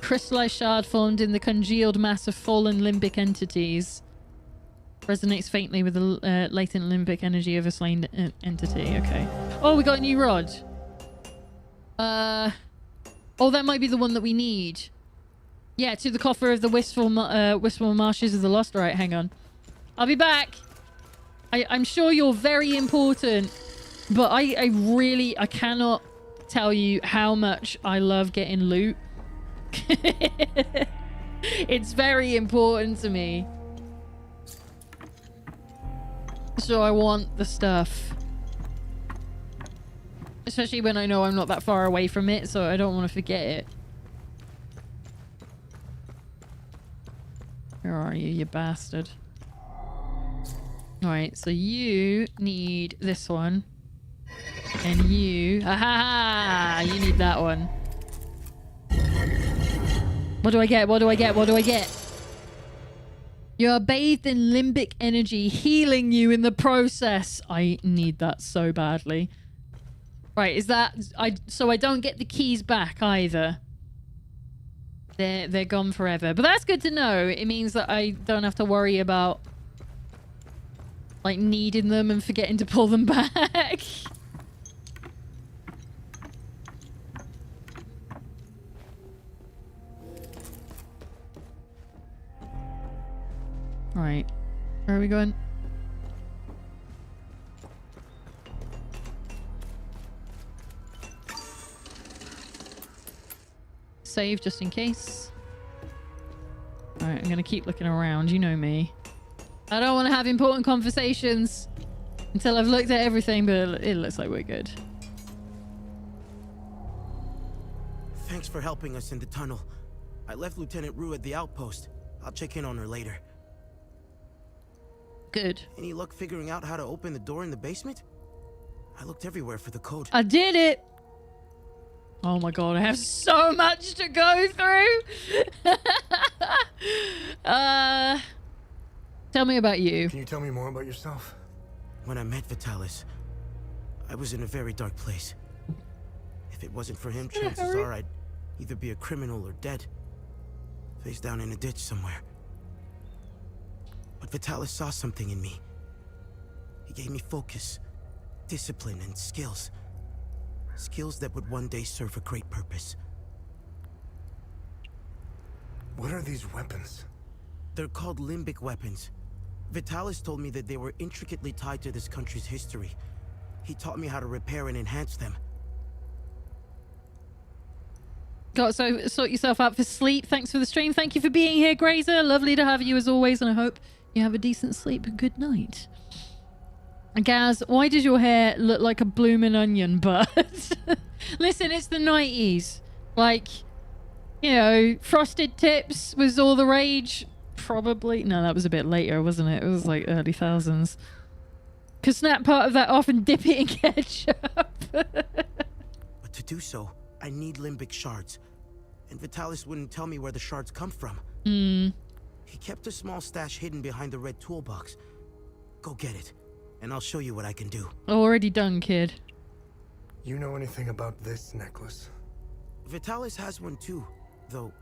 Crystallized shard formed in the congealed mass of fallen limbic entities. Resonates faintly with the latent limbic energy of a slain entity. Okay. Oh, we got a new rod. Oh, that might be the one that we need. Yeah, to the coffer of the Wistful Marshes of the Lost. Right, hang on. I'll be back. I'm sure you're very important, but I cannot tell you how much I love getting loot. It's very important to me. So I want the stuff. Especially when I know I'm not that far away from it, so I don't want to forget it. Where are you, you bastard? Alright, so you need this one. And you... Aha! You need that one. What do I get? What do I get? What do I get? You are bathed in limbic energy, healing you in the process. I need that so badly. Right, is that... So I don't get the keys back either. They're gone forever. But that's good to know. It means that I don't have to worry about... like, needing them and forgetting to pull them back. Right. Where are we going? Save just in case. Alright, I'm gonna keep looking around. You know me. I don't want to have important conversations until I've looked at everything, but it looks like we're good. Thanks for helping us in the tunnel. I left Lieutenant Rue at the outpost. I'll check in on her later. Good. Any luck figuring out how to open the door in the basement? I looked everywhere for the code. I did it! Oh my god, I have so much to go through! Tell me about you. Can you tell me more about yourself? When I met Vitalis, I was in a very dark place. If it wasn't for him, chances are I'd either be a criminal or dead. Face down in a ditch somewhere. But Vitalis saw something in me. He gave me focus, discipline, and skills. Skills that would one day serve a great purpose. What are these weapons? They're called limbic weapons. Vitalis told me that they were intricately tied to this country's history. He taught me how to repair and enhance them. Got so sort yourself out for sleep. Thanks for the stream. Thank you for being here, Grazer. Lovely to have you as always, and I hope you have a decent sleep. Good night. Gaz, why does your hair look like a bloomin' onion bud? Listen, it's the 90s. Like, you know, frosted tips was all the rage. Probably. No, that was a bit later, wasn't it? It was like early thousands. Could snap part of that off and dip it in ketchup. But to do so, I need limbic shards. And Vitalis wouldn't tell me where the shards come from. He kept a small stash hidden behind the red toolbox. Go get it, and I'll show you what I can do. Already done, kid. You know anything about this necklace? Vitalis has one too, though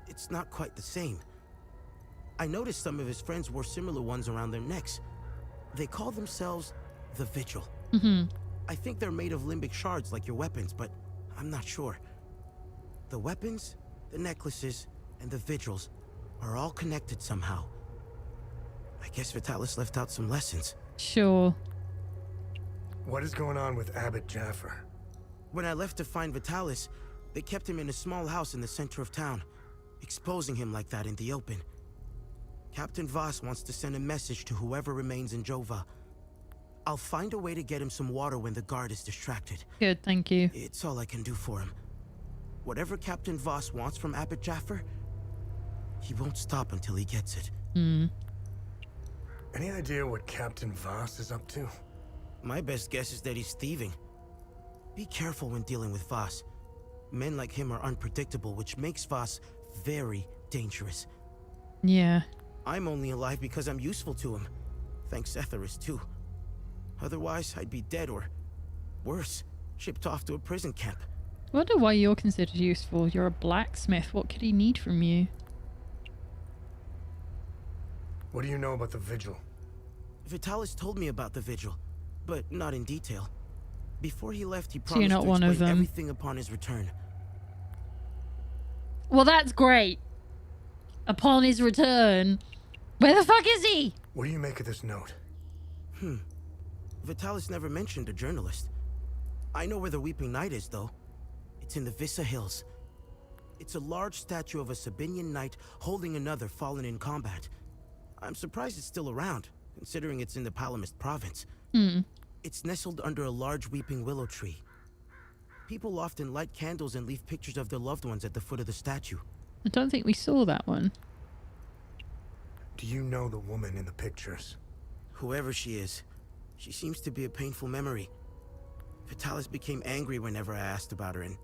it's not quite the same. I noticed some of his friends wore similar ones around their necks. They call themselves the Vigil. I think they're made of limbic shards like your weapons, but I'm not sure. The weapons, the necklaces, and the vigils are all connected somehow. I guess Vitalis left out some lessons. Sure. What is going on with Abbot Jaffer? When I left to find Vitalis, they kept him in a small house in the center of town, exposing him like that in the open. Captain Voss wants to send a message to whoever remains in Jova. I'll find a way to get him some water when the guard is distracted. Good, thank you. It's all I can do for him. Whatever Captain Voss wants from Abbot Jaffer, he won't stop until he gets it. Any idea what Captain Voss is up to? My best guess is that he's thieving. Be careful when dealing with Voss. Men like him are unpredictable, which makes Voss very dangerous. Yeah. I'm only alive because I'm useful to him. Thanks Etheris, too. Otherwise, I'd be dead or, worse, shipped off to a prison camp. I wonder why you're considered useful. You're a blacksmith. What could he need from you? What do you know about the Vigil? Vitalis told me about the Vigil, but not in detail. Before he left, he So you're promised not to one of explain them. everything upon his return. Well, that's great. Upon his return. Where the fuck is he? What do you make of this note? Vitalis never mentioned a journalist. I know where the Weeping Knight is, though. It's in the Vissa Hills. It's a large statue of a Sabinian knight holding another fallen in combat. I'm surprised it's still around, considering it's in the Palamist province. It's nestled under a large weeping willow tree. People often light candles and leave pictures of their loved ones at the foot of the statue. I don't think we saw that one. Do you know the woman in the pictures? Whoever she is, she seems to be a painful memory. Vitalis became angry whenever I asked about her, and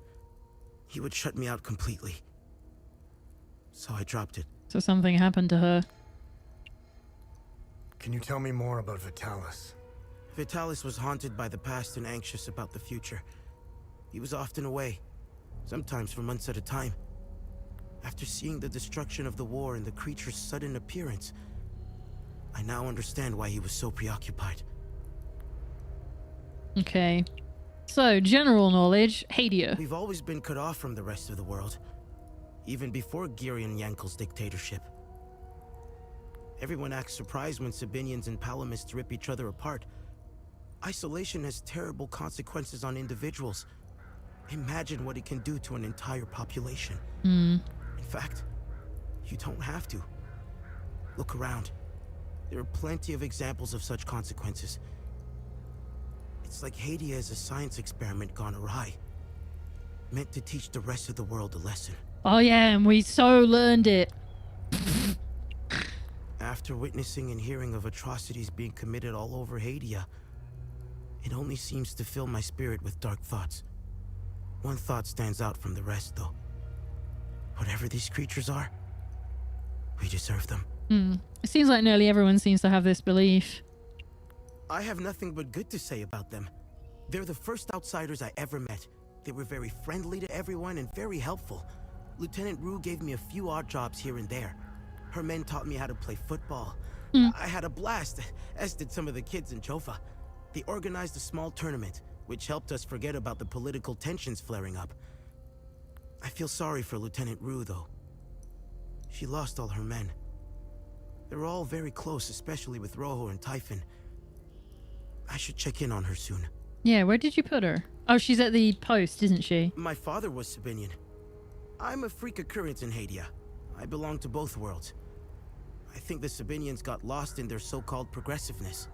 he would shut me out completely. So I dropped it. So something happened to her. Can you tell me more about Vitalis? Vitalis was haunted by the past and anxious about the future. He was often away, sometimes for months at a time. After seeing the destruction of the war and the creature's sudden appearance, I now understand why he was so preoccupied. Okay. So, general knowledge, Hadia. We've always been cut off from the rest of the world, even before Girion Yankel's dictatorship. Everyone acts surprised when Sabinians and Palamists rip each other apart. Isolation has terrible consequences on individuals. Imagine what it can do to an entire population. In fact, you don't have to. Look around. There are plenty of examples of such consequences. It's like Hadia is a science experiment gone awry, meant to teach the rest of the world a lesson. Oh yeah, and we so learned it. After witnessing and hearing of atrocities being committed all over Hadia, it only seems to fill my spirit with dark thoughts. One thought stands out from the rest, though. Whatever these creatures are, we deserve them. It seems like nearly everyone seems to have this belief. I have nothing but good to say about them. They're the first outsiders I ever met. They were very friendly to everyone and very helpful. Lieutenant Rue gave me a few odd jobs here and there. Her men taught me how to play football. I had a blast, as did some of the kids in Jova. They organized a small tournament, which helped us forget about the political tensions flaring up. I feel sorry for Lieutenant Rue, though. She lost all her men. They were all very close, especially with Rojo and Typhon. I should check in on her soon. Yeah, where did you put her? Oh, she's at the post, isn't she? My father was Sabinian. I'm a freak occurrence in Hadia. I belong to both worlds. I think the Sabinians got lost in their so-called progressiveness.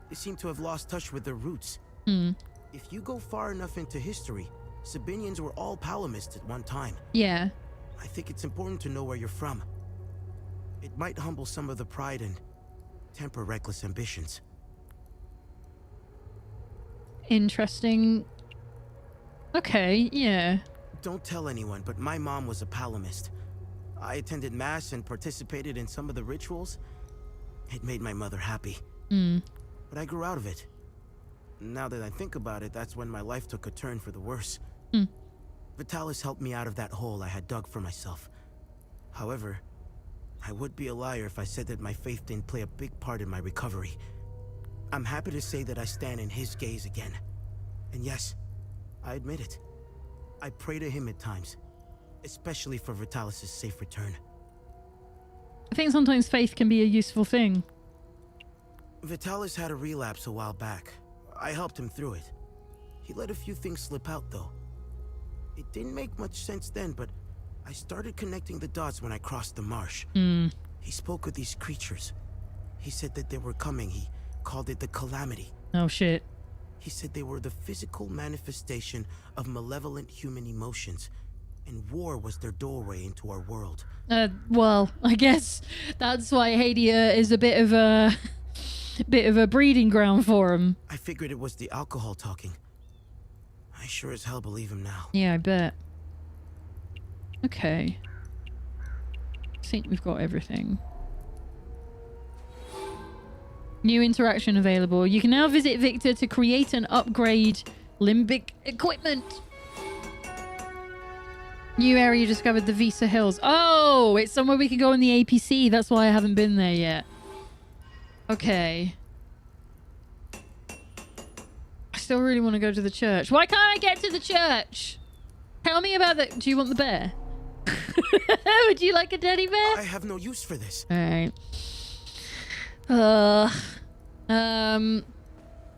They seem to have lost touch with their roots. If you go far enough into history, Sabinians were all Palamists at one time. Yeah. I think it's important to know where you're from. It might humble some of the pride and temper reckless ambitions. Interesting. Okay, yeah. Don't tell anyone, but my mom was a Palamist. I attended mass and participated in some of the rituals. It made my mother happy. But I grew out of it. Now that I think about it, that's when my life took a turn for the worse. Vitalis helped me out of that hole I had dug for myself. However, I would be a liar if I said that my faith didn't play a big part in my recovery. I'm happy to say that I stand in his gaze again. And yes, I admit it. I pray to him at times, especially for Vitalis' safe return. I think sometimes faith can be a useful thing. Vitalis had a relapse a while back. I helped him through it. He let a few things slip out, though. It didn't make much sense then, but I started connecting the dots when I crossed the marsh. He spoke of these creatures. He said that they were coming. He called it the Calamity. Oh, shit. He said they were the physical manifestation of malevolent human emotions, and war was their doorway into our world. Well, I guess that's why Hadia is a bit of a breeding ground for him. I figured it was the alcohol talking. I sure as hell believe him now. Yeah, I bet. Okay. I think we've got everything. New interaction available. You can now visit Victor to create and upgrade limbic equipment. New area discovered, the Visa Hills. Oh, it's somewhere we can go in the APC. That's why I haven't been there yet. Okay. I still really want to go to the church. Why can't I get to the church? Tell me about the... Do you want the bear? Would you like a teddy bear? I have no use for this. Alright.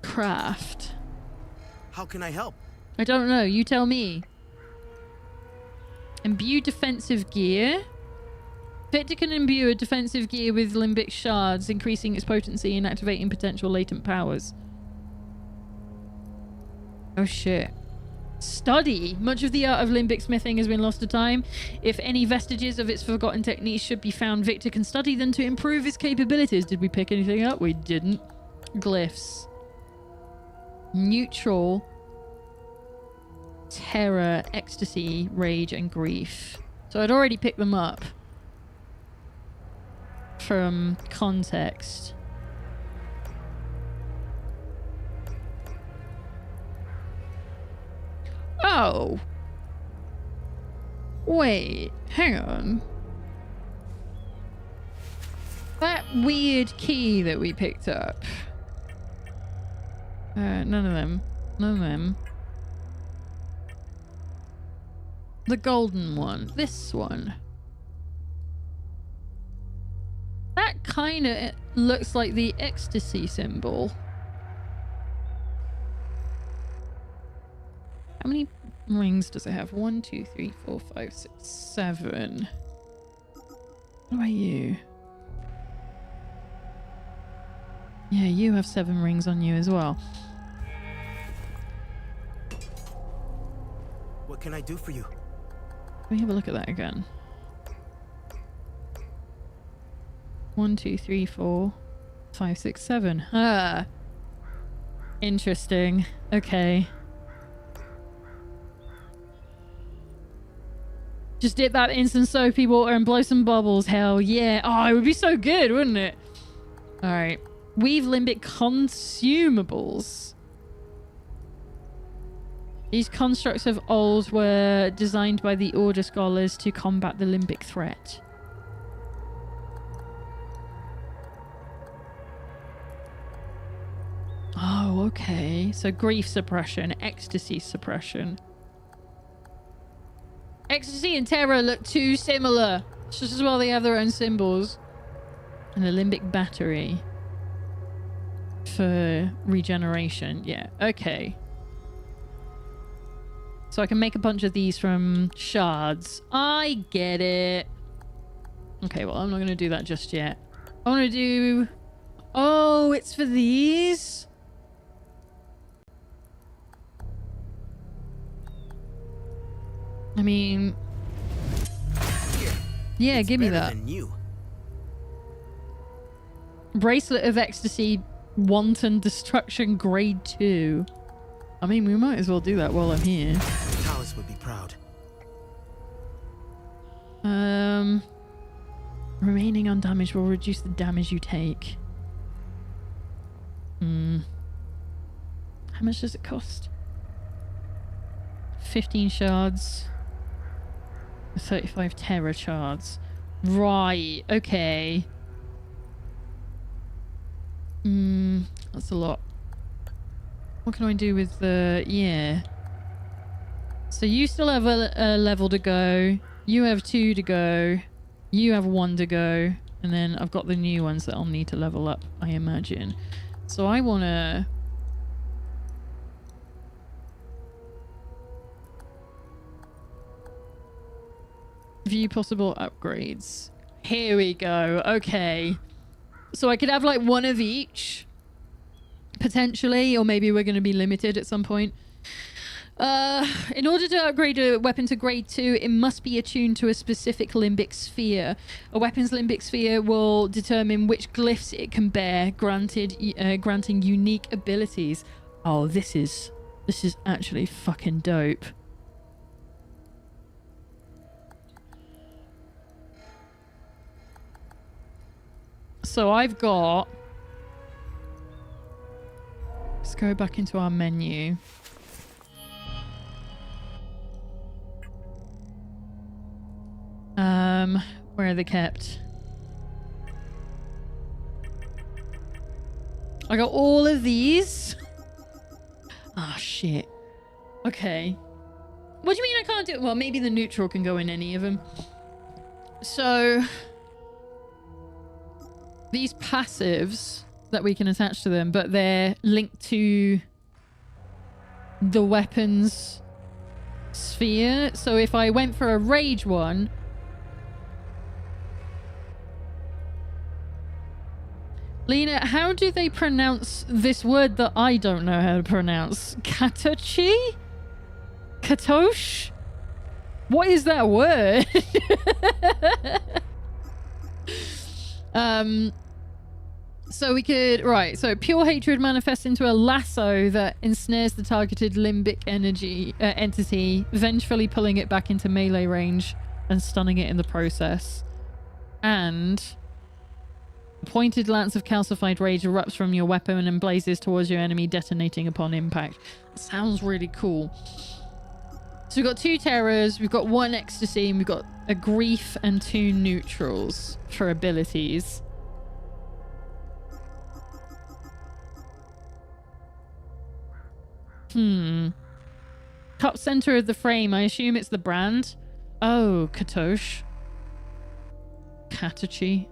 Craft. How can I help? I don't know. You tell me. Imbue defensive gear. Victor can imbue a defensive gear with limbic shards, increasing its potency and activating potential latent powers. Oh shit. Study. Much of the art of limbic smithing has been lost to time. If any vestiges of its forgotten techniques should be found, Victor can study them to improve his capabilities. Did we pick anything up? We didn't. Glyphs. Neutral. Terror, ecstasy, rage, and grief. So I'd already picked them up from context. Oh. Wait, hang on. That weird key that we picked up. None of them. None of them. The golden one. This one. That kind of looks like the ecstasy symbol. How many rings does it have? 1, 2, 3, 4, 5, 6, 7. What about you? Yeah, you have 7 rings on you as well. What can I do for you? Let me have a look at that again. 1, 2, 3, 4, 5, 6, 7. Ah. Interesting. Okay. Just dip that in some soapy water and blow some bubbles. Hell yeah. Oh, it would be so good, wouldn't it? Alright. Weave limbic consumables. These constructs of old were designed by the Order scholars to combat the limbic threat. Oh, okay. So grief suppression, ecstasy suppression. Ecstasy and terror look too similar. It's just as well they have their own symbols. And a limbic battery. For regeneration. Yeah, okay. So I can make a bunch of these from shards. I get it. Okay, well, I'm not going to do that just yet. I want to do... Oh, it's for these? I mean... Yeah, give me that. Bracelet of Ecstasy, Wanton Destruction, Grade 2. I mean, we might as well do that while I'm here. Vitalis would be proud. Remaining undamaged will reduce the damage you take. How much does it cost? 15 shards. 35 terror shards. Right, okay. That's a lot. What can I do with the... Yeah. So you still have a level to go. You have 2 to go. You have 1 to go. And then I've got the new ones that I'll need to level up, I imagine. So I want to... view possible upgrades. Here we go. Okay. So I could have like one of each. Potentially. Or maybe we're going to be limited at some point. In order to upgrade a weapon to grade 2, it must be attuned to a specific limbic sphere. A weapon's limbic sphere will determine which glyphs it can bear, granting unique abilities. Oh, this is actually fucking dope. So I've got... let's go back into our menu. Where are they kept? I got all of these. Ah, shit. Okay. What do you mean I can't do it? Well, maybe the neutral can go in any of them. So... these passives that we can attach to them, but they're linked to the weapon's sphere. So if I went for a rage one... Lena, how do they pronounce this word that I don't know how to pronounce? Katochi? Katosh? What is that word? So we could... right, so pure hatred manifests into a lasso that ensnares the targeted limbic entity, vengefully pulling it back into melee range and stunning it in the process. And... a pointed lance of calcified rage erupts from your weapon and blazes towards your enemy, detonating upon impact. Sounds really cool. So we've got 2 terrors, we've got 1 ecstasy, and we've got a grief and 2 neutrals for abilities. Top center of the frame, I assume it's the brand. Oh, Katosh. Katochi.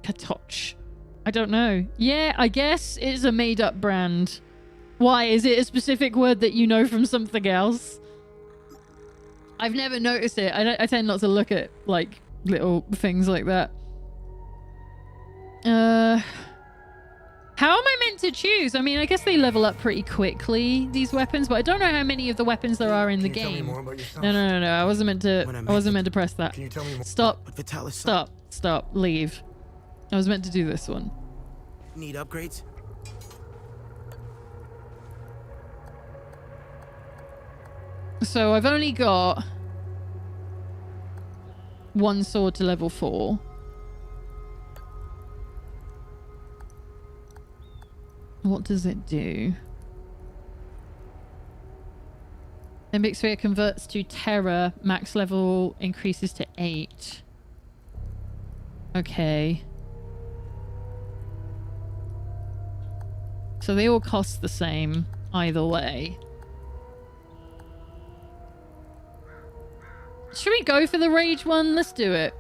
Katoch. I don't know. Yeah, I guess it's a made-up brand. Why? Is it a specific word that you know from something else? I've never noticed it. I tend not to look at, like, little things like that. How am I meant to choose? I mean, I guess they level up pretty quickly, these weapons, but I don't know how many of the weapons there are in the game. Tell me more about yourself? No. I wasn't meant to... I wasn't meant to press that. Can you tell me more? Stop. But Vitalis... Stop. Leave. I was meant to do this one. Need upgrades? So I've only got 1 sword to level 4. What does it do? Limbic Sphere converts to Terror. Max level increases to 8. Okay. So they all cost the same either way. Should we go for the rage one? Let's do it.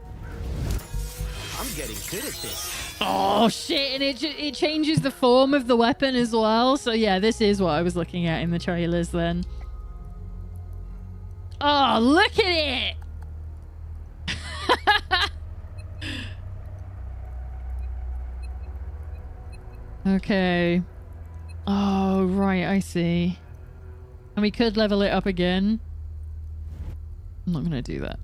I'm getting good at this. Oh shit, and it changes the form of the weapon as well. So yeah, this is what I was looking at in the trailers then. Oh, look at it! Okay. Oh, right, I see. And we could level it up again. I'm not going to do that.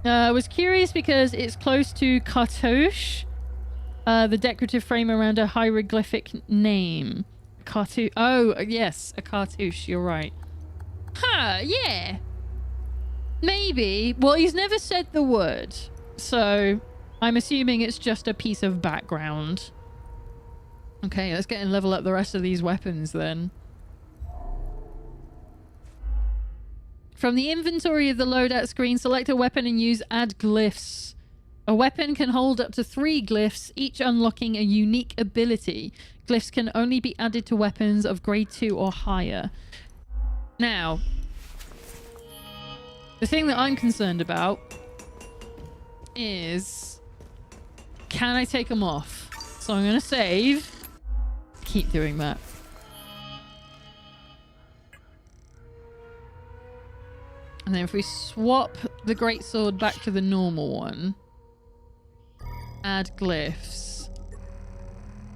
I was curious because it's close to Cartouche, the decorative frame around a hieroglyphic name. Cartouche. Oh, yes, a cartouche. You're right. Huh, yeah. Maybe. Well, he's never said the word. So I'm assuming it's just a piece of background. Okay, let's get and level up the rest of these weapons then. From the inventory of the loadout screen, select a weapon and use add glyphs. A weapon can hold up to 3 glyphs, each unlocking a unique ability. Glyphs can only be added to weapons of grade 2 or higher. Now, the thing that I'm concerned about is, can I take them off? So I'm going to save. Keep doing that. And then if we swap the greatsword back to the normal one, add glyphs.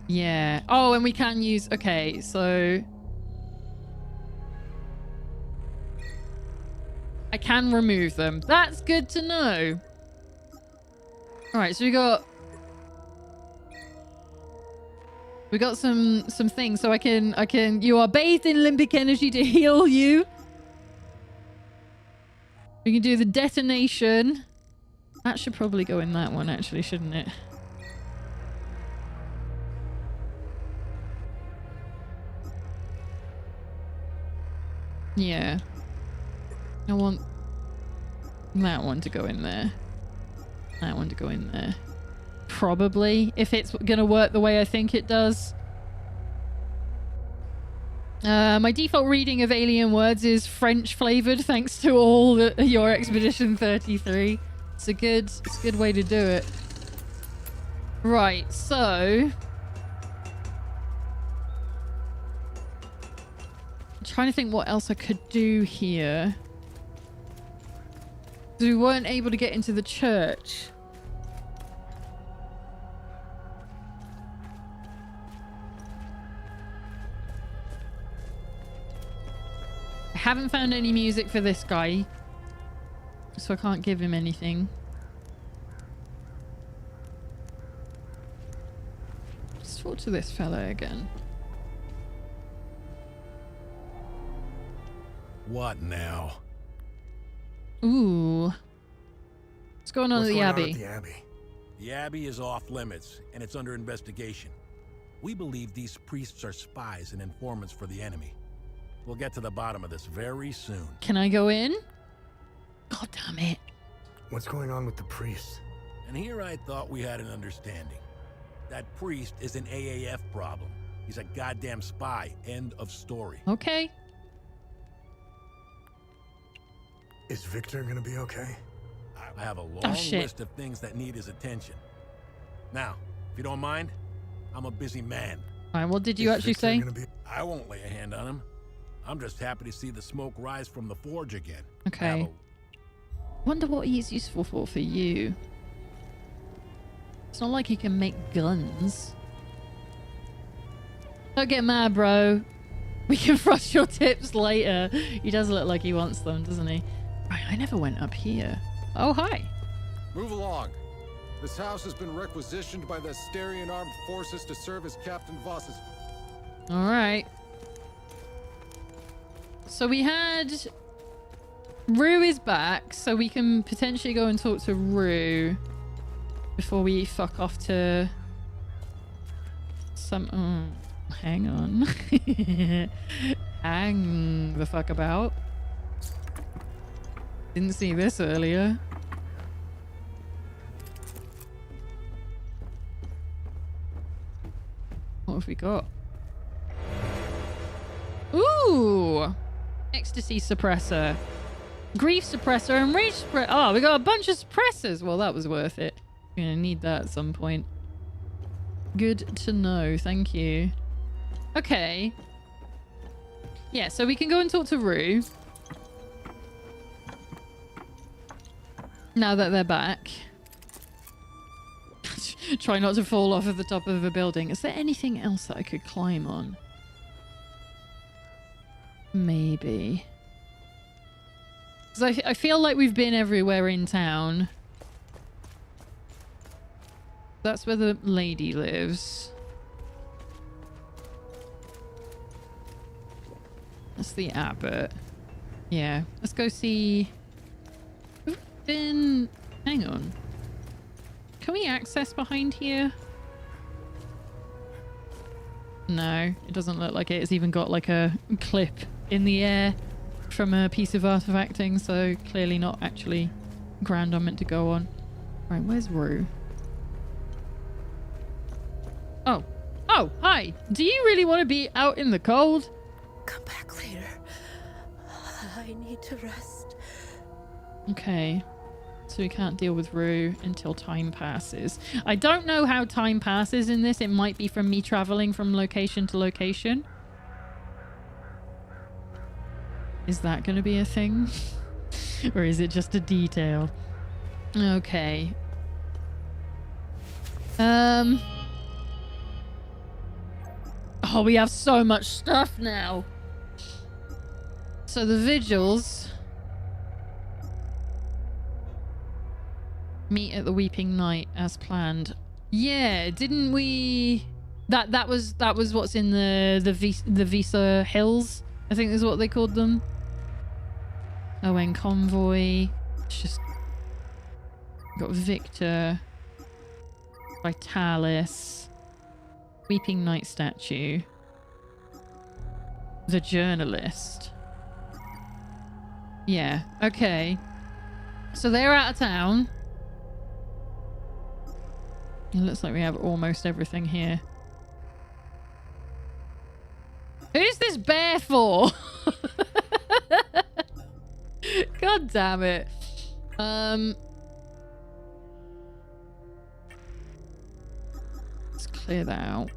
Yeah. Oh, and we can use... Okay, so... I can remove them. That's good to know. Alright, so we got some things. So I can... You are bathed in limbic energy to heal you. We can do the detonation. That should probably go in that one, actually, shouldn't it? Yeah. I want that one to go in there. That one to go in there. Probably, if it's gonna work the way I think it does. My default reading of alien words is French flavored, thanks to all your Expedition 33. It's a good way to do it. Right, so I'm trying to think what else I could do here. We weren't able to get into the church. I haven't found any music for this guy, so I can't give him anything. Let's talk to this fella again. What now? Ooh. What's going on at the Abbey? The Abbey is off limits, and it's under investigation. We believe these priests are spies and informants for the enemy. We'll get to the bottom of this very soon. Can I go in? God damn it. What's going on with the priests? And here I thought we had an understanding. That priest is an AAF problem. He's a goddamn spy. End of story. Okay. Is Victor gonna be okay? I have a long list of things that need his attention. Now, if you don't mind, I'm a busy man. Alright, what did you actually say? I won't lay a hand on him. I'm just happy to see the smoke rise from the forge again. Okay. Wonder what he's useful for you. It's not like he can make guns. Don't get mad, bro. We can frost your tips later. He does look like he wants them, doesn't he? Right, I never went up here. Oh, hi. Move along. This house has been requisitioned by the Asterian Armed Forces to serve as Captain Voss's. All right. So we had... Rue is back, so we can potentially go and talk to Rue before we fuck off to some... Oh, hang on. Hang the fuck about. Didn't see this earlier. What have we got? Ooh! Ecstasy suppressor. Grief suppressor and rage suppressor. Oh, we got a bunch of suppressors. Well, that was worth it. We're gonna need that at some point. Good to know. Thank you. Okay. Yeah, so we can go and talk to Rue. Now that they're back. Try not to fall off of the top of a building. Is there anything else that I could climb on? Maybe. Because I feel like we've been everywhere in town. That's where the lady lives. That's the abbot. Yeah. Let's go see... Hang on. Can we access behind here? No, it doesn't look like it. It's even got like a clip in the air from a piece of artifacting, so clearly not actually ground I'm meant to go on. Right, where's Rue? Oh. Oh, hi. Do you really want to be out in the cold? Come back later. I need to rest. Okay. So we can't deal with Rue until time passes. I don't know how time passes in this. It might be from me traveling from location to location. Is that going to be a thing? Or is it just a detail? Okay. Oh, we have so much stuff now. So the vigils meet at the Weeping Night as planned. Yeah, didn't we? That was what's in the Visa Hills, I think is what they called them. Owen Convoy. It's just got Victor, Vitalis, Weeping Night statue, the journalist. Yeah, okay. So they're out of town. It looks like we have almost everything here. Who's this bear for? God damn it. Let's clear that out.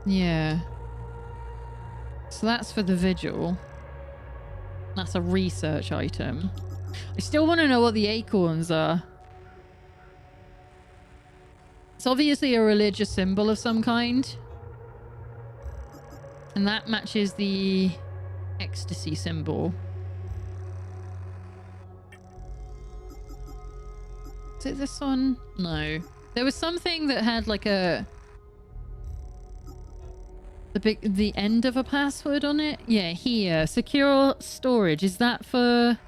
Yeah. So that's for the vigil. That's a research item. I still want to know what the acorns are. It's obviously a religious symbol of some kind. And that matches the ecstasy symbol. Is it this one? No. There was something that had like a... The end of a password on it? Yeah, here. Secure storage. Is that for...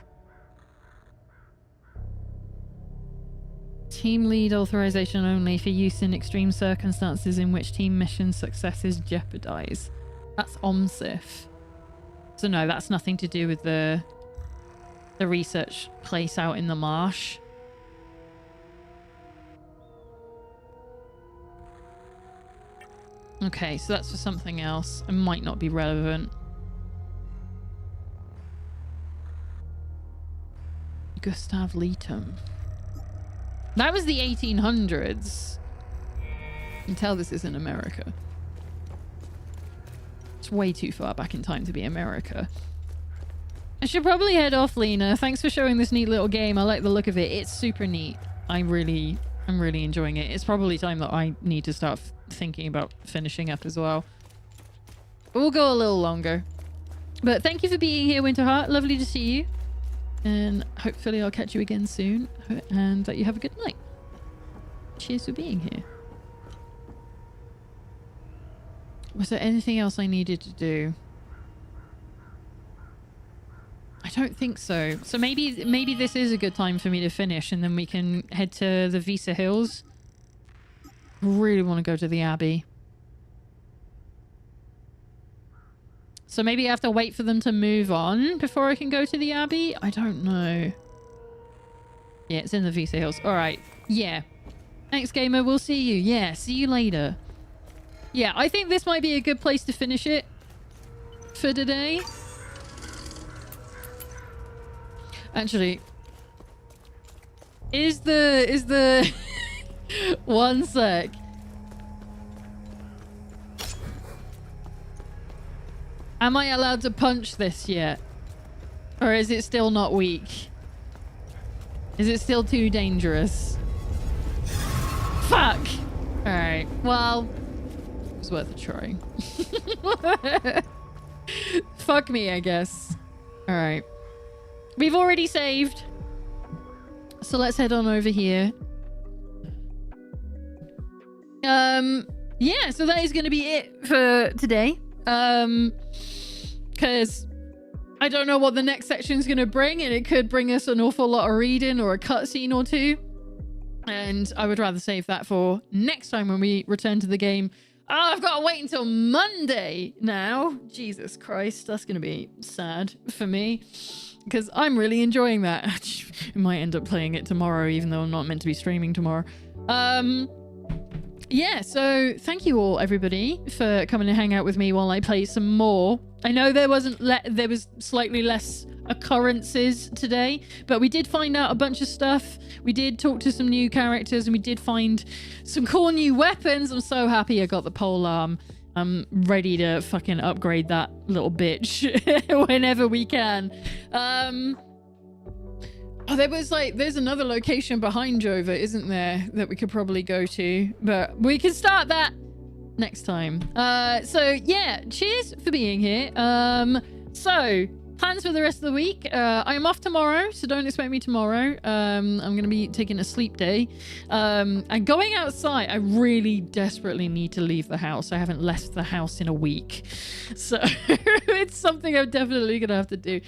Team lead authorization only for use in extreme circumstances in which team mission success is jeopardized. That's OMSIF. So no, that's nothing to do with the research place out in the marsh. Okay, so that's for something else. It might not be relevant. Gustav Leetum. That was the 1800s. You can tell this isn't America. It's way too far back in time to be America. I should probably head off, Lena. Thanks for showing this neat little game. I like the look of it. It's super neat. I'm really enjoying it. It's probably time that I need to start thinking about finishing up as well. We'll go a little longer. But thank you for being here, Winterheart. Lovely to see you. And hopefully I'll catch you again soon. And that you have a good night. Cheers for being here. Was there anything else I needed to do? I don't think so. So maybe this is a good time for me to finish and then we can head to the Visa Hills. I really want to go to the Abbey. So maybe I have to wait for them to move on before I can go to the Abbey? I don't know. Yeah, it's in the Visa Hills. All right. Yeah. Thanks, gamer. We'll see you. Yeah, see you later. Yeah, I think this might be a good place to finish it for today. Actually, is the one sec. Am I allowed to punch this yet? Or is it still not weak? Is it still too dangerous? Fuck! Alright, well, it was worth a try. Fuck me, I guess. Alright. We've already saved. So let's head on over here. Yeah, so that is going to be it for today. Because I don't know what the next section is going to bring, and it could bring us an awful lot of reading or a cutscene or two. And I would rather save that for next time when we return to the game. Oh, I've got to wait until Monday now. Jesus Christ, that's going to be sad for me. because I'm really enjoying that. I might end up playing it tomorrow, even though I'm not meant to be streaming tomorrow. Yeah, so thank you all, everybody, for coming to hang out with me while I play some more. I know there was slightly less occurrences today, but we did find out a bunch of stuff. We did talk to some new characters, and we did find some cool new weapons. I'm so happy I got the polearm. I'm ready to fucking upgrade that little bitch whenever we can. Oh, there's another location behind Jova, isn't there, that we could probably go to, but we can start that next time. So yeah, cheers for being here. So plans for the rest of the week. I'm off tomorrow, so don't expect me tomorrow. I'm going to be taking a sleep day. And going outside, I really desperately need to leave the house. I haven't left the house in a week. So it's something I'm definitely going to have to do.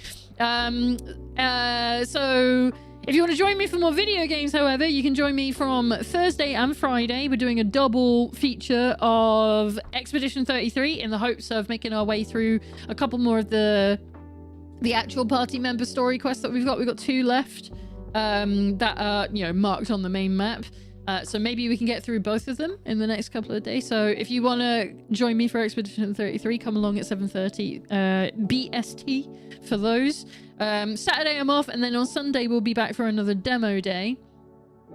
So if you want to join me for more video games, however, you can join me from Thursday and Friday. We're doing a double feature of Expedition 33 in the hopes of making our way through a couple more of the actual party member story quests that we've got. We've got 2 left that are, marked on the main map. So maybe we can get through both of them in the next couple of days. So if you want to join me for Expedition 33, come along at 7:30 BST for those. Saturday I'm off, and then on Sunday we'll be back for another demo day.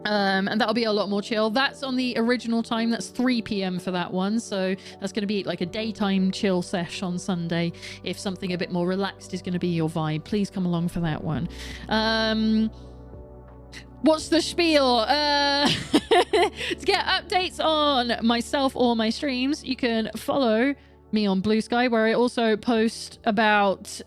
And that'll be a lot more chill. That's on the original time. That's 3 p.m. for that one. So that's going to be like a daytime chill sesh on Sunday. If something a bit more relaxed is going to be your vibe, please come along for that one. What's the spiel? To get updates on myself or my streams, you can follow me on Blue Sky, where I also post about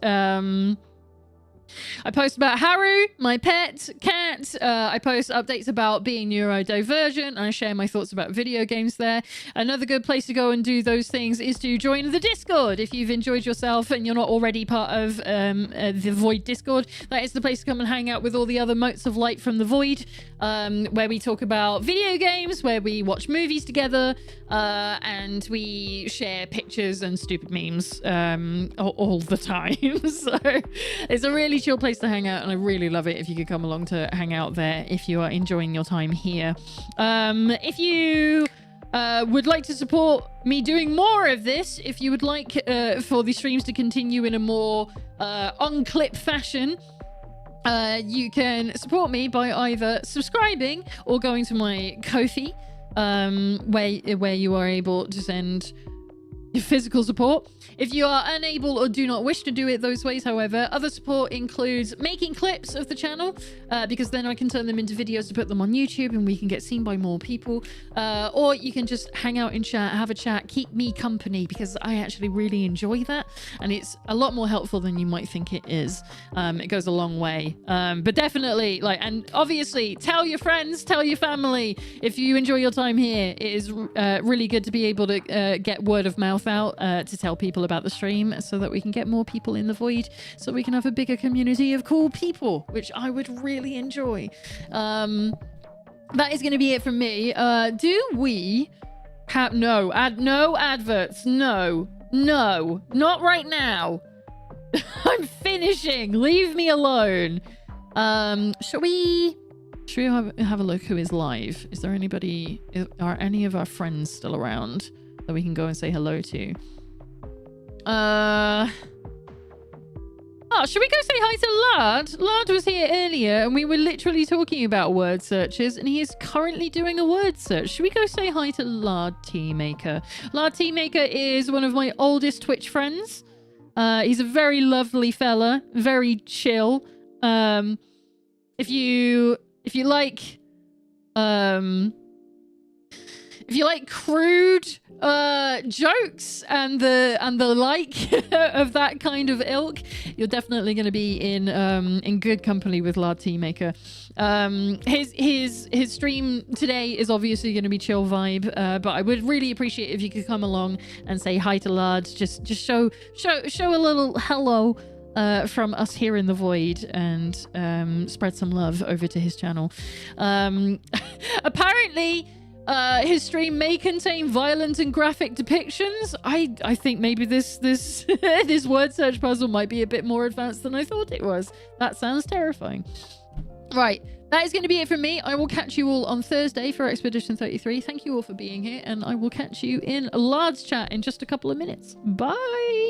Haru, my pet cat. I post updates about being neurodivergent, and I share my thoughts about video games there. Another good place to go and do those things is to join the Discord. If you've enjoyed yourself and you're not already part of the Void Discord, that is the place to come and hang out with all the other motes of light from the Void, where we talk about video games, where we watch movies together, and we share pictures and stupid memes all the time. So it's a really chill place to hang out, and I really love it if you could come along to hang out there if you are enjoying your time here. If you would like to support me doing more of this, if you would like for the streams to continue in a more on-clip fashion, you can support me by either subscribing or going to my Ko-fi, where you are able to send your physical support. If you are unable or do not wish to do it those ways, however, other support includes making clips of the channel, because then I can turn them into videos to put them on YouTube and we can get seen by more people. Or you can just hang out in chat, have a chat, keep me company, because I actually really enjoy that, and it's a lot more helpful than you might think it is. It goes a long way. But definitely, and obviously, tell your friends, tell your family if you enjoy your time here. It is really good to be able to get word of mouth out, to tell people about the stream, so that we can get more people in the Void, so we can have a bigger community of cool people, which I would really enjoy. That is going to be it from me. Do we have no adverts? No, not right now. I'm finishing. Leave me alone. Shall we have a look who is live? Is there anybody? Are any of our friends still around that we can go and say hello to? Should we go say hi to Lard? Lard was here earlier and we were literally talking about word searches, and he is currently doing a word search. Should we go say hi to Lard Teamaker? Lard Teamaker is one of my oldest Twitch friends. He's a very lovely fella, very chill. If you like crude jokes and the like of that kind of ilk, you're definitely going to be in good company with Lard Teamaker. His stream today is obviously going to be chill vibe, but I would really appreciate if you could come along and say hi to Lard. Just show a little hello from us here in the Void, and spread some love over to his channel. Apparently His stream may contain violent and graphic depictions. I think maybe this this word search puzzle might be a bit more advanced than I thought it was. That sounds terrifying. Right, that is going to be it from me. I will catch you all on Thursday for Expedition 33. Thank you all for being here, and I will catch you in Lard's chat in just a couple of minutes. Bye!